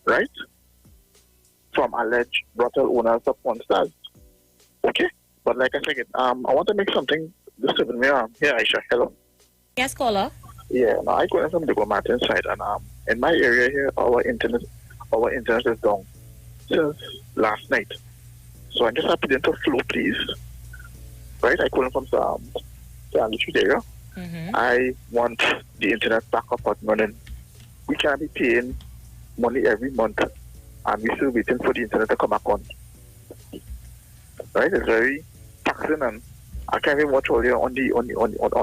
right? From alleged brothel owners of porn stars. Okay, but like I said, I want to make something disturbing me. Here, Aisha, hello. Yes, caller. Yeah, no, I go from the Martin side, and in my area here, our internet is down since last night. So I'm just appealing to flow, please. Right, I call from the street area. I want the internet back up and running. We can't be paying money every month, and we're still waiting for the internet to come back on. Right, it's very taxing, and I can't even watch all here on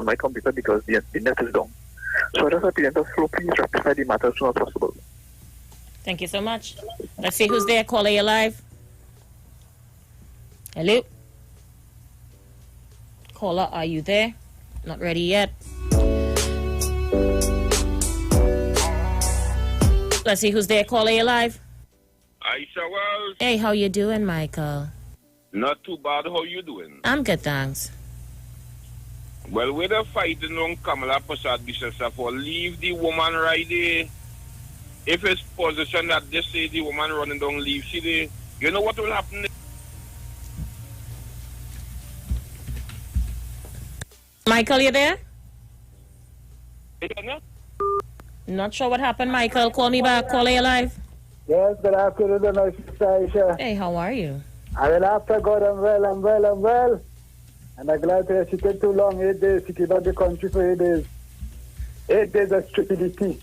my computer because the net is down. So I just appeal to flow, please rectify the matter as soon as possible. Thank you so much. Let's see who's there. Caller, you live. Hello? Caller, are you there? Not ready yet. Let's see who's there. Caller, you live. Aisha Wells. Hey, how you doing, Michael? Not too bad. How you doing? I'm good, thanks. Well, we're the fighting on Kamala Prasad business for leave the woman right there. If it's position that they say the woman running down leave she there, you know what will happen? Michael, you there? Yeah. Not sure what happened, Michael. Call me back. Caller, you live. Yes, good afternoon, my sister Aisha. Hey, how are you? I will after God, I'm well. And I'm glad that she took too long, 8 days. She came out the country for 8 days. 8 days of stupidity.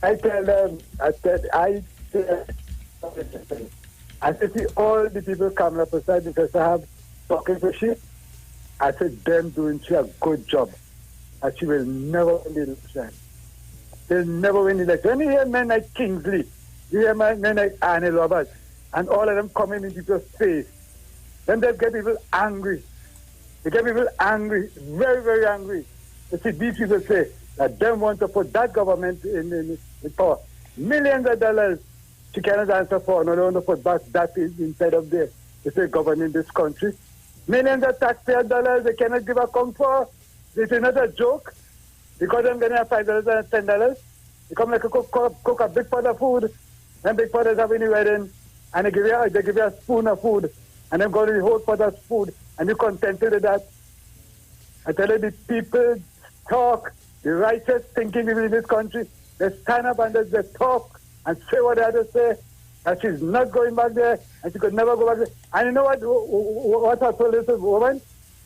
I tell them, I said, see all the people coming up aside because I have talking for shit. I said, them doing she a good job. And she will never win the election. They'll never win the election. When you hear men like Kingsley, you hear men like Annie Roberts, and all of them coming in people's face, then they get people angry. They get people angry, very, very angry. You see, these people say that they want to put that government in power. Millions of dollars she cannot answer for, no, they want to put that inside of there. They say governing this country. Millions of taxpayer dollars they cannot give a come for. This is not a joke. Because I'm getting $5 and $10. You come like cook a big pot of food, and big pot is having a wedding, and they give you a spoon of food, and then go to the whole pot of food, and you're contented with that. I tell you, the people talk, the righteous thinking people in this country, they stand up and they talk and say what they have to say, and she's not going back there, and she could never go back there. And you know what I told this woman?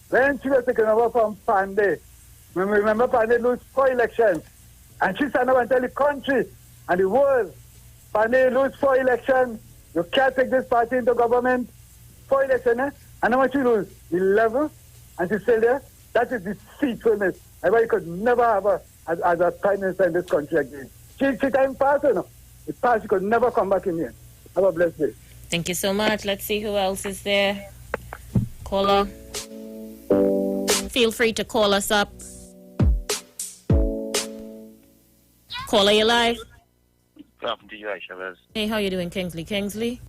When she was taken over from Pandey, remember Pandey lose 4 elections, and she stand up and tell the country and the world, Pandey lose 4 elections, you can't take this party into government. 4 elections, eh? And how much you lose? 11, and she's still there? That is deceitfulness. Everybody could never have her as a prime minister in this country again. She time passed, you know. It passed, she could never come back in here. Have a blessed day. Thank you so much. Let's see who else is there. Caller. Feel free to call us up. Caller, you live. Good afternoon to you, Aisha Wells. Hey, how you doing, Kingsley? Kingsley?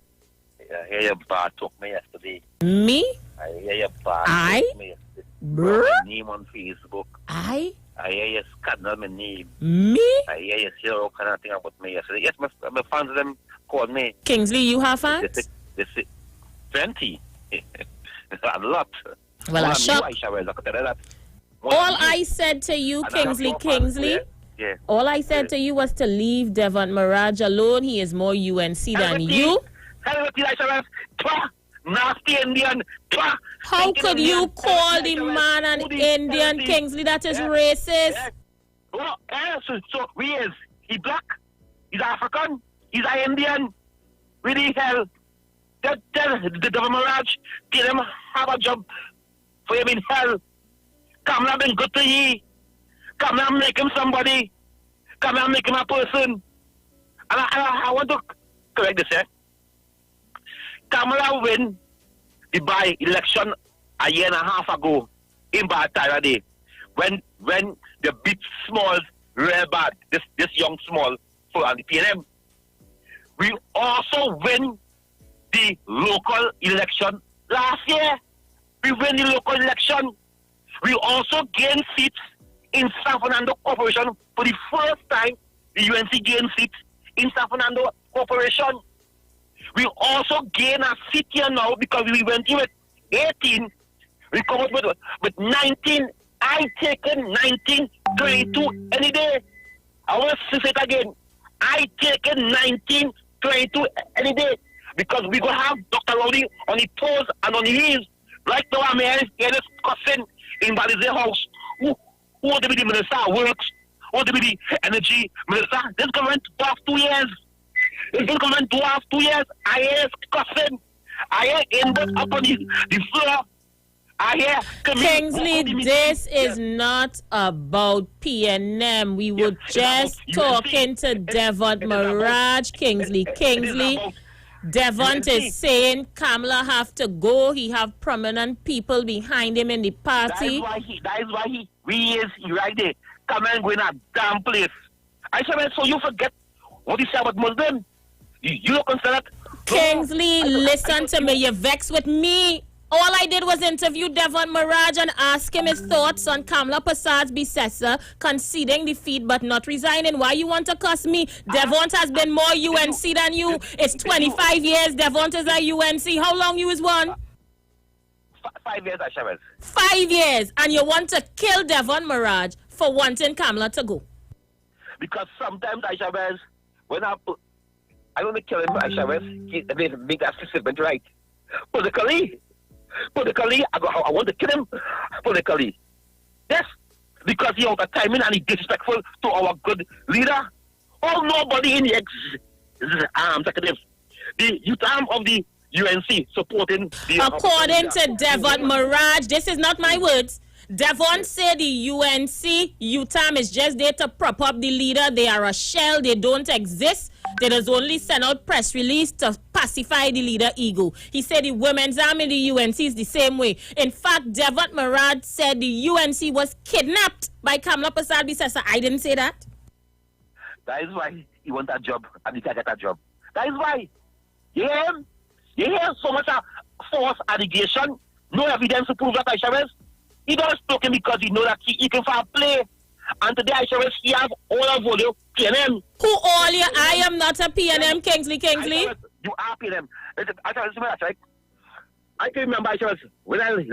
I hear your bar took me yesterday. Me? I hear your bar I? took me yesterday. Brr? My name on Facebook. I? I hear you scandal my name. Me? I hear you say all kind of thing about me yesterday. Yes, my fans them called me. Kingsley, you have fans? They say 20. A lot. Well, I'm shocked. All I said to you, Kingsley, yeah. all I said to you was to leave Devon Mirage alone. He is more UNC than you. Nasty Indian. How could you call the man an Indian, Kingsley? That is racist. So he is. He black. He's African. He's an Indian. Really hell. The Devon Mirage did him have a job for him in hell. Kamala been good to ye. Kamala make him somebody. Kamala make him a person. And I want to correct this, Kamala win the by-election a year and a half ago in Batara Day when they beat Small real bad, this young Small for the PNM. We also win the local election last year. We win the local election. We also gain seats in San Fernando Corporation for the first time. The UNC gained seats in San Fernando Corporation. We also gain a seat here now because we went in with 18. We come up with 19. I taken 19, 22 any day. I want to say it again. I taken 19, 22 any day because we going to have Dr. Rowley on his toes and on his heels. Right now, I'm here discussing in Balize House who want to be the Minister of Works, who want to be the Energy Minister. This government to have 2 years. This government to have 2 years. I hear discussing. I hear ended up on the floor. I hear Kingsley, this is not about PNM. We were just talking to Devon Mirage, Kingsley. Devon is saying Kamala have to go. He have prominent people behind him in the party. That is why he is right there. Kamala going a damn place. I said, so you forget what he said about Muslim? You don't consider that? Kingsley, listen to me. You're vexed with me. All I did was interview Devon Mirage and ask him his thoughts on Kamala Prasad's predecessor conceding defeat but not resigning. Why you want to cuss me? Devon has been more UNC than you. It's 25 years. Devon is a UNC. How long you is one? 5 years, Ashabez. 5 years. And you want to kill Devon Mirage for wanting Kamala to go? Because sometimes, Ashabez, when I want to kill him, Ashabez, they make that statement right. Politically, I want to kill him politically. Yes, because he out of timing and he disrespectful to our good leader. Oh, nobody in the executive, the youth arm of the UNC supporting the... According to Devon Mirage, this is not my words. Devon said the UNC youth arm is just there to prop up the leader. They are a shell. They don't exist. They just only send out press release to pacify the leader ego. He said the women's arm in the UNC is the same way. In fact, Devon Mirage said the UNC was kidnapped by Kamala Prasad predecessor. I didn't say that. That is why he wants a job and he can't get a job. That is why. You hear him? You hear so much false allegation, no evidence to prove that Aisha. He does talking because he know that he can far play. And today Aisha, he have all of volume PNM. Who all you? I am not a PNM, Kingsley. You are PNM. I can remember Aisha, when I was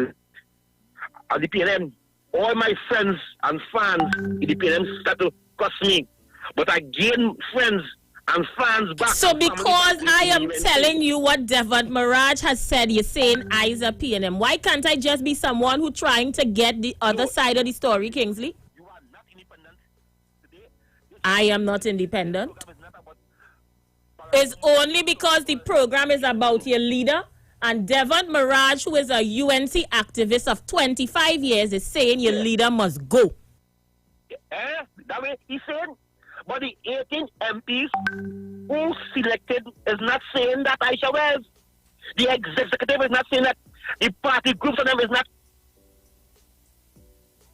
at the PNM, all my friends and fans in the PNM started to cuss me. But I gained friends and fans back. So because I am telling you what Devon Mirage has said, you're saying I is a PNM. Why can't I just be someone who trying to get the other side of the story, Kingsley? You are not independent today. I am not independent. It's only because the program is about your leader, and Devon Mirage, who is a UNC activist of 25 years, is saying your leader must go. That way he's saying. But the 18 MPs who selected is not saying that Aisha Wells. The executive is not saying that. The party groups of them is not.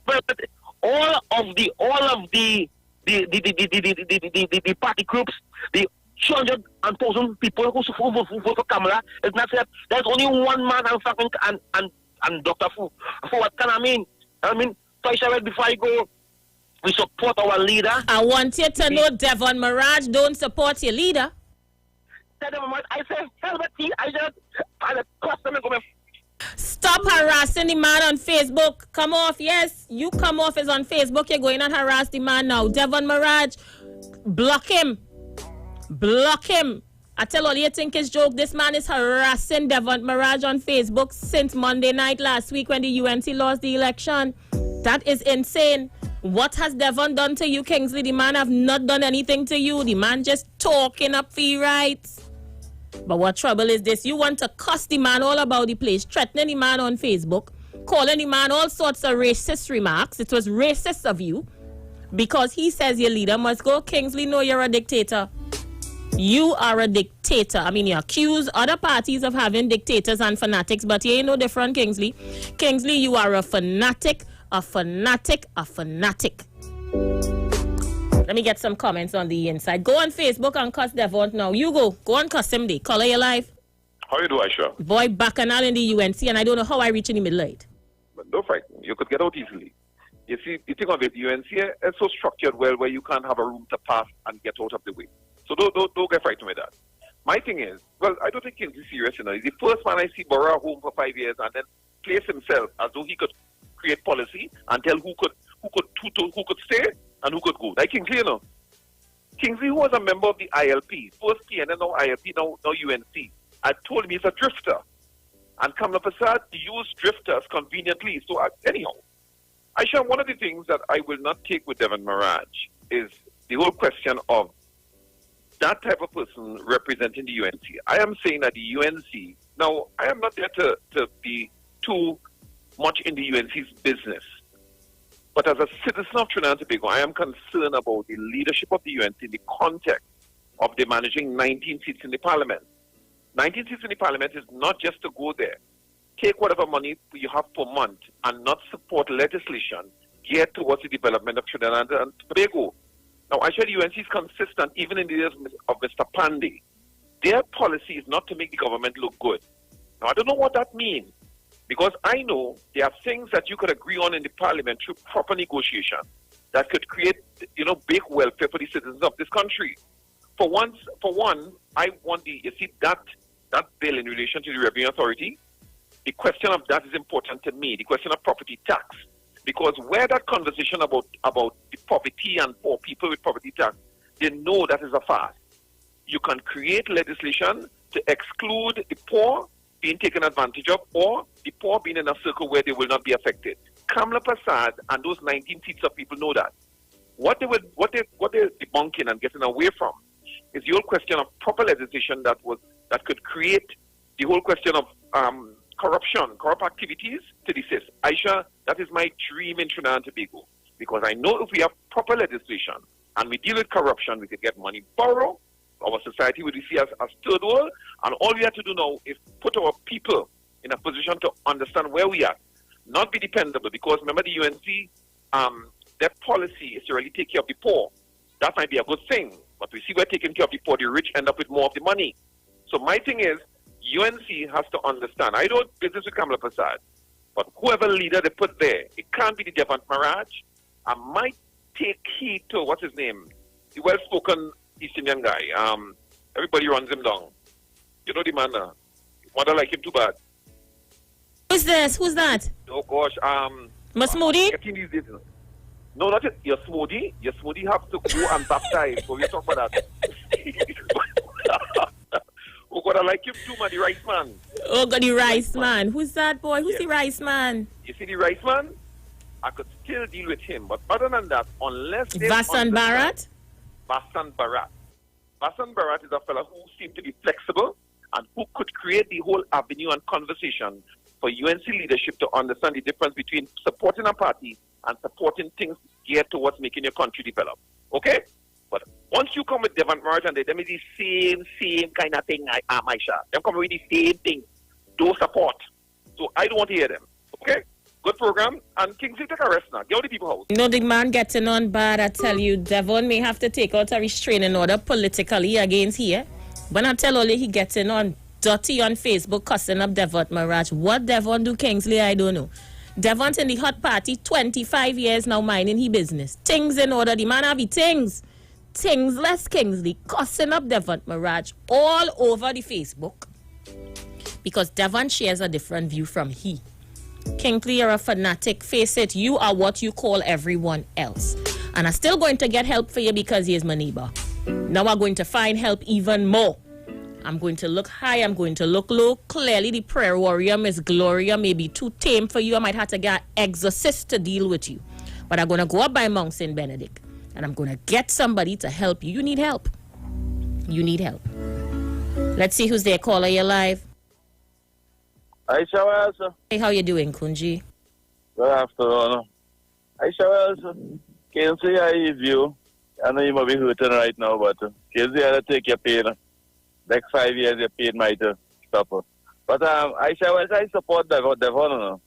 But all of the party groups, the 200,000 people who vote for Kamala is not saying that there's only one man and Dr. Fu. For what can I mean? So Aisha Wells, before I go, We support our leader. I want you to know Devon Mirage don't support your leader. I say, helmet, I just custom and go. Stop harassing the man on Facebook. Come off, yes. You come off is on Facebook. You're going and harass the man now. Devon Mirage, block him. Block him. I tell all you think is joke. This man is harassing Devon Mirage on Facebook since Monday night last week when the UNC lost the election. That is insane. What has Devon done to you, Kingsley? The man have not done anything to you. The man just talking up for your rights. But what trouble is this? You want to cuss the man all about the place, threatening the man on Facebook, calling the man all sorts of racist remarks. It was racist of you because he says your leader must go. Kingsley, no, you're a dictator. You are a dictator. I mean, you accuse other parties of having dictators and fanatics, but you ain't no different, Kingsley. Kingsley, you are a fanatic, a fanatic, a fanatic. Let me get some comments on the inside. Go on Facebook and cuss Devon now. You go. Go on cuss him day. Color your life. How you do, Aisha? Boy, bacchanal in the UNC, and I don't know how I reach in the middle of it. But don't frighten. You could get out easily. You see, you think of it, UNC is so structured well where you can't have a room to pass and get out of the way. So don't get frightened with that. My thing is, well, I don't think Kingsley's serious, you know. He's the first man I see borrow a home for 5 years and then place himself as though he could create policy and tell who could stay and who could go. Like Kingsley, you know. Kingsley, who was a member of the ILP, first PNN, now ILP, now UNC, I told him he's a drifter. And Kamla Prasad used drifters conveniently. So anyhow, Aisha, one of the things that I will not take with Devon Mirage is the whole question of that type of person representing the UNC. I am saying that the UNC, now I am not there to be too much in the UNC's business. But as a citizen of Trinidad and Tobago, I am concerned about the leadership of the UNC in the context of them managing 19 seats in the parliament. 19 seats in the parliament is not just to go there, take whatever money you have per month and not support legislation geared towards the development of Trinidad and Tobago. Now, I said UNC is consistent even in the years of Mr. Pandey. Their policy is not to make the government look good. Now, I don't know what that means because I know there are things that you could agree on in the parliament through proper negotiation that could create, big welfare for the citizens of this country. For one, I want that bill in relation to the Revenue Authority. The question of that is important to me. The question of property tax. Because where that conversation about the poverty and poor people with property tax, they know that is a farce. You can create legislation to exclude the poor being taken advantage of or the poor being in a circle where they will not be affected. Kamla Prasad and those 19 seats of people know that. What they're debunking and getting away from is the whole question of proper legislation that could create the whole question of corrupt activities to desist. Aisha, that is my dream in Trinidad and Tobago. Because I know if we have proper legislation and we deal with corruption, we could get money borrowed. Our society will be seen as third world. And all we have to do now is put our people in a position to understand where we are. Not be dependable. Because remember the UNC, their policy is to really take care of the poor. That might be a good thing. But we see we're taking care of the poor, the rich end up with more of the money. So my thing is, UNC has to understand. I don't business with Kamla Prasad, but whoever leader they put there, it can't be the Devon Mirage. I might take heed to, what's his name? The well-spoken East Indian guy. Everybody runs him down. You know the man. Mother like him too bad. Who's this? Who's that? Oh gosh. Masmoudi? No, not it. Your smoothie. Your smoothie have to go and baptize. So we talk about that. Oh God, I like him too, man. The rice man. Oh God, the rice man. Who's that boy? Who's the rice man? You see the rice man? I could still deal with him, but other than that, unless they Vasant Bharat? Vasant Bharat. Vasant Bharat is a fellow who seemed to be flexible and who could create the whole avenue and conversation for UNC leadership to understand the difference between supporting a party and supporting things geared towards making your country develop. Okay? But once you come with Devon Mirage and them is the same kind of thing, Aisha. Them come with the same thing. Don't support. So I don't want to hear them. Okay? Good program. And Kingsley, take a rest now. Get out the people's house. No, the man getting on bad, I tell you. Devon may have to take out a restraining order politically against here. But I tell only he getting on dirty on Facebook, cussing up Devon Mirage. What Devon do, Kingsley, I don't know. Devon's in the hot party 25 years now minding his business. Things in order. The man have the things. Things less Kingsley cussing up Devon Mirage all over the Facebook. Because Devon shares a different view from he. Kingsley, you're a fanatic. Face it, you are what you call everyone else. And I'm still going to get help for you because he is my neighbor. Now I'm going to find help even more. I'm going to look high, I'm going to look low. Clearly the prayer warrior, Miss Gloria, may be too tame for you. I might have to get an exorcist to deal with you. But I'm going to go up by Mount St. Benedict. And I'm going to get somebody to help you. You need help. You need help. Let's see who's there. Caller, you're live. Aisha Wells. Hey, how you doing, Kunji? Good afternoon. Aisha Wells, can't say I leave you. I know you might be hurting right now, but can't say I take your pain. Next 5 years, your pain might stop. But Aisha Wells, I support Devon. No?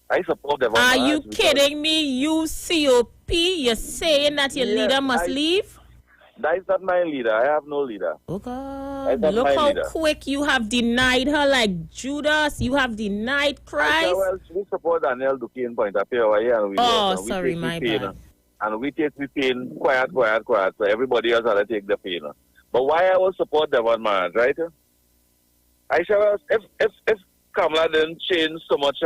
I support Devon. Are you kidding me? You COP, you're saying that your leader must leave? That is not my leader. I have no leader. Oh God! Look how quick you have denied her, like Judas. You have denied Christ. Well, we support Daniel Duquesne point of view over here, and we sorry, my bad. And we take the pain quiet. So everybody else has to take the pain. But why I will support Devon Mirage, right? Aisha, if Kamala didn't change so much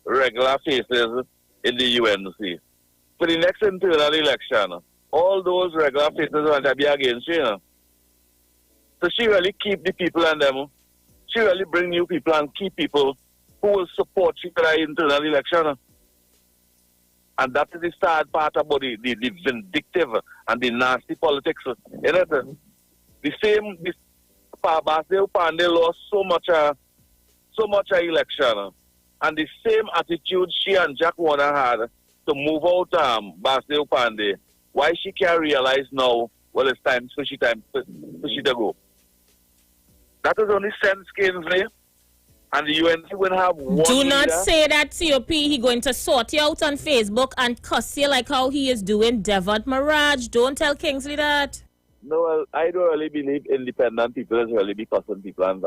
regular faces in the UNC for the next internal election, all those regular faces want to be against you, So she really keep the people and them. She really bring new people and keep people who will support you for the internal election. And that is the sad part about the vindictive and the nasty politics. You know, the same, Basdeo Pandey lost so much election. And the same attitude she and Jack Warner had to move out Basdeo Pandey. Why she can't realize now, well, it's time for she to go. That is only sense, Kingsley. And the UNC will have one Do not leader. say that COP, he going to sort you out on Facebook and cuss you like how he is doing Devon Mirage. Don't tell Kingsley that. No, well, I don't really believe independent people is really be cussing people on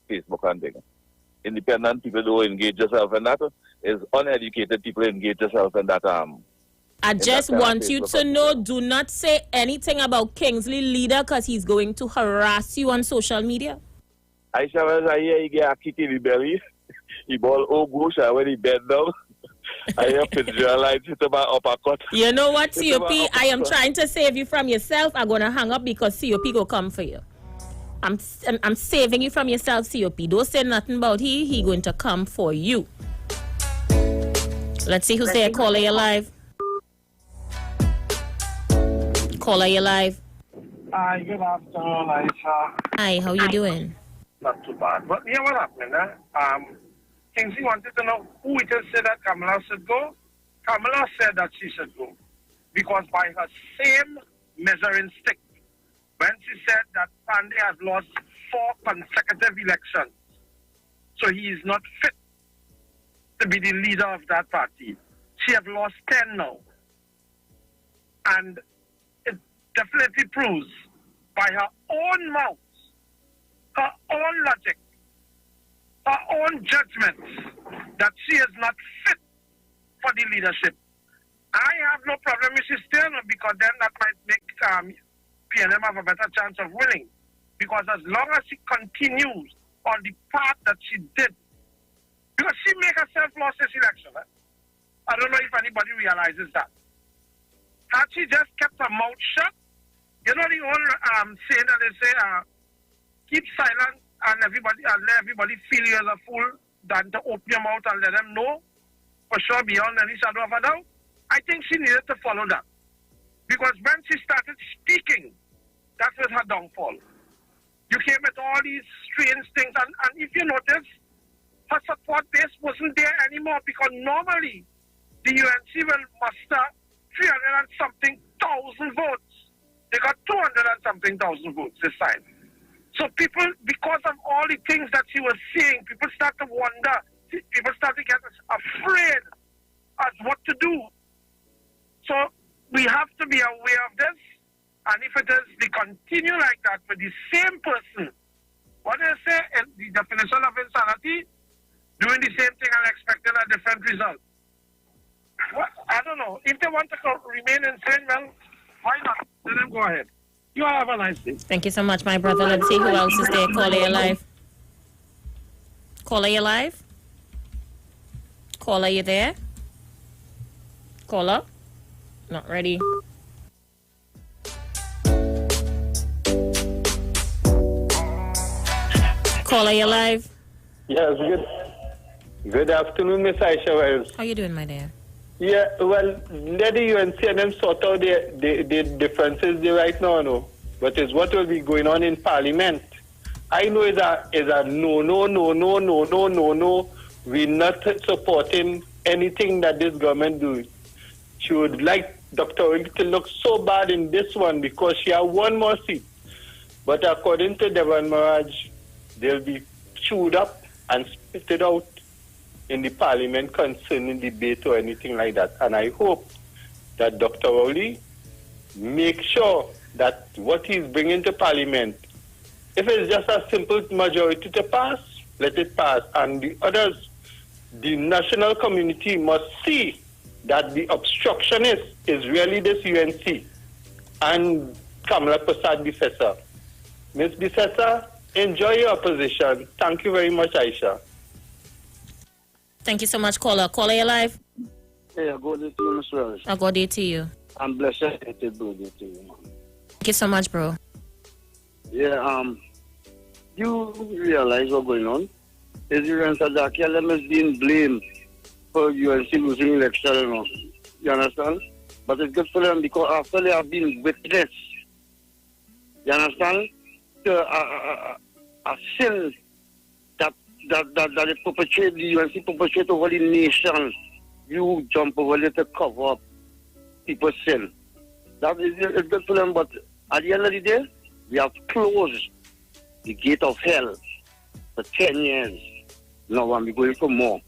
Facebook and things. Independent people don't engage themselves in that. Is uneducated people engage themselves in that. I just want you to know, do not say anything about Kingsley leader because he's going to harass you on social media. Aisha, when I hear he get a kick in the belly, he ball gosh, when he bend down, I hear Fitzgerald hit him uppercut. You know what, COP? I am trying to save you from yourself. I'm going to hang up because COP go come for you. I'm saving you from yourself, COP. Don't say nothing about he going to come for you. Let's see who's there. Caller, you live. Caller, you live. Hi, good afternoon, Aisha. Hi, how you doing? Not too bad. But yeah, what happened? Kingsley wanted to know who it is said that Kamala should go. Kamala said that she should go. Because by her same measuring stick, when she said that Pandey has lost 4 consecutive elections, so he is not fit to be the leader of that party. She has lost 10 now. And it definitely proves by her own mouth, her own logic, her own judgment, that she is not fit for the leadership. I have no problem with she still, because then that might make PNM have a better chance of winning. Because as long as she continues on the path that she did, because she made herself lost this election. I don't know if anybody realizes that. Had she just kept her mouth shut, you know the old saying that they say, keep silent and let everybody feel you're a fool than to open your mouth and let them know for sure beyond any shadow of a doubt. I think she needed to follow that. Because when she started speaking, that was her downfall. You came with all these strange things, and if you notice, her support base wasn't there anymore, because normally the UNC will muster 300 and something thousand votes. They got 200 and something thousand votes this time. So people, because of all the things that she was saying, people start to wonder, people start to get afraid as what to do. So we have to be aware of this, and if it is, they continue like that with the same person, what do they say, the definition of insanity, doing the same thing and expecting a different result. I don't know. If they want to remain insane, well, why not? Let them go ahead. You have a nice day. Thank you so much, my brother. Let's see who else is there. Caller, you live. Caller, you live? Caller, you there? Caller? Not ready. Caller, you live? Yes, good afternoon, Miss Aisha Wells. How you doing, my dear? Yeah, well, let the UNC and them sort out the differences there right now, no. But it's what will be going on in Parliament. I know is a no. We're not supporting anything that this government doing. She would like Dr. Oli to look so bad in this one because she has one more seat. But according to Devon Maraj, they'll be chewed up and spitted out in the Parliament concerning debate or anything like that. And I hope that Dr. Oli make sure that what he's bringing to Parliament, if it's just a simple majority to pass, let it pass. And the others, the national community must see that the obstructionist is really this UNC and Kamala Persad-Bissessar. Ms. Bissessar, enjoy your opposition. Thank you very much, Aisha. Thank you so much, caller. Caller, you live? Yeah, good day to you, Mr. Wells. A good day to you. I'm blessed to birthday to you. Thank you so much, bro. Yeah, you realize what's going on? President Sadaki Alem is being blamed for UNC losing election, you know. You understand? But it's good for them because after they have been witness, you understand? A sin that they perpetrate, the UNC perpetrate over the nation, you jump over there to cover up people's sin. That is it's good for them, but at the end of the day, we have closed the gate of hell for 10 years. Now I'm going for more.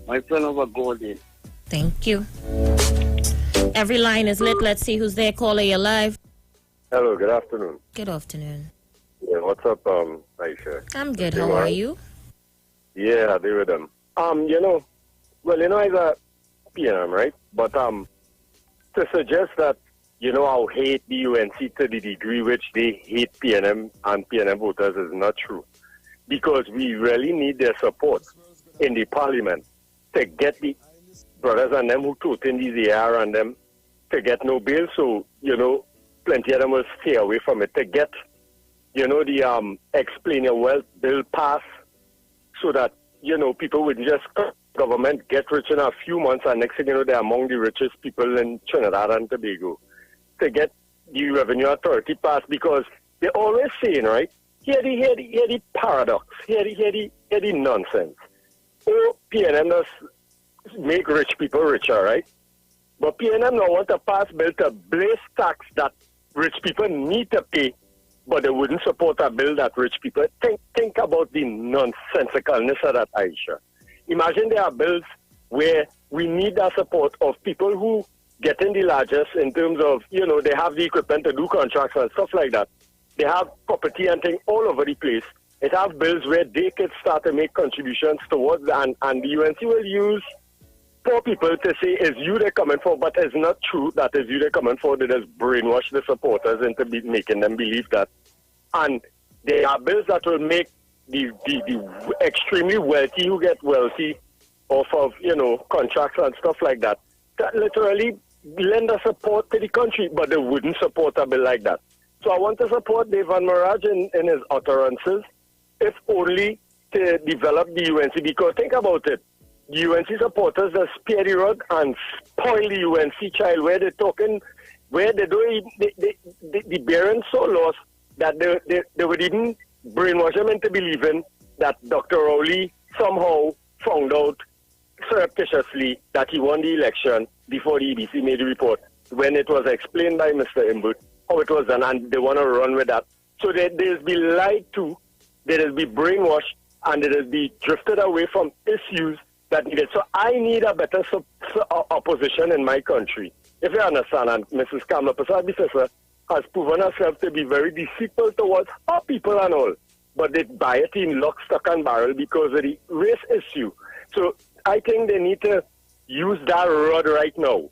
My friend over God day. Thank you. Every line is lit. Let's see who's there. Caller, you're live. Hello, good afternoon. Good afternoon. Yeah, what's up, Aisha? I'm good. How are you? Yeah, they with them. You know, as a PNM, right? But to suggest that, I'll hate the UNC to the degree which they hate PNM and PNM voters is not true. Because we really need their support in the parliament to get the brothers and them who took in these AR and them to get no bail. So, plenty of them will stay away from it. To get, the Explain Your Wealth bill passed so that, people wouldn't just government get rich in a few months and next thing you know, they're among the richest people in Trinidad and Tobago. To get the Revenue Authority passed because they're always saying, right, Hear the paradox. Hear the nonsense. Oh, PNM does make rich people richer, right? But PNM now want to pass bill to blaze tax that rich people need to pay, but they wouldn't support a bill that rich people. Think about the nonsensicalness of that, Aisha. Imagine there are bills where we need the support of people who get in the largest in terms of, they have the equipment to do contracts and stuff like that. They have property and things all over the place. It have bills where they could start to make contributions towards, and the UNC will use poor people to say, is you they're coming for, but it's not true that is you they're coming for. They just brainwash the supporters into making them believe that. And there are bills that will make the extremely wealthy who get wealthy off of, contracts and stuff like that literally lend a support to the country, but they wouldn't support a bill like that. So I want to support Devon Maraj in his utterances, if only to develop the UNC. Because think about it, the UNC supporters just spare the rod and spoil the UNC child, where they're talking, where they don't, the parents so lost that they would even brainwash them into believing that Dr. Rowley somehow found out surreptitiously that he won the election before the EBC made the report, when it was explained by Mr. Imbut how it was done, and they want to run with that. So there's be lied to, there's be brainwashed, and there's be drifted away from issues that needed. So I need a better opposition in my country. If you understand, and Mrs. Kamala Persad-Bissessar has proven herself to be very deceitful towards our people and all, but they buy it in lock, stock and barrel because of the race issue. So I think they need to use that rod right now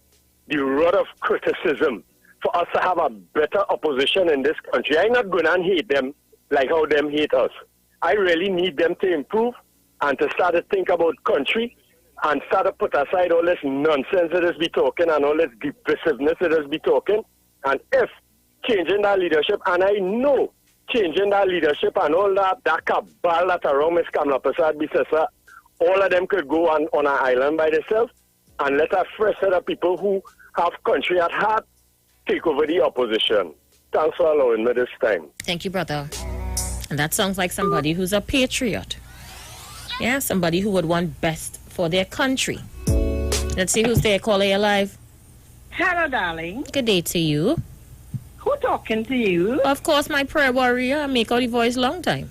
the rod of criticism for us to have a better opposition in this country. I'm not going to hate them like how them hate us. I really need them to improve and to start to think about country and start to put aside all this nonsense that is be talking and all this divisiveness that is be talking. And if changing that leadership, and I know changing that leadership and all that cabal that around Ms. Kamala Persad-Bissessar, all of them could go on an island by themselves and let a fresh set of people who have country at heart take over the opposition. Thanks for allowing me this time. Thank you, brother. And that sounds like somebody who's a patriot. Yeah, somebody who would want best for their country. Let's see who's there. Caller, you live. Hello, darling. Good day to you. Who talking to you? Of course, my prayer warrior. I make out the voice long time.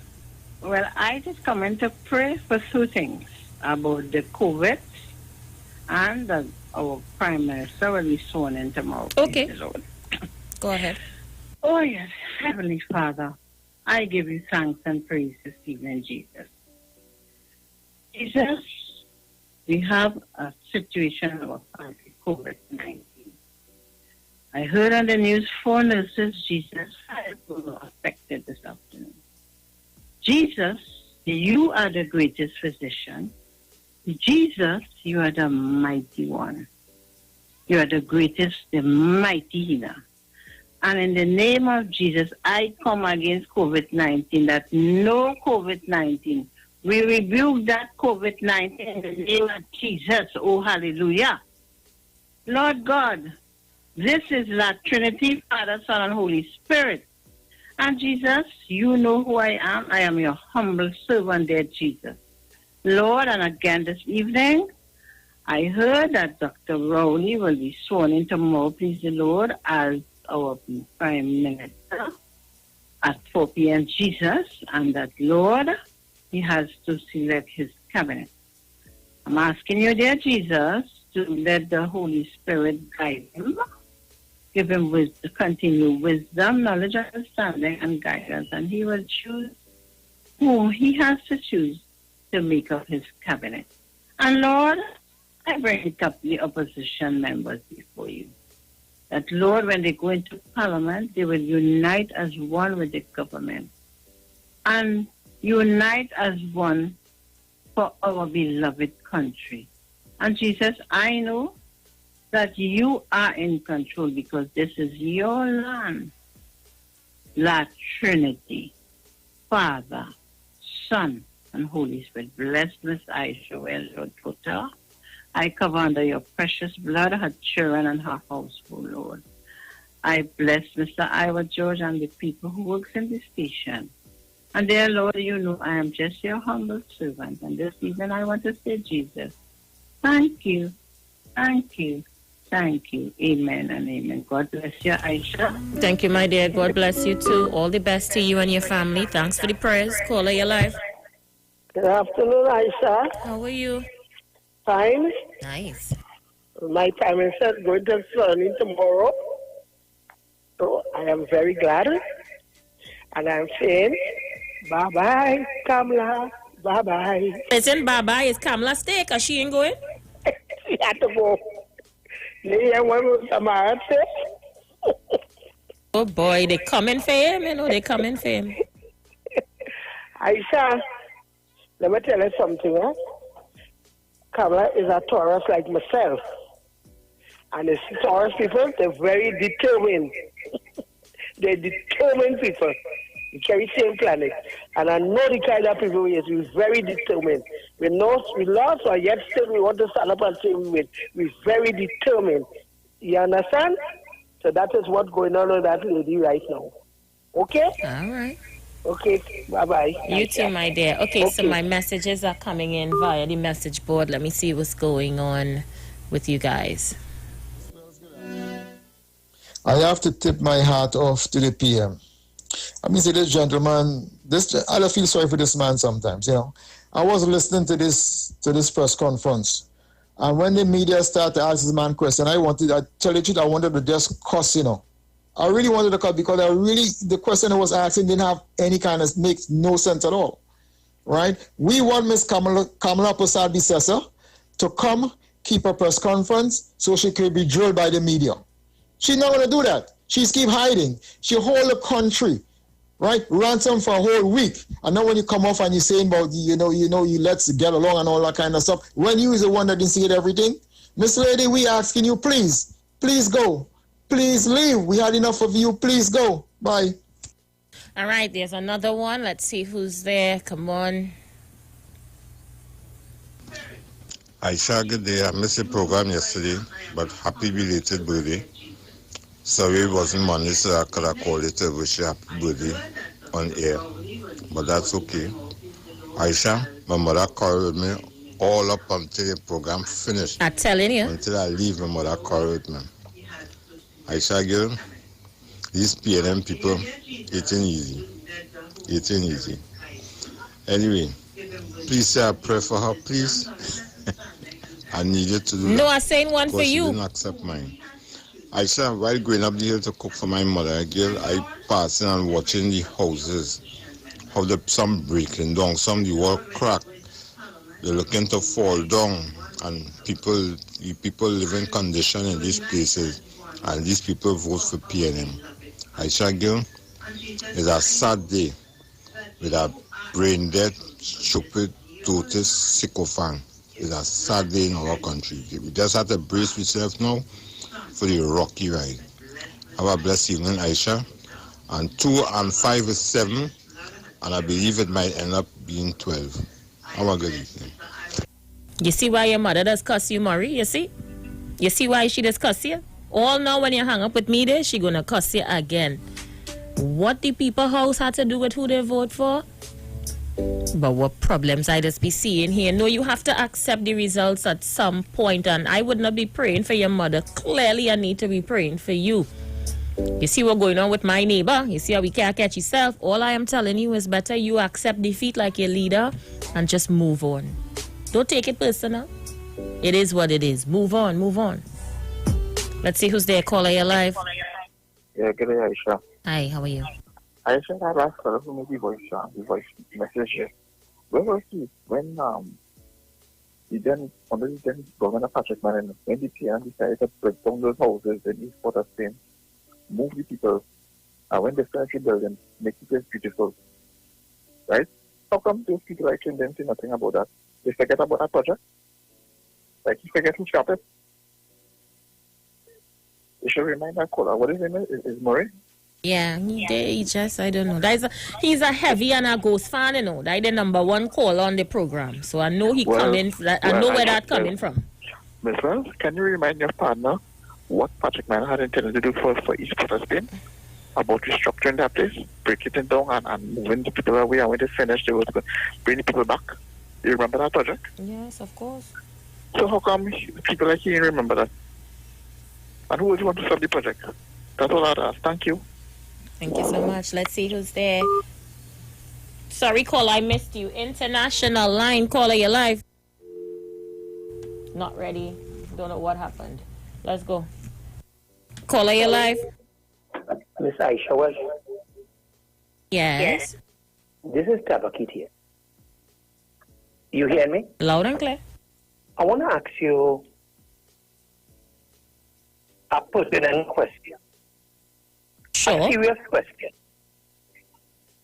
Well, I just come in to pray for two things. About the COVID and that our Prime Minister will be sworn in tomorrow. Okay. Go ahead. Oh, yes. Heavenly Father, I give you thanks and praise this evening, Jesus. Jesus, we have a situation of COVID-19. I heard on the news 4 nurses, Jesus, 5 were affected this afternoon. Jesus, you are the greatest physician. Jesus, you are the mighty one. You are the greatest, the mighty healer. And in the name of Jesus, I come against COVID-19, that no COVID-19. We rebuke that COVID-19 in the name of Jesus. Oh, hallelujah. Lord God, this is that Trinity, Father, Son, and Holy Spirit. And Jesus, you know who I am. I am your humble servant, dear Jesus. Lord, and again this evening, I heard that Dr. Rowley will be sworn in tomorrow, please the Lord, as our Prime Minister at 4 p.m. Jesus, and that, Lord, he has to select his cabinet. I'm asking you, dear Jesus, to let the Holy Spirit guide him, give him wisdom, continue wisdom, knowledge, understanding, and guidance, and he will choose whom he has to choose to make up his cabinet. And Lord, I bring up the opposition members before you. That, Lord, when they go into Parliament, they will unite as one with the government. And unite as one for our beloved country. And Jesus, I know that you are in control because this is your land. La Trinity, Father, Son, and Holy Spirit. Bless Miss Aisha, Lord Kota. I cover under your precious blood her children and her household, Lord. I bless Mr. Iowa George and the people who work in this station. And dear Lord, you know I am just your humble servant. And this evening I want to say, Jesus, thank you, thank you, thank you. Amen and amen. God bless you, Aisha. Thank you, my dear. God bless you too. All the best to you and your family. Thanks for the prayers. Caller, you're live. Good afternoon, Aisha. How are you? Fine. Nice. My Prime Minister is going to sworn in tomorrow. So I am very glad. And I'm saying, bye-bye, Kamala. Bye-bye. Listen, bye-bye. Is Kamala stay? Because she ain't going? She had to go. Oh, boy. They coming for him. You know, they coming for him. Aisha, let me tell you something, huh? Kamala is a Taurus like myself. And the Taurus people, they're very determined. They're determined people. We carry same planet. And I know the kind of people we are. We're very determined. We lost, or yet still we want to stand up and say we win. We're very determined. You understand? So that is what's going on with that lady right now. Okay? All right. Okay, bye-bye. You too, my dear. Okay, so my messages are coming in via the message board. Let me see what's going on with you guys. I have to tip my hat off to the PM. I mean, see, this gentleman, I feel sorry for this man sometimes, you know. I was listening to this press conference, and when the media started to ask this man question, I tell you the truth, I wanted to just cuss, you know. I really wanted to cut because the question I was asking didn't have any kind of, makes no sense at all, right? We want Ms. Kamala Persad-Bissessar to come keep a press conference so she could be drilled by the media. She's not going to do that. She's keep hiding. She hold the country, right, ransom for a whole week. And now when you come off and you're saying about, you let's get along and all that kind of stuff, when you is the one that didn't see everything, Miss Lady, we asking you, please go. Please leave. We had enough of you. Please go. Bye. All right, there's another one. Let's see who's there. Come on. Aisha, good day. I missed the program yesterday, but happy belated birthday. Sorry it wasn't Monday, so I could have called it to wish you happy birthday on air. But that's okay. Aisha, my mother called me all up until the program finished. I'm telling you. Until I leave, my mother called me. Aisha, girl, these PNM people, it ain't easy. Anyway, please say a prayer for her, please. I need you to do that. No, I'm saying one for you. She didn't accept mine. Aisha, while going up the hill to cook for my mother, girl, I passing and watching the houses, how some breaking down, some the wall crack. They're looking to fall down, and the people live in condition in these places, and these people vote for PNM. Aisha, girl, it's a sad day with a brain dead, stupid, total sycophant. It's a sad day in our country. We just have to brace ourselves now for the rocky ride. Have a blessed evening, Aisha. And 2 and 5 is 7, and I believe it might end up being 12. Have a good evening. You see why your mother does cuss you, Murray? You see? You see why she does cuss you? All now when you hang up with me there, she gonna cuss you again. What the people house had to do with who they vote for? But what problems I just be seeing here? No, you have to accept the results at some point, and I would not be praying for your mother. Clearly, I need to be praying for you. You see what's going on with my neighbor? You see how we can't catch yourself? All I am telling you is better you accept defeat like your leader and just move on. Don't take it personal. It is what it is. Move on. Let's see who's there. Caller, you live. Yeah, good day, Aisha. Hi, how are you? Aisha, I last call who made the voice message here. Where was he? When under the Governor Patrick Manning, when the PN decided to break down those houses in East Port of Spain, move the people, and when they started rebuilding, make the place beautiful. Right? How come those people actually didn't say nothing about that? They forget about that project? Like, you forget who shot it? You should remind that caller. What is his name? Is Murray? Yeah, he just, I don't know. He's a heavy and a ghost fan, you know. That's the number one caller on the program. So I know I know where that's coming from. Miss Wells, can you remind your partner what Patrick Manning had intended to do for East Port of Spain? About restructuring that place, breaking it down and moving the people away, and when they finish, they will bring the people back. You remember that project? Yes, of course. So how come people like you remember that? And who would you want to stop the project? That's all I'd ask. Thank you. Thank you so much. Let's see who's there. Sorry, caller, I missed you. International line, caller, you're live. Not ready. Don't know what happened. Let's go. Caller, you're live. Miss Aisha, well? Yes. This is Tabakit here. You hear me? Loud and clear. I want to ask you a pertinent question. Sure. A serious question.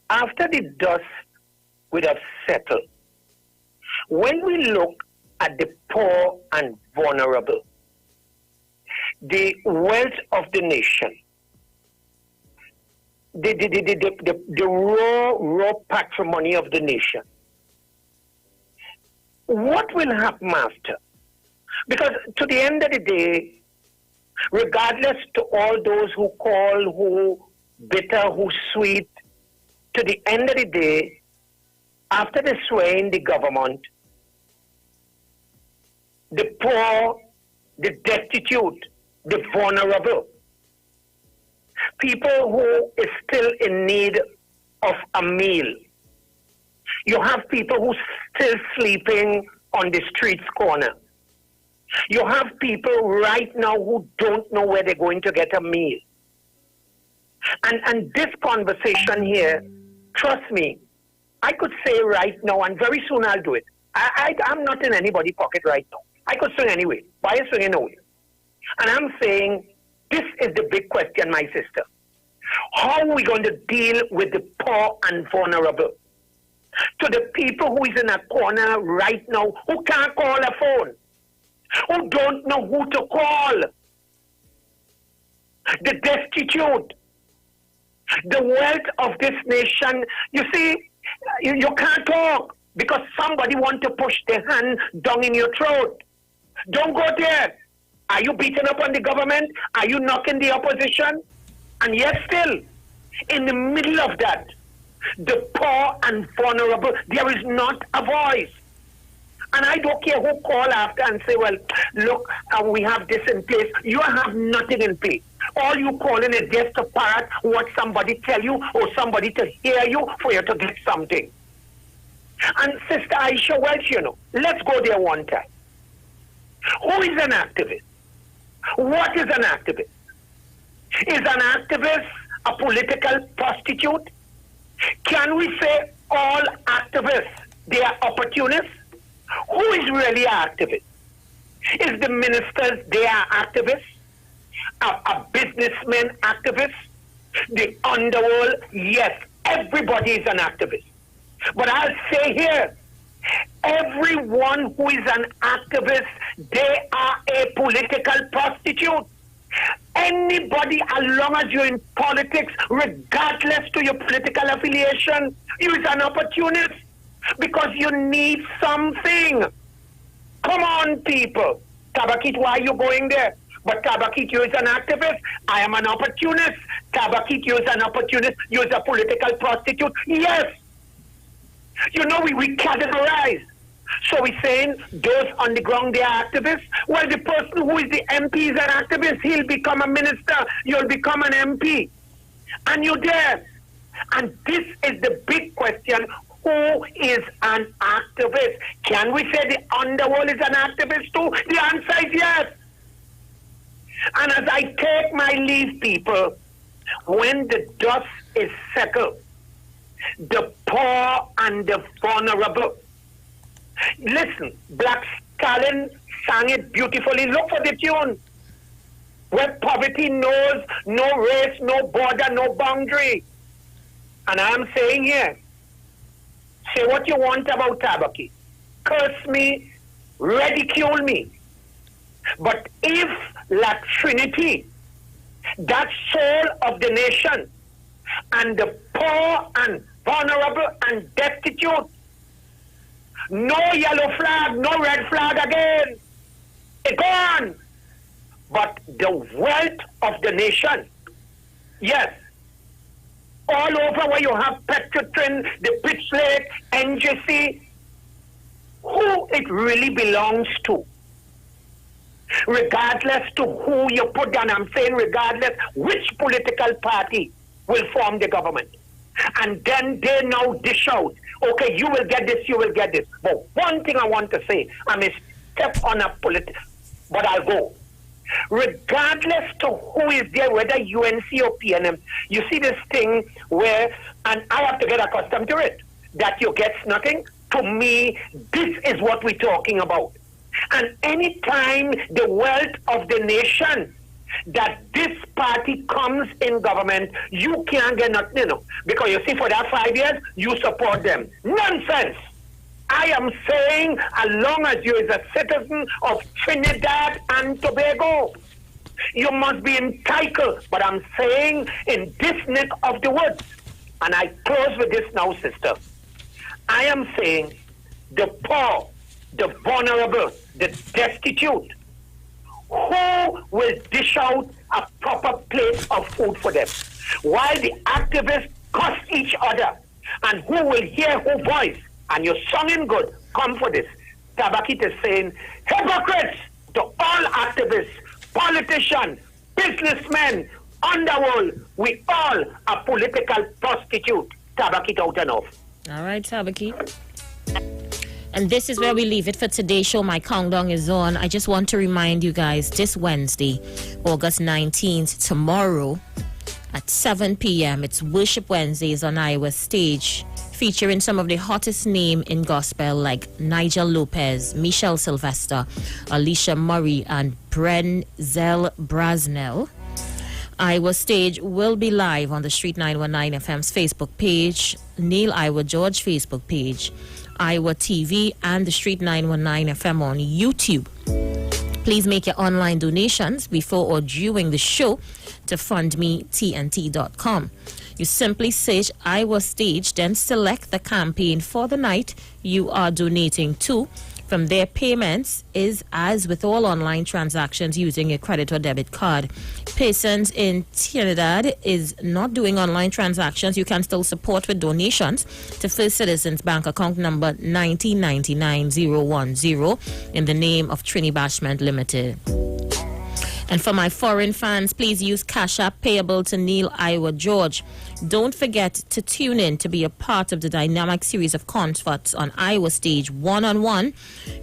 After the dust would have settled, when we look at the poor and vulnerable, the wealth of the nation, the raw patrimony of the nation, what will happen after? Because to the end of the day, regardless to all those who call, who bitter, who sweet, to the end of the day, after the swaying the government, the poor, the destitute, the vulnerable, people who is still in need of a meal. You have people who still sleeping on the street's corner. You have people right now who don't know where they're going to get a meal. And this conversation here, trust me, I could say right now, and very soon I'll do it. I'm not in anybody's pocket right now. I could swing anyway. Why are you swinging away? And I'm saying, this is the big question, my sister. How are we going to deal with the poor and vulnerable? To the people who is in a corner right now, who can't call a phone, who don't know who to call, the destitute, the wealth of this nation. You see, you can't talk because somebody wants to push their hand down in your throat. Don't go there. Are you beating up on the government? Are you knocking the opposition? And yet still, in the middle of that, the poor and vulnerable, there is not a voice. And I don't care who call after and say, well, look, we have this in place. You have nothing in place. All you calling is just to parrot what somebody tell you or somebody to hear you for you to get something. And Sister Aisha Welch, let's go there one time. Who is an activist? What is an activist? Is an activist a political prostitute? Can we say all activists, they are opportunists? Who is really an activist? Is the ministers, they are activists? A businessman activist? The underworld? Yes, everybody is an activist. But I'll say here, everyone who is an activist, they are a political prostitute. Anybody, as long as you're in politics, regardless to your political affiliation, you is an opportunist because you need something. Come on, people. Tabakit, why are you going there? But Tabakit, you is an activist. I am an opportunist. Tabakit, you is an opportunist. You is a political prostitute. Yes. We categorize. So we're saying those on the ground, they are activists. Well, the person who is the MP is an activist. He'll become a minister. You'll become an MP. And you're there. And this is the big question. Who is an activist? Can we say the underworld is an activist too? The answer is yes. And as I take my leave, people, when the dust is settled, the poor and the vulnerable. Listen, Black Stalin sang it beautifully. Look for the tune. Where poverty knows no race, no border, no boundary. And I'm saying here, say what you want about Tabakit. Curse me, ridicule me. But if La Trinity, that soul of the nation, and the poor and vulnerable and destitute, no yellow flag, no red flag again. It's gone. But the wealth of the nation, yes, all over where you have Petrotrin, the Pitch Lake, NGC, who it really belongs to. Regardless to who you put down, I'm saying regardless which political party will form the government. And then they now dish out, okay, you will get this, you will get this. But one thing I want to say, I may step on a but I'll go. Regardless to who is there, whether UNC or PNM, you see this thing where, and I have to get accustomed to it, that you get nothing. To me, this is what we're talking about. And anytime the wealth of the nation, that this party comes in government, you can't get nothing, because you see, for that 5 years, you support them. Nonsense! I am saying, as long as you is a citizen of Trinidad and Tobago, you must be entitled. But I'm saying, in this neck of the woods, and I close with this now, sister, I am saying, the poor, the vulnerable, the destitute, who will dish out a proper plate of food for them? While the activists curse each other, and who will hear whose voice? And you're singing good, come for this. Tabakit is saying, hypocrites to all activists, politicians, businessmen, underworld, we all are political prostitute. Tabakit out and off. All right, Tabakit. And this is where we leave it for today's show. My countdown is on. I just want to remind you guys, this Wednesday, August 19th, tomorrow at 7 p.m., it's Worship Wednesdays on Iowa Stage, featuring some of the hottest names in gospel like Nigel Lopez, Michelle Sylvester, Alicia Murray, and Brenzel Brasnell. Iowa Stage will be live on the Street 919 FM's Facebook page, Neil Iowa George Facebook page, Iowa TV, and the Street 919 FM on YouTube. Please make your online donations before or during the show to fundmetnt.com. You simply search Iowa Stage, then select the campaign for the night you are donating to. From there, payments is as with all online transactions using a credit or debit card. Persons in Trinidad is not doing online transactions. You can still support with donations to First Citizens Bank account number 1999010 in the name of Trini Bashment Limited. And for my foreign fans, please use Cash App payable to Neil Iowa George. Don't forget to tune in to be a part of the dynamic series of concerts on Iowa Stage one-on-one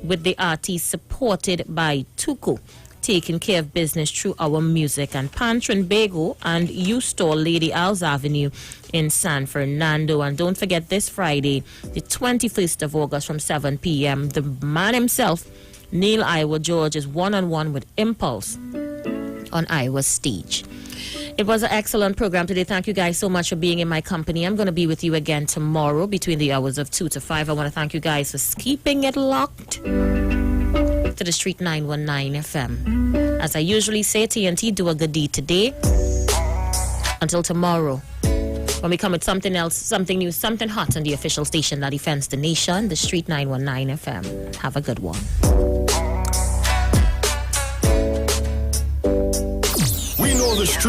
with the artists supported by Tuku, taking care of business through our music, and Pantrin Bago and U-Store Lady Al's Avenue in San Fernando. And don't forget this Friday, the 21st of August from 7 p.m., the man himself, Neil Iowa George, is one-on-one with Impulse on Iowa Stage. It was an excellent program today. Thank you guys so much for being in my company. I'm going to be with you again tomorrow between the hours of 2 to 5. I want to thank you guys for keeping it locked to the Street 919 FM. As I usually say, TNT, do a good deed today. Until tomorrow, when we come with something else, something new, something hot on the official station that defends the nation, the Street 919 FM. Have a good one. We know the street.